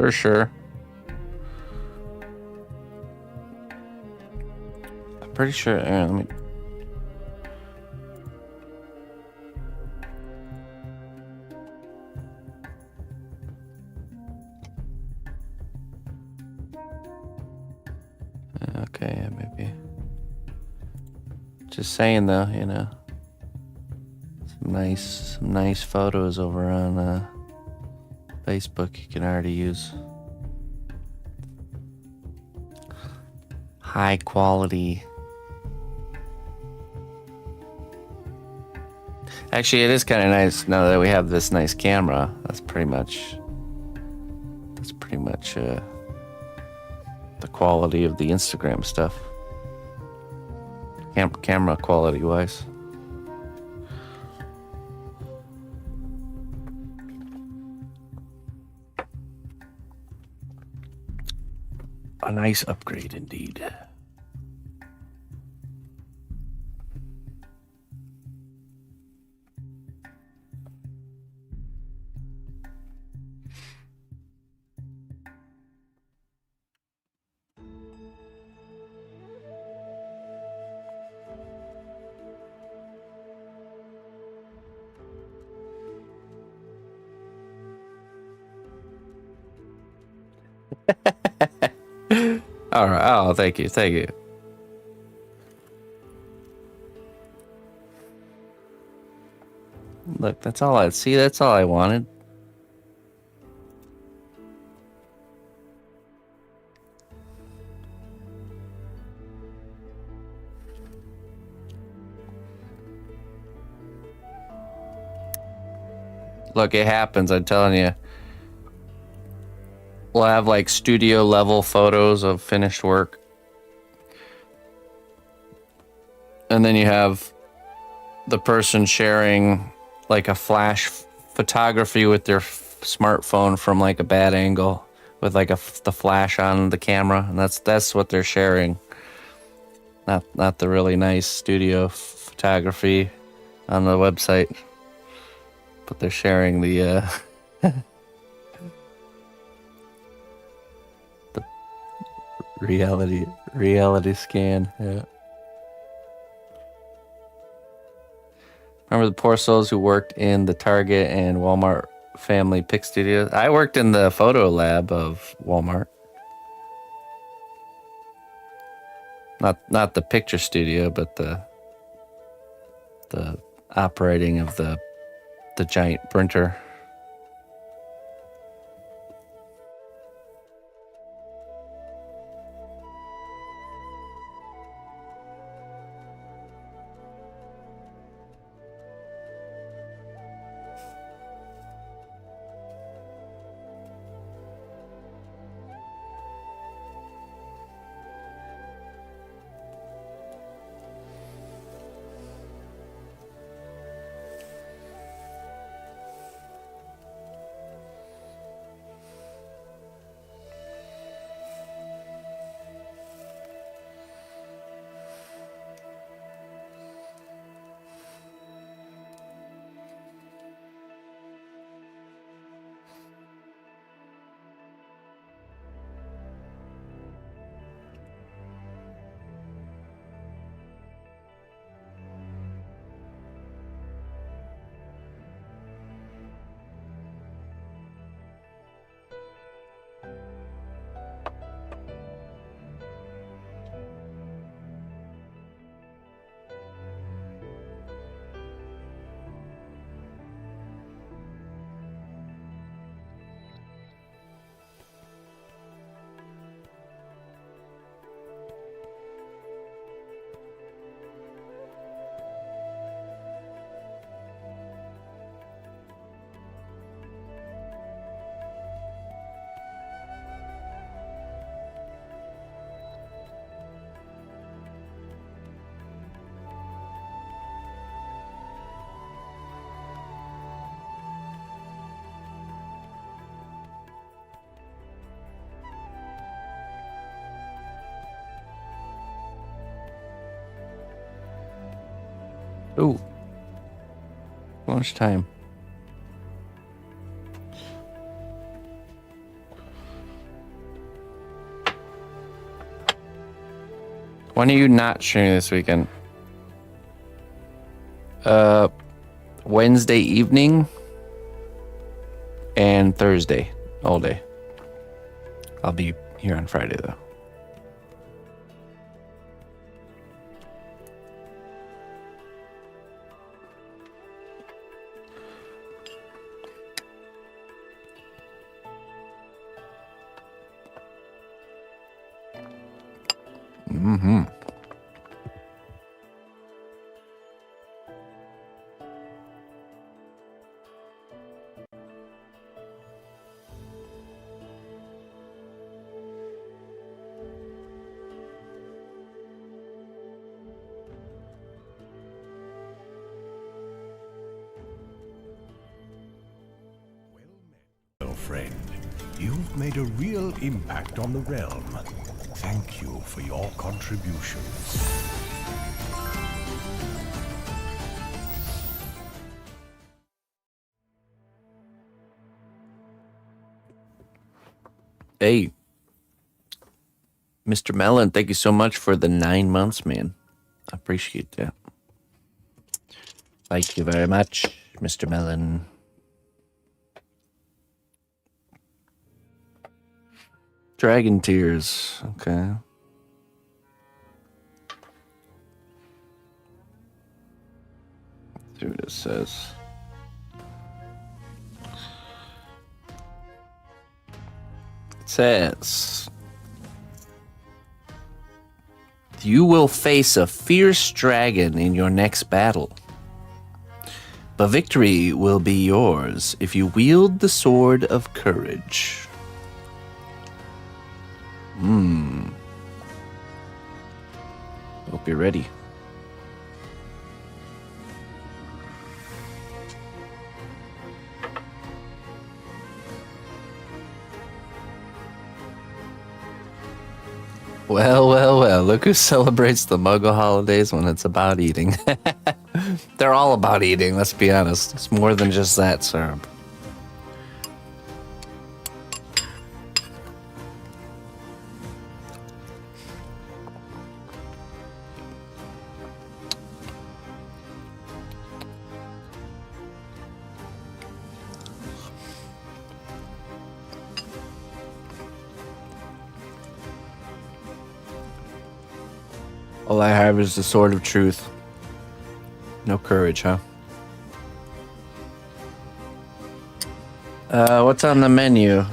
Sure. I'm pretty sure. Let me. Okay, yeah, maybe. Just saying, though, you know, some nice photos over on Facebook you can already use. High quality. Actually, it is kind of nice now that we have this nice camera. That's pretty much the quality of the Instagram stuff. Camera quality wise. A nice upgrade indeed. All right. Oh, thank you. Thank you. Look, that's all I see. That's all I wanted. Look, it happens. I'm telling you. We'll have like studio level photos of finished work. And then you have the person sharing like a flash photography with their smartphone from like a bad angle with like the flash on the camera, and that's what they're sharing. Not the really nice studio photography on the website, but they're sharing the the reality scan. Yeah. Remember the poor souls who worked in the Target and Walmart family pic studios? I worked in the photo lab of Walmart. Not the picture studio, but the operating of the giant printer. Ooh. Lunchtime. When are you not streaming this weekend? Wednesday evening and Thursday all day. I'll be here on Friday though. Mm-hmm. Well, friend, you've made a real impact on the realm. Thank you for your contributions. Hey, Mr. Mellon, thank you so much for the 9 months, man. I appreciate that. Thank you very much, Mr. Mellon. Dragon Tears. Okay. See what it says. It says, you will face a fierce dragon in your next battle. But victory will be yours if you wield the sword of courage. Hope you're ready. Well, look who celebrates the Muggle holidays when it's about eating. They're all about eating, let's be honest. It's more than just that, sir. All I have is the sword of truth. No courage, huh? What's on the menu?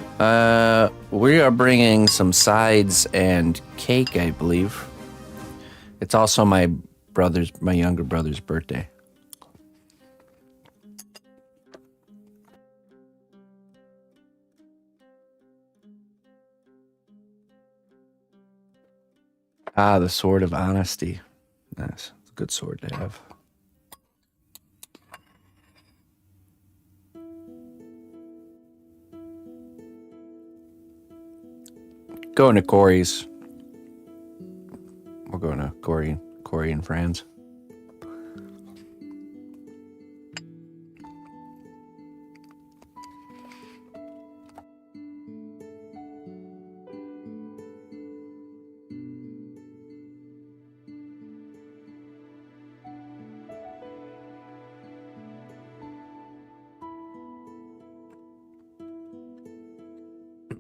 We are bringing some sides and cake, I believe. It's also my younger brother's birthday. Ah, the sword of honesty. Nice. It's a good sword to have. Going to Corey's. We're going to Corey and friends.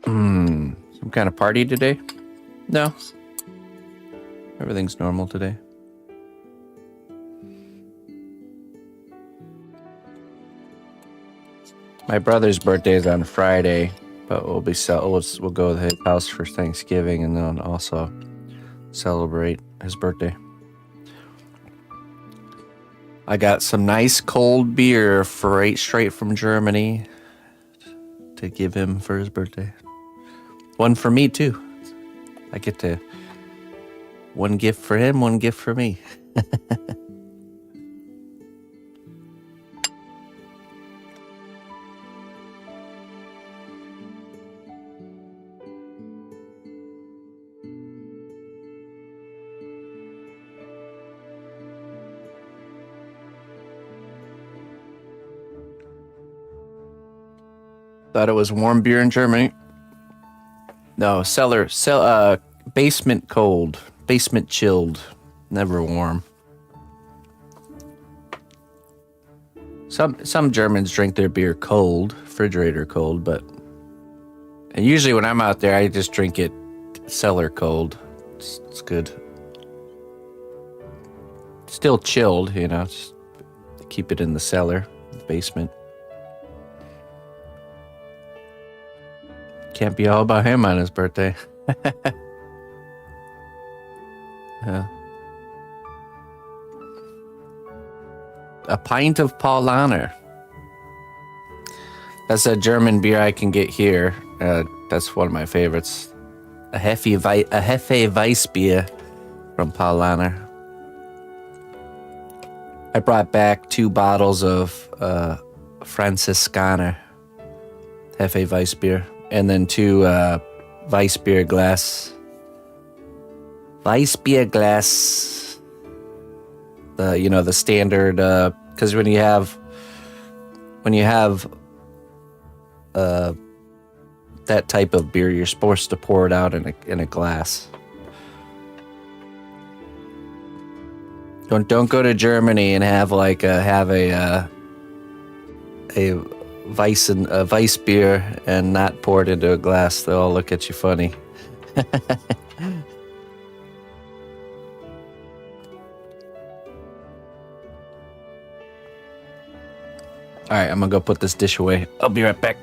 Some kind of party today? No. Everything's normal today. My brother's birthday is on Friday, but we'll go to his house for Thanksgiving and then also celebrate his birthday. I got some nice cold beer straight from Germany to give him for his birthday. One for me too. I get to one gift for him, one gift for me. Thought it was warm beer in Germany. No, basement cold, basement chilled, never warm. Some Germans drink their beer cold, refrigerator cold, and usually when I'm out there, I just drink it cellar cold. It's good. Still chilled, just keep it in the cellar, basement. Can't be all about him on his birthday. Yeah. A pint of Paulaner. That's a German beer I can get here. That's one of my favorites. A Hefe Weissbier from Paulaner. I brought back 2 bottles of Franziskaner Hefe Weissbier. And then 2 Weissbier glass. The standard, because when you have that type of beer, you're supposed to pour it out in a glass. Don't go to Germany and have a Weiss beer and not pour it into a glass. They'll all look at you funny. All right, I'm gonna go put this dish away. I'll be right back.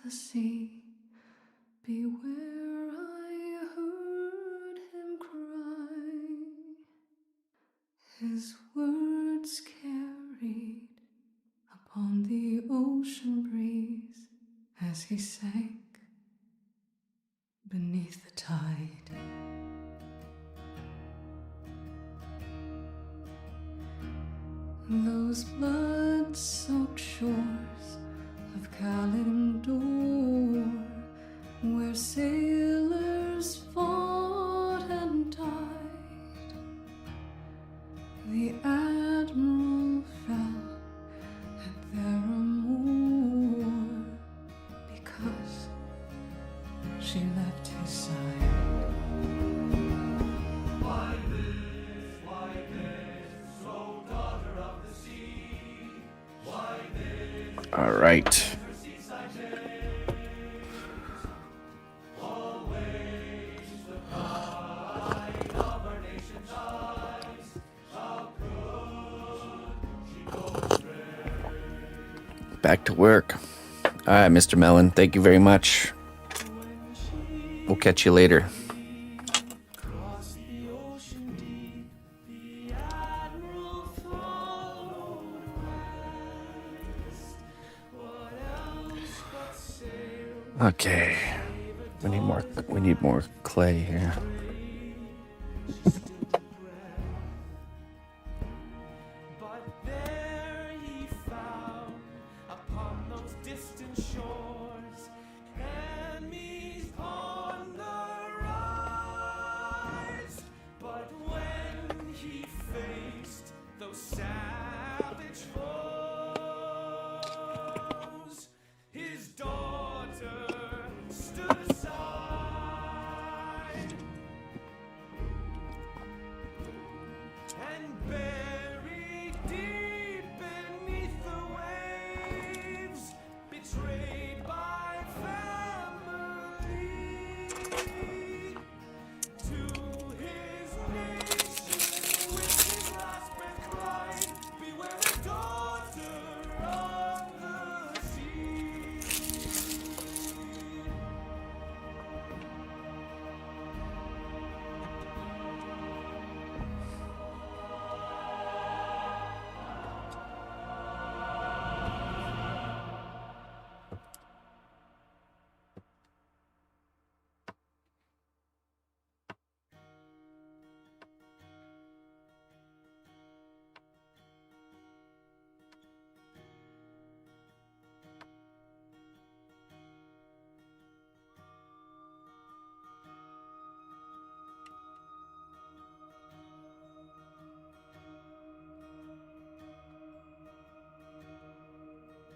the sea. Beware, I heard him cry. His words carried upon the ocean breeze as he sank beneath the tide. Those blood-soaked shores of Kalimdor, where sailors fought and died, the admiral fell at their amour because she left his side. All right. Back to work. All right, Mr. Mellon, thank you very much. We'll catch you later. Okay. We need more clay here.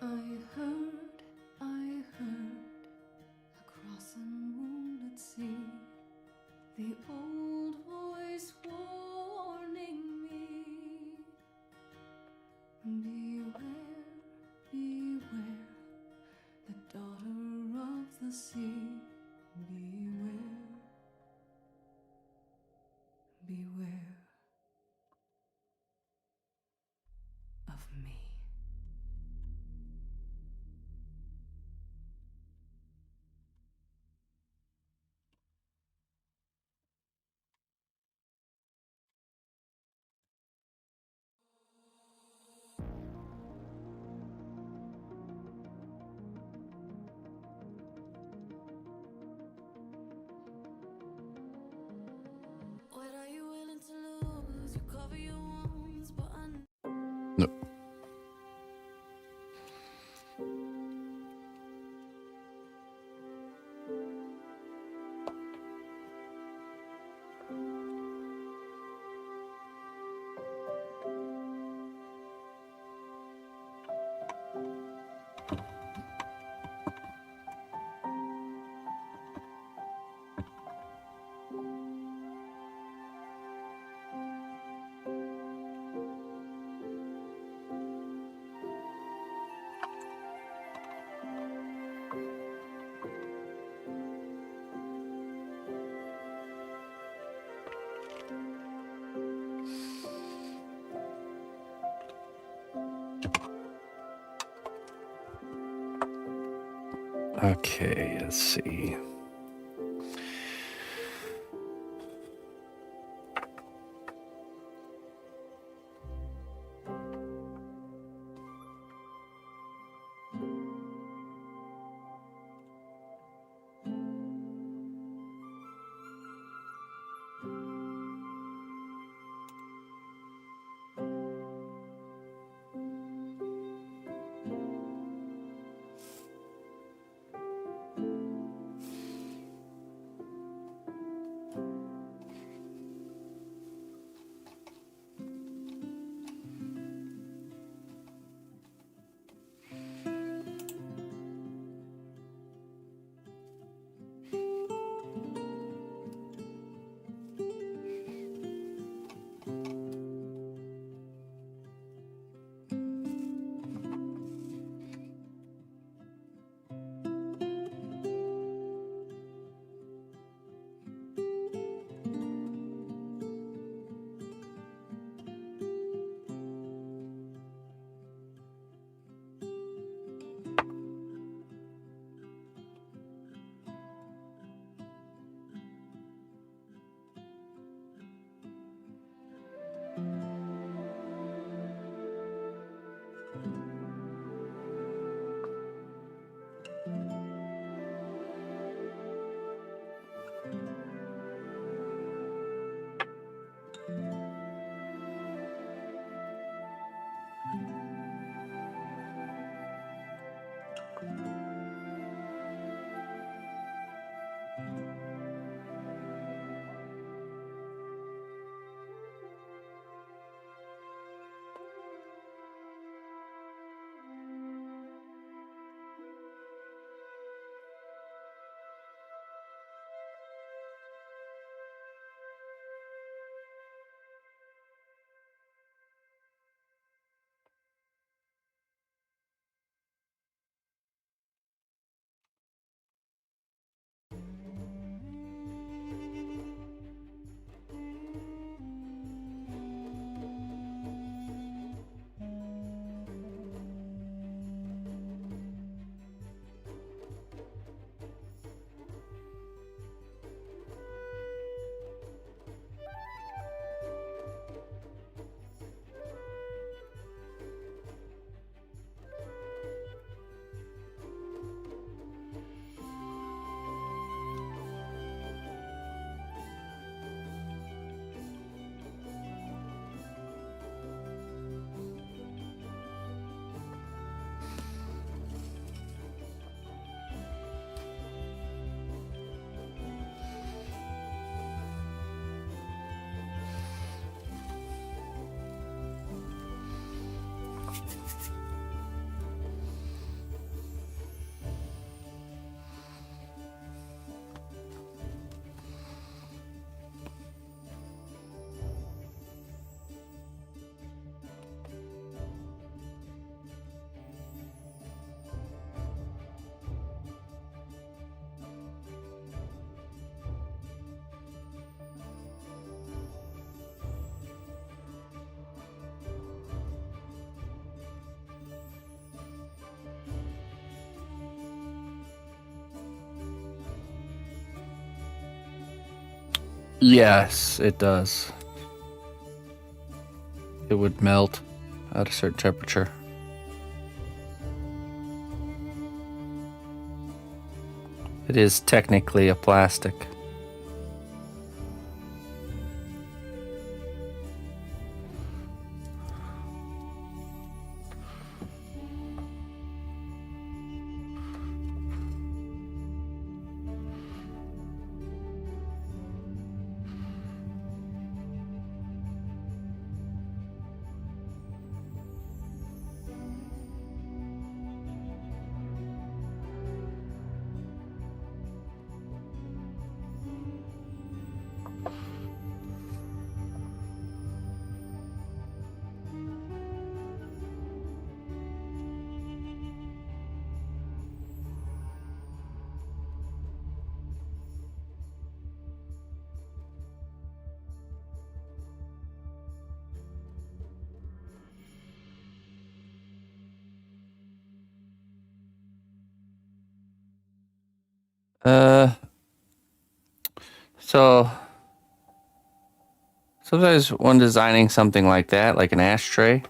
I heard, across a moonlit sea, the old voice warning me. Beware, beware, the daughter of the sea. Beware, beware of me. What are you willing to lose? You cover your wounds, but No. Okay, let's see. Yes, it does. It would melt at a certain temperature. It is technically a plastic. So sometimes when designing something like that, like an ashtray,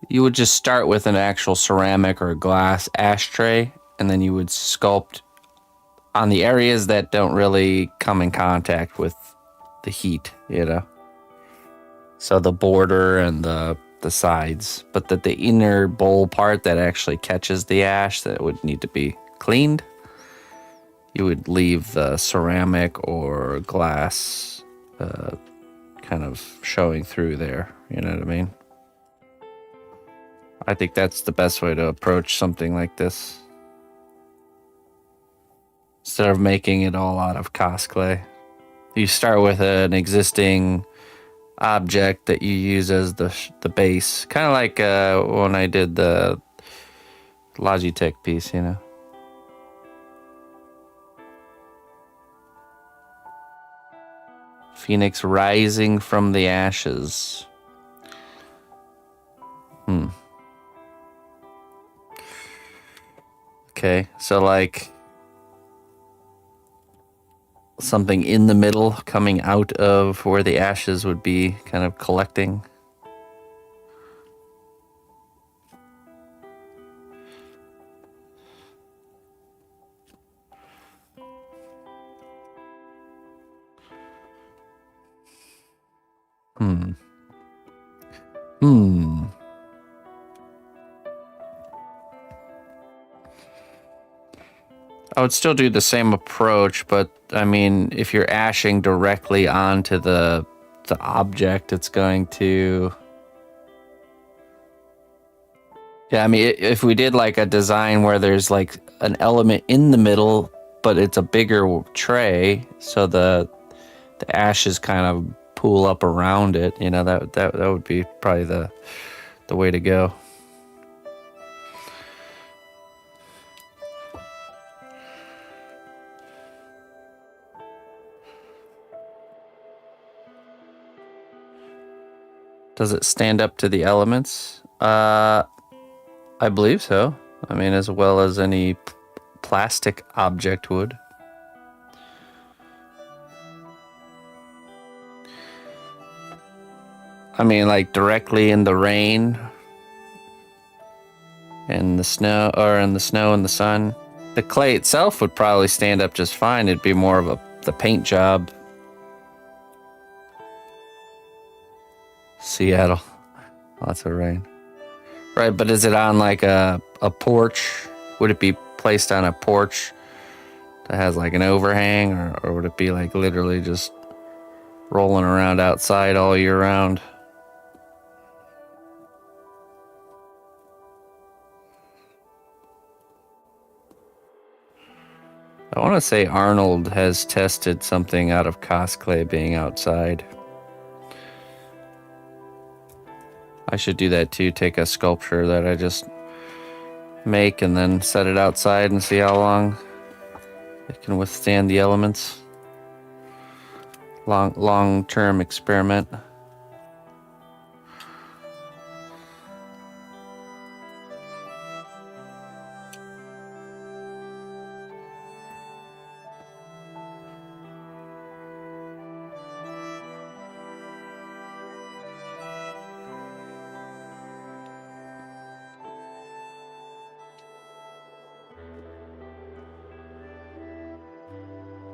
you would just start with an actual ceramic or glass ashtray, and then you would sculpt on the areas that don't really come in contact with the heat, you know? So the border and the sides, but that the inner bowl part that actually catches the ash that would need to be cleaned, you would leave the ceramic or glass kind of showing through there. You know what I mean? I think that's the best way to approach something like this. Instead of making it all out of cosplay, you start with an existing object that you use as the base, kind of like when I did the Logitech piece, you know. Phoenix rising from the ashes. Okay, so like something in the middle coming out of where the ashes would be, kind of collecting. I would still do the same approach, but I mean, if you're ashing directly onto the object, it's going to... Yeah, I mean, if we did like a design where there's like an element in the middle, but it's a bigger tray, so the ashes kind of pool up around it, you know, that would be probably the way to go. Does it stand up to the elements? I believe so. I mean, as well as any plastic object would. I mean, like directly in the rain and the snow, or in the snow and the sun. The clay itself would probably stand up just fine. It'd be more of the paint job. Seattle, lots of rain. Right, but is it on like a porch? Would it be placed on a porch that has like an overhang, or would it be like literally just rolling around outside all year round? I want to say Arnold has tested something out of cosplay being outside. I should do that too. Take a sculpture that I just make and then set it outside and see how long it can withstand the elements. Long-term experiment.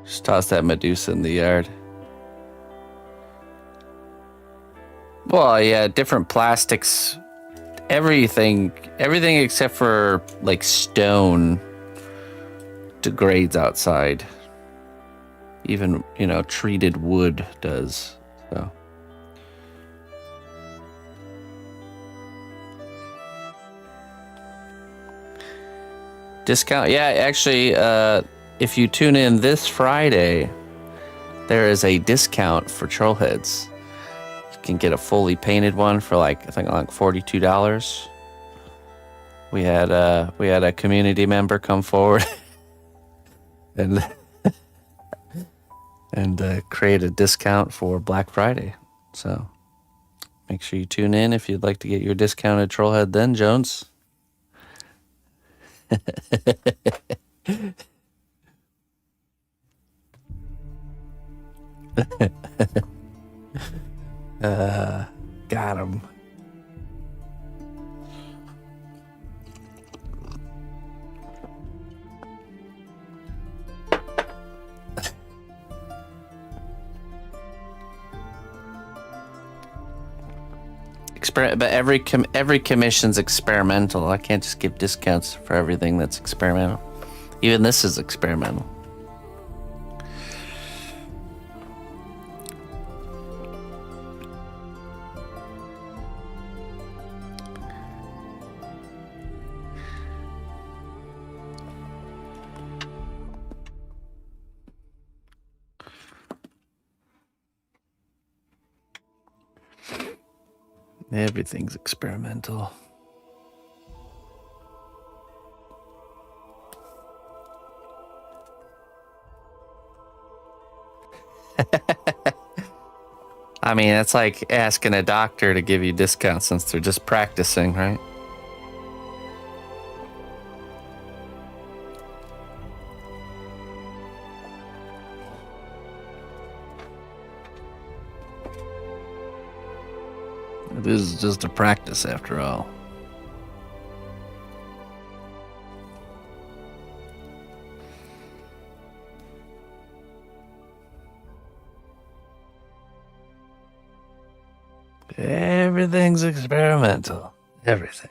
Just toss that Medusa in the yard. Well, yeah, different plastics. Everything except for like stone degrades outside. Even, you know, treated wood does. So. Discount? Yeah, actually, if you tune in this Friday, there is a discount for Trollheads. You can get a fully painted one for I think $42. We had a community member come forward and create a discount for Black Friday. So make sure you tune in if you'd like to get your discounted Trollhead then, Jones. Got him. But every commission's experimental. I can't just give discounts for everything that's experimental. Even this is experimental. Everything's experimental. I mean, it's like asking a doctor to give you discounts since they're just practicing, right? This is just a practice after all. Everything's experimental. Everything.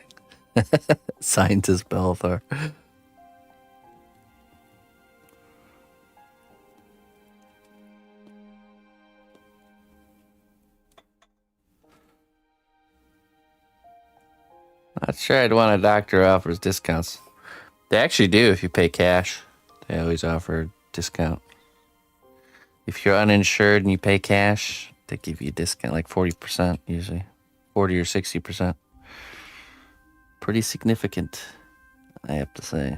Scientist Belthor. Not sure I'd want a doctor who offers discounts. They actually do if you pay cash. They always offer a discount. If you're uninsured and you pay cash, they give you a discount, like 40% usually. 40 or 60%. Pretty significant, I have to say.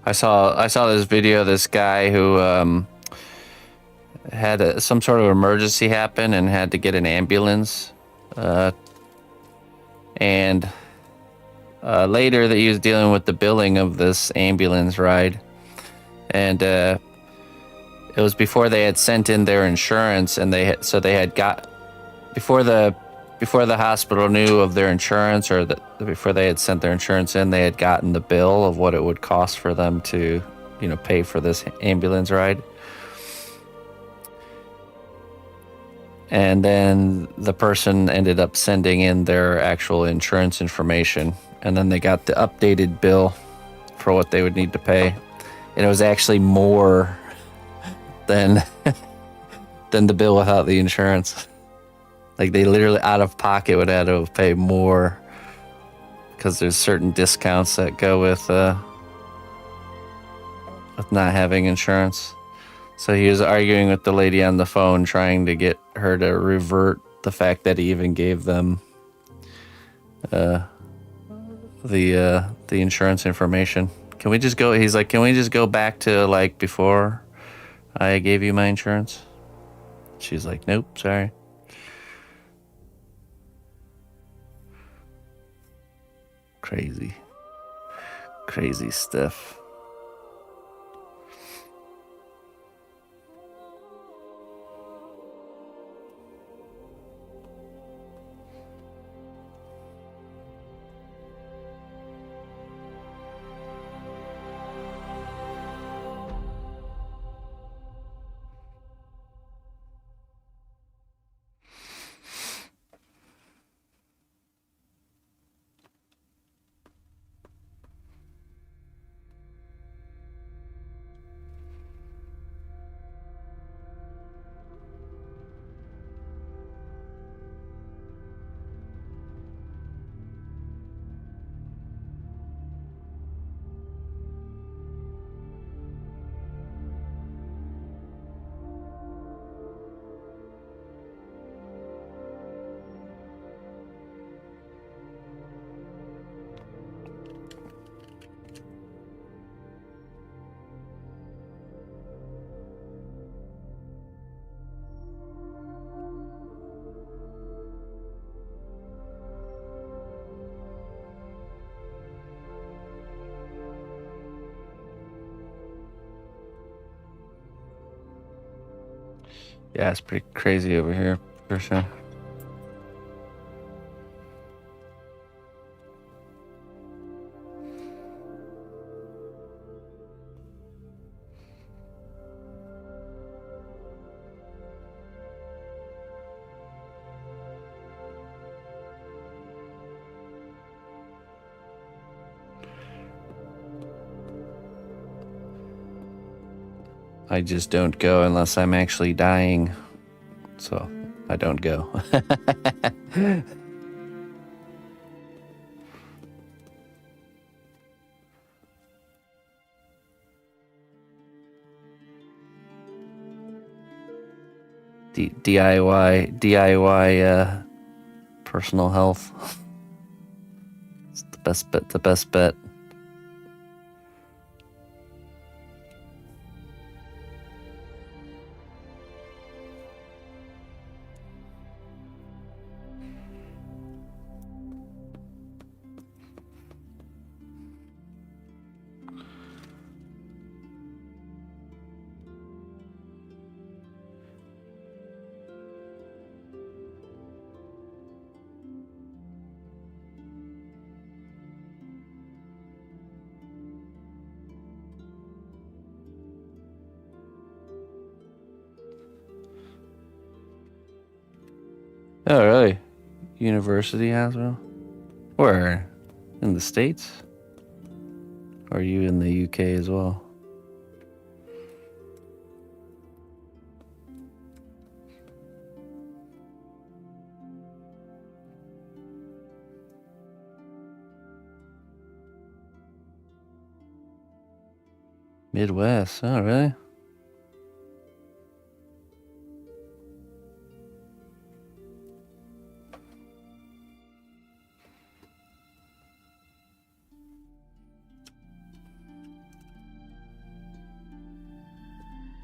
I saw this video of this guy who had some sort of emergency happen and had to get an ambulance. And later that he was dealing with the billing of this ambulance ride. And it was before they had sent in their insurance, and they had got before the hospital knew of their insurance, or before they had sent their insurance in, they had gotten the bill of what it would cost for them to, pay for this ambulance ride. And then the person ended up sending in their actual insurance information, and then they got the updated bill for what they would need to pay. And it was actually more than the bill without the insurance. Like, they literally out of pocket would have to pay more because there's certain discounts that go with not having insurance. So he was arguing with the lady on the phone, trying to get her to revert the fact that he even gave them the insurance information. Can we just go? He's like, can we just go back to like before I gave you my insurance? She's like, nope, sorry. Crazy stuff. Yeah, it's pretty crazy over here, for sure. I just don't go unless I'm actually dying. So I don't go. DIY personal health. It's the best bet, the best bet. Oh, really? University hospital? Where? In the States? Or are you in the UK as well? Midwest? Oh, really?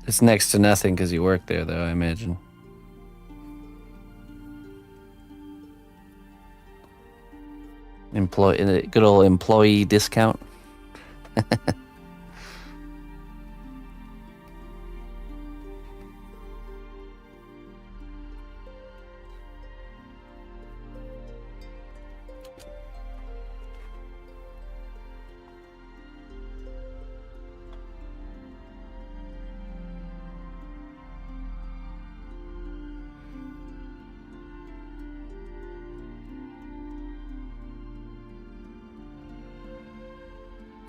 It's next to nothing because you work there, though, I imagine. Good old employee discount.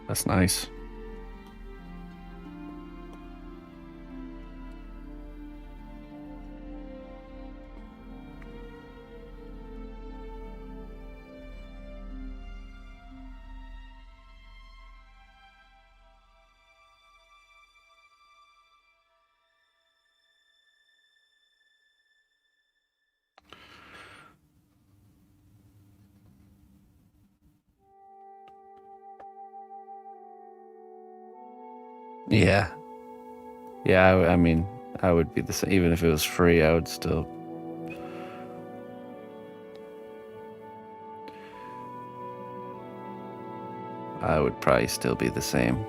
That's nice. Yeah. Yeah, I mean, I would be the same. Even if it was free, I would still. I would probably still be the same.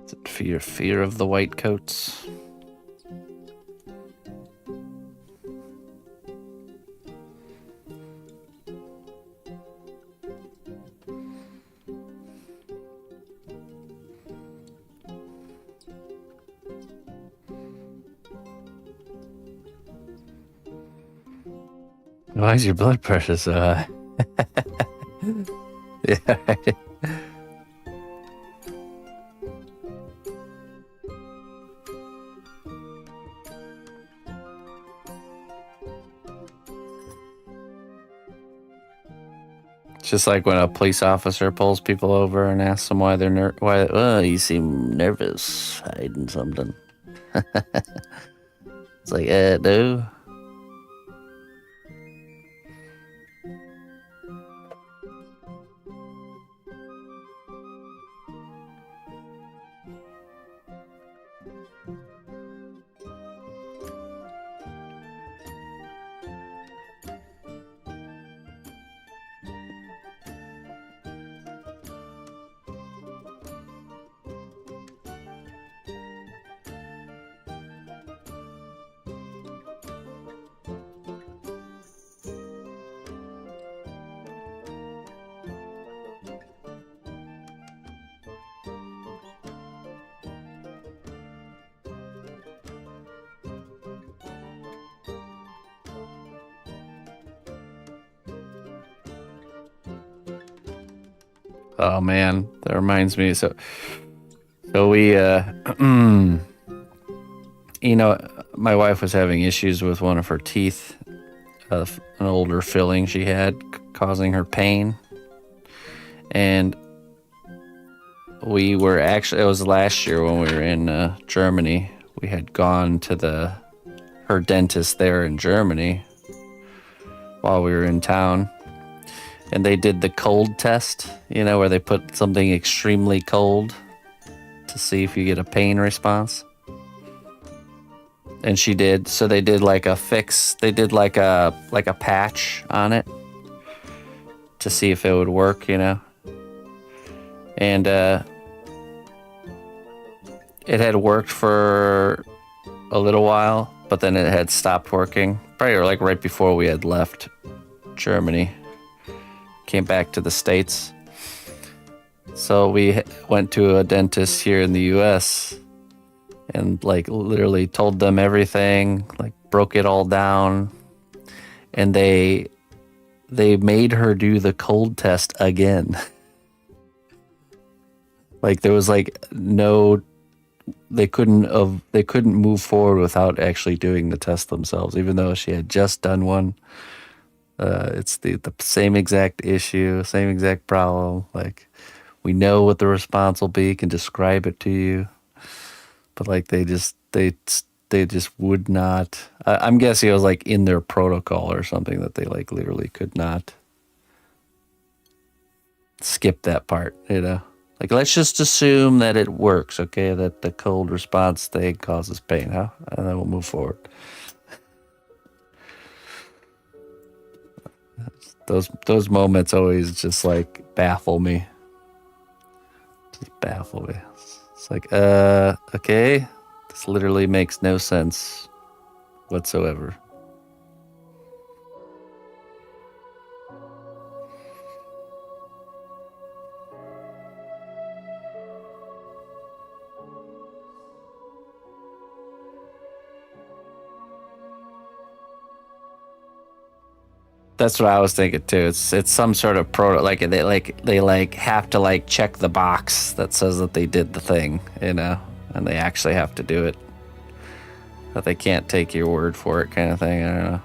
Is it fear of the white coats? Why is your blood pressure so high? Yeah, right. It's just like when a police officer pulls people over and asks them why they're oh, you seem nervous, hiding something. It's like, no. Oh man, that reminds me. So we, you know, my wife was having issues with one of her teeth, an older filling she had causing her pain. And we were actually, it was last year when we were in Germany. We had gone to her dentist there in Germany while we were in town. And they did the cold test, you know, where they put something extremely cold to see if you get a pain response. And she did. So they did like a fix. They did like a patch on it to see if it would work, you know. And it had worked for a little while, but then it had stopped working. Probably like right before we had left Germany. Came back to the States. So we went to a dentist here in the US and like literally told them everything, like broke it all down. And they made her do the cold test again. Like there was like they couldn't move forward without actually doing the test themselves, even though she had just done one. It's the same exact issue, same exact problem. Like, we know what the response will be, can describe it to you, but like they just would not. I'm guessing it was like in their protocol or something that they like literally could not skip that part, you know. Like, let's just assume that it works, okay? That the cold response thing causes pain, huh? And then we'll move forward. Those moments always just like baffle me. Just baffle me. It's like, okay, this literally makes no sense whatsoever. That's what I was thinking too. It's some sort of like they have to like check the box that says that they did the thing, you know, and they actually have to do it. That they can't take your word for it, kind of thing. I don't know.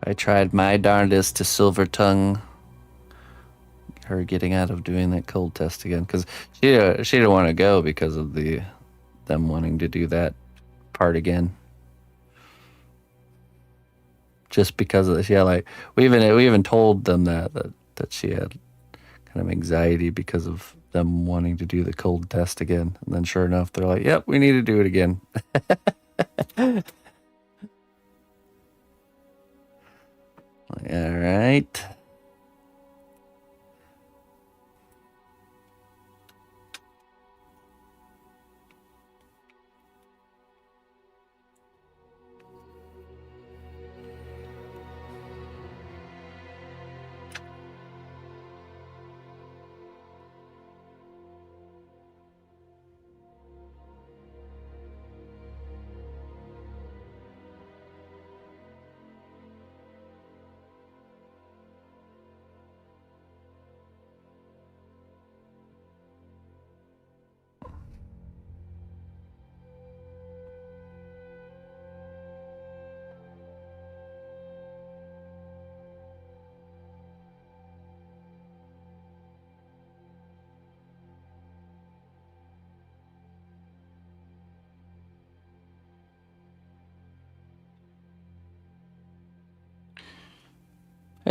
I tried my darndest to silver tongue her getting out of doing that cold test again, because she didn't want to go because of them wanting to do that part again. Just because of this, yeah. Like we even told them that she had kind of anxiety because of them wanting to do the cold test again, and then sure enough, they're like, "Yep, we need to do it again." All right.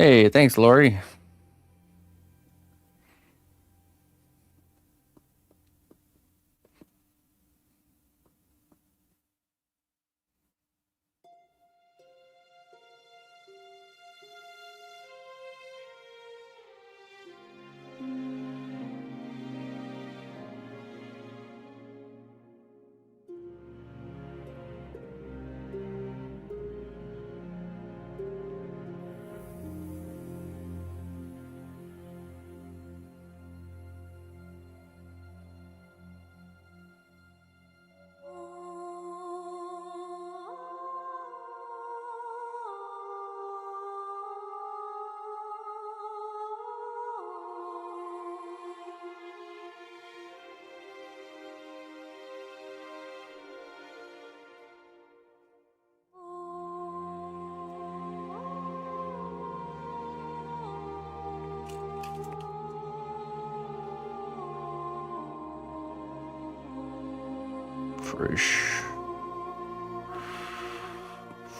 Hey, thanks, Lori.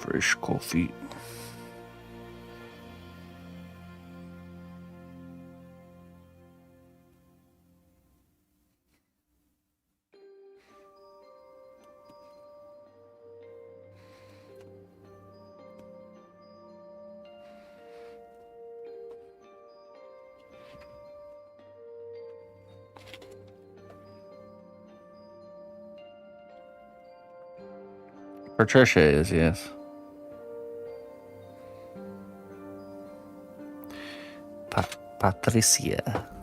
Fresh coffee. Patricia is, yes. Patricia.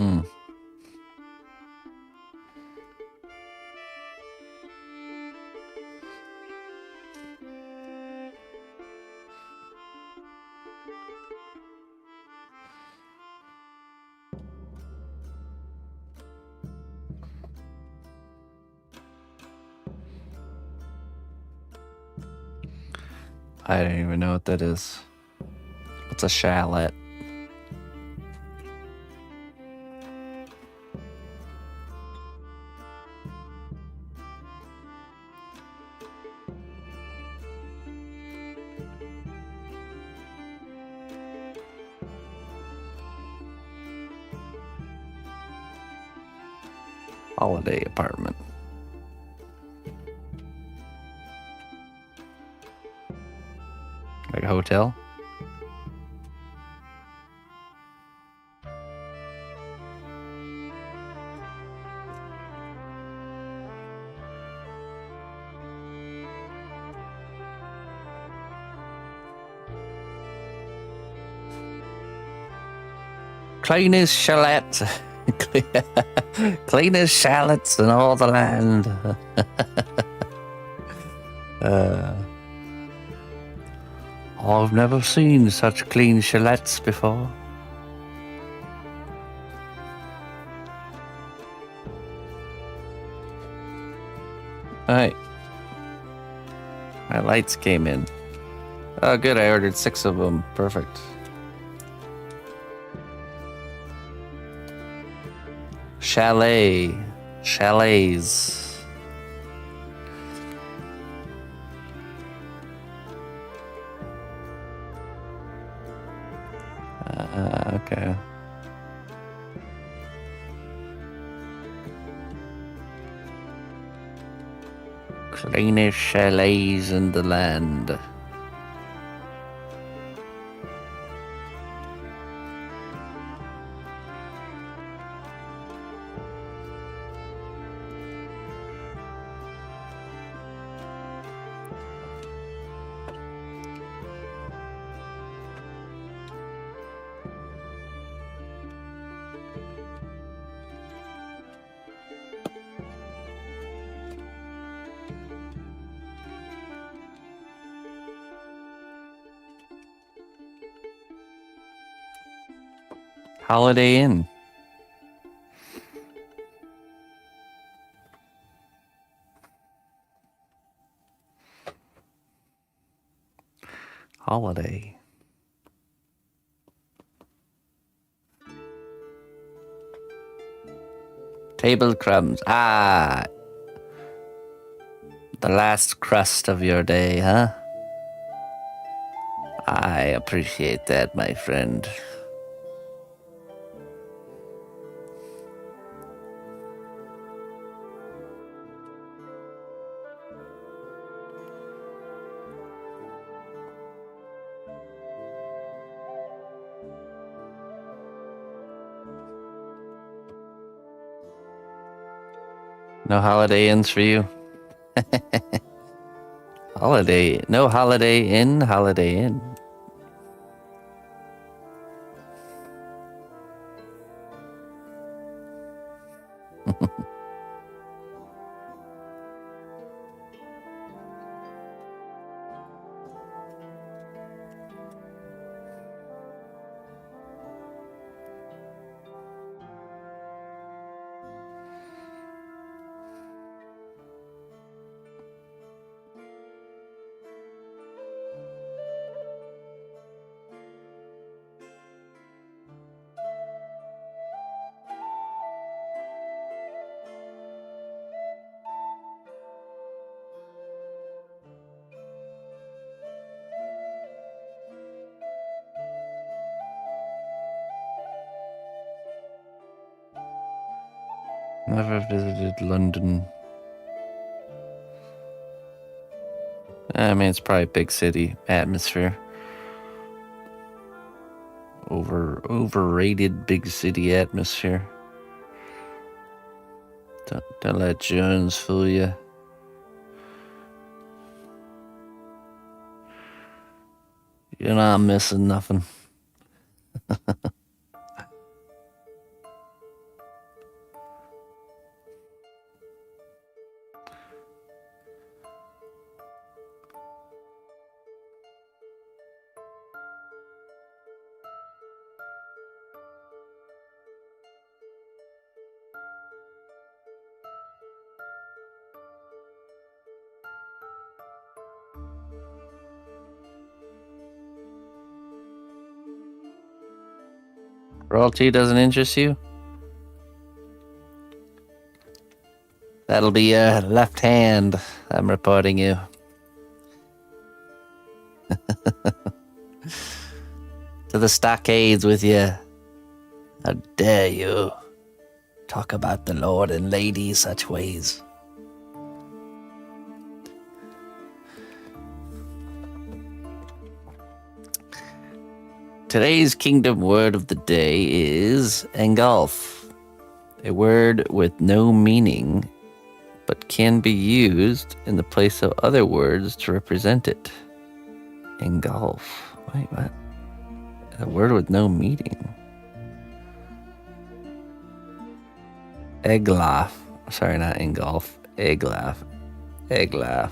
Mm. I don't even know what that is. What's a shallot? Holiday apartment. Like a hotel? Clean as shallots. Clean as shallots in all the land. I've never seen such clean shallots before. Alright. My lights came in. Oh, good. I ordered 6 of them. Perfect. Chalet. Chalets. Okay. Cleanest chalets in the land. Holiday Inn. Holiday. Table crumbs. Ah. The last crust of your day, huh? I appreciate that, my friend. No Holiday Inns for you? No Holiday Inn, Holiday Inn. Never visited London. I mean, it's probably a big city atmosphere. Overrated big city atmosphere. Don't let Jones fool you. You're not missing nothing. Royalty doesn't interest you? That'll be your left hand. I'm reporting you. To the stockades with you. How dare you talk about the Lord and Lady such ways. Today's kingdom word of the day is engulf, a word with no meaning, but can be used in the place of other words to represent it. Engulf. Wait, what? A word with no meaning. Eglaff. Sorry, not engulf. Eglaff. Eglaff.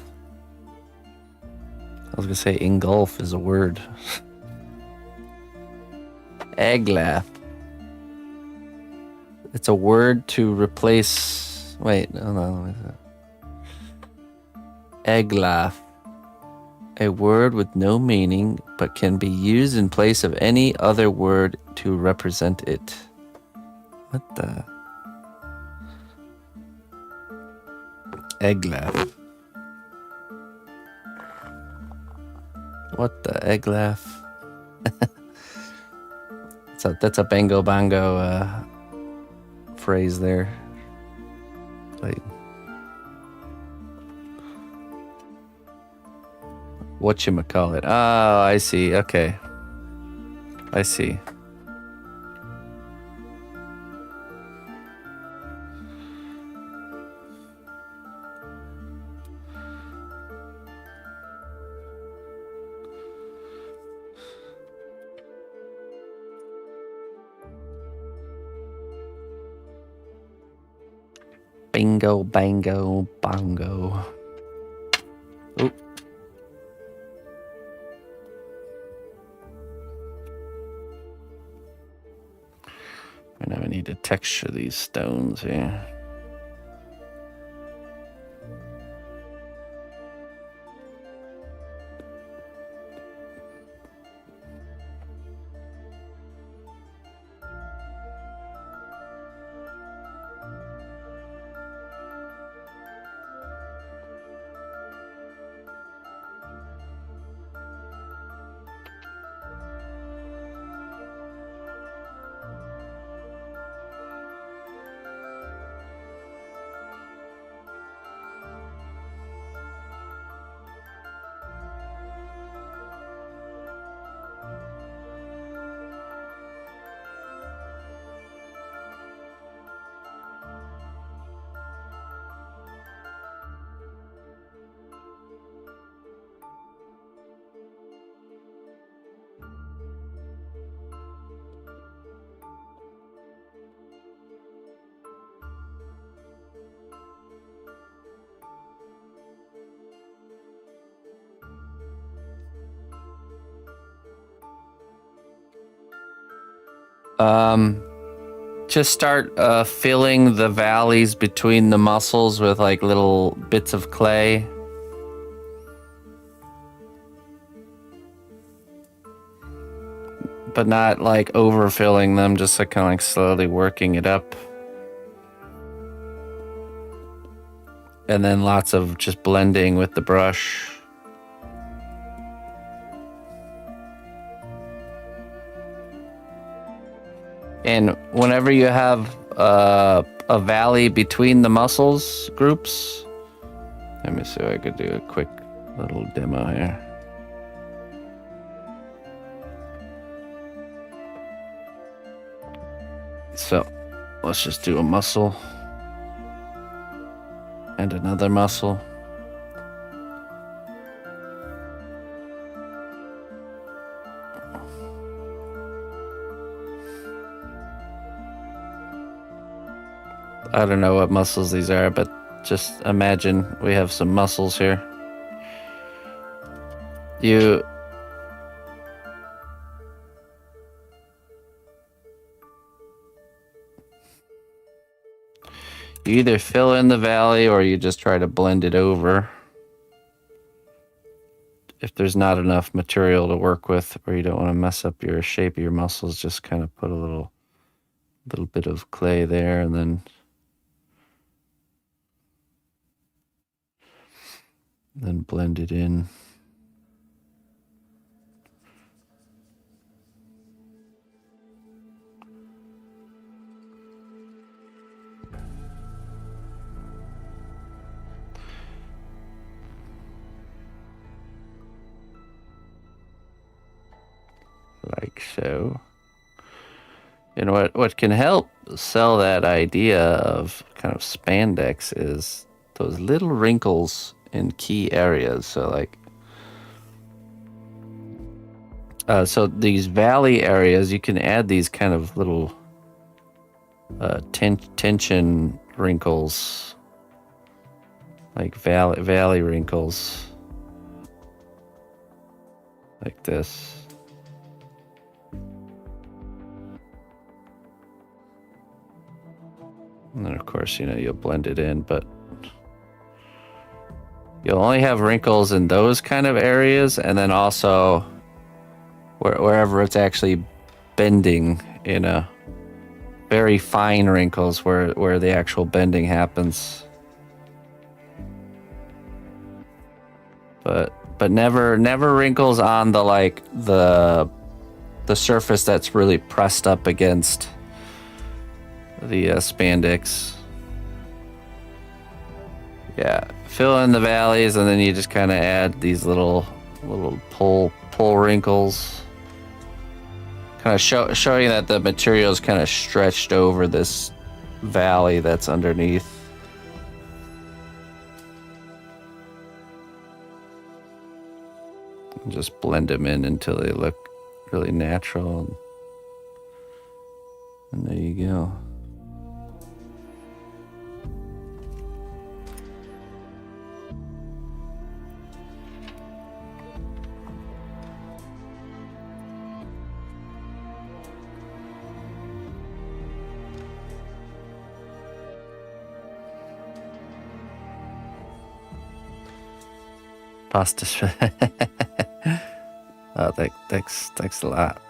I was gonna say engulf is a word. Eglaff. It's a word to replace. Wait, hold on. What is it? Eglaff. A word with no meaning, but can be used in place of any other word to represent it. What the? Eglaff. What the eglaff? That's a bango bongo phrase there. Like, whatchamacallit? Oh, I see. Okay. I see. Bingo, bango, bongo. Oh. I now need to texture these stones here. Just start filling the valleys between the muscles with like little bits of clay. But not like overfilling them, just like kind of like slowly working it up. And then lots of just blending with the brush. And whenever you have a valley between the muscles groups, let me see if I could do a quick little demo here. So let's just do a muscle and another muscle. I don't know what muscles these are, but just imagine we have some muscles here. You either fill in the valley or you just try to blend it over. If there's not enough material to work with or you don't want to mess up your shape of your muscles, just kind of put a little little bit of clay there, and then blend it in. Like so. And what can help sell that idea of kind of spandex is those little wrinkles in key areas. So like, so these valley areas, you can add these kind of little tension wrinkles, like valley wrinkles, like this. And then, of course, you'll blend it in, but you'll only have wrinkles in those kind of areas, and then also wherever it's actually bending in a very fine wrinkles where the actual bending happens. But never wrinkles on the surface that's really pressed up against the spandex. Yeah, fill in the valleys, and then you just kind of add these little pull wrinkles, kind of showing that the material is kind of stretched over this valley that's underneath. And just blend them in until they look really natural, and there you go. Pasta. Oh, thanks a lot.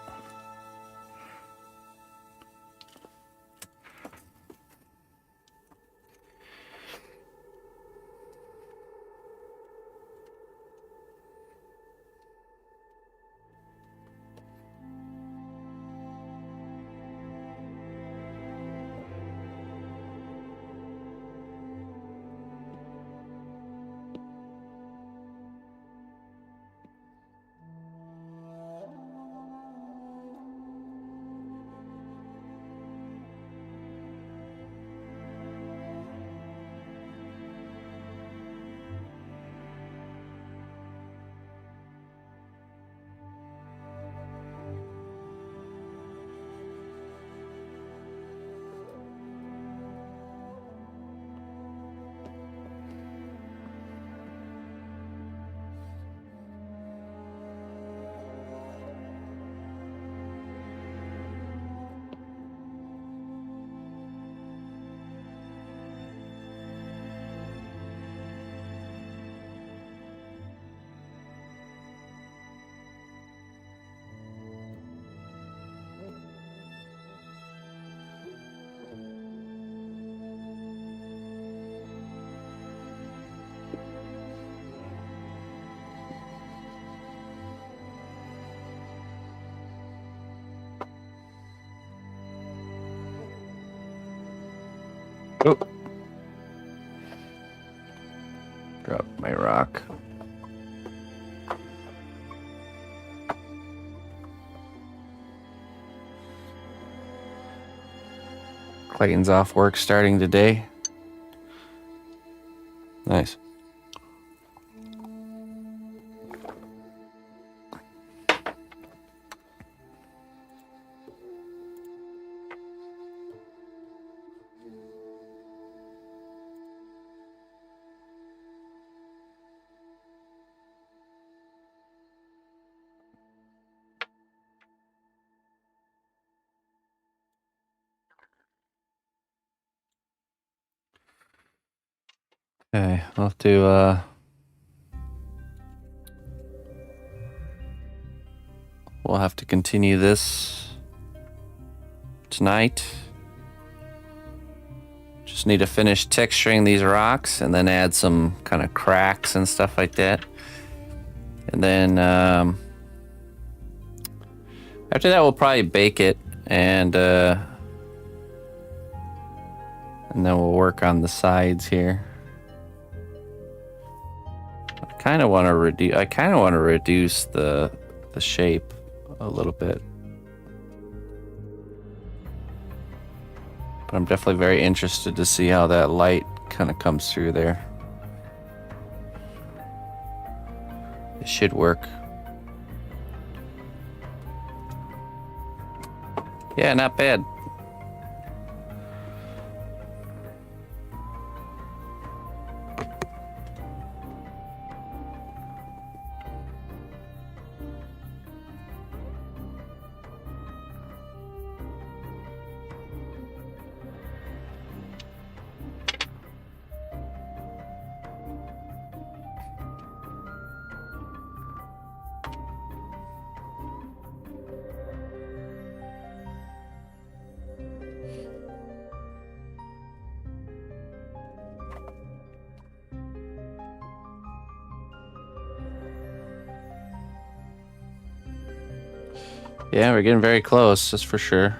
Oh. Drop my rock. Clayton's off work starting today. Nice. Okay, I'll have to we'll have to continue this tonight Just need to finish texturing these rocks and then add some kind of cracks and stuff like that. And then after that, we'll probably bake it and then we'll work on the sides here. I kind of want to reduce the shape a little bit. But I'm definitely very interested to see how that light kind of comes through there. It should work. Yeah, not bad. Yeah, we're getting very close, that's for sure.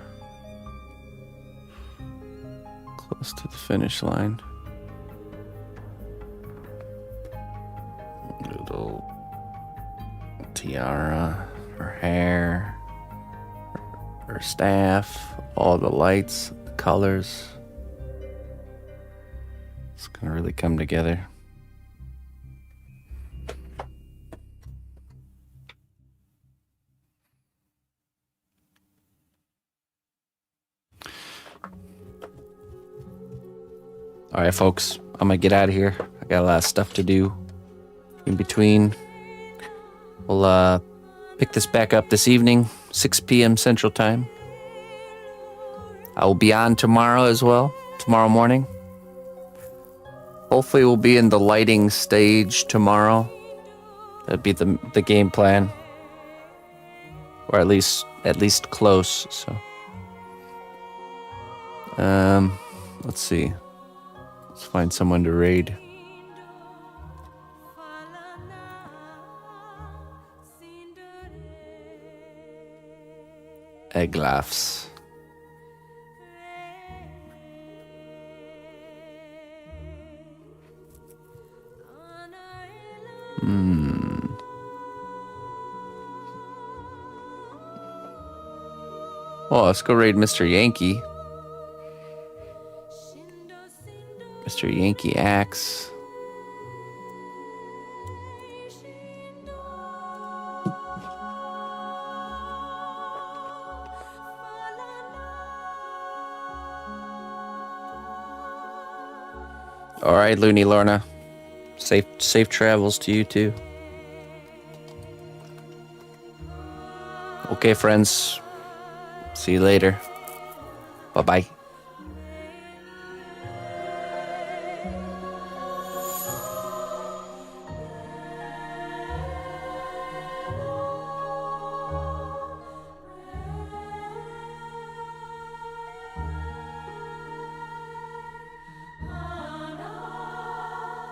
Close to the finish line. Little tiara, her hair, her staff, all the lights, the colors. It's gonna really come together. All right, folks, I'm gonna get out of here. I got a lot of stuff to do in between. We'll pick this back up this evening, 6 p.m. Central Time. I will be on tomorrow as well, tomorrow morning. Hopefully we'll be in the lighting stage tomorrow. That'd be the game plan. Or at least close, so. Let's see. Let's find someone to raid. Eglafs. Oh, let's go raid Mr. Yankee. Mr. Yankee Axe. All right, Looney Lorna. Safe travels to you too. Okay, friends. See you later. Bye-bye.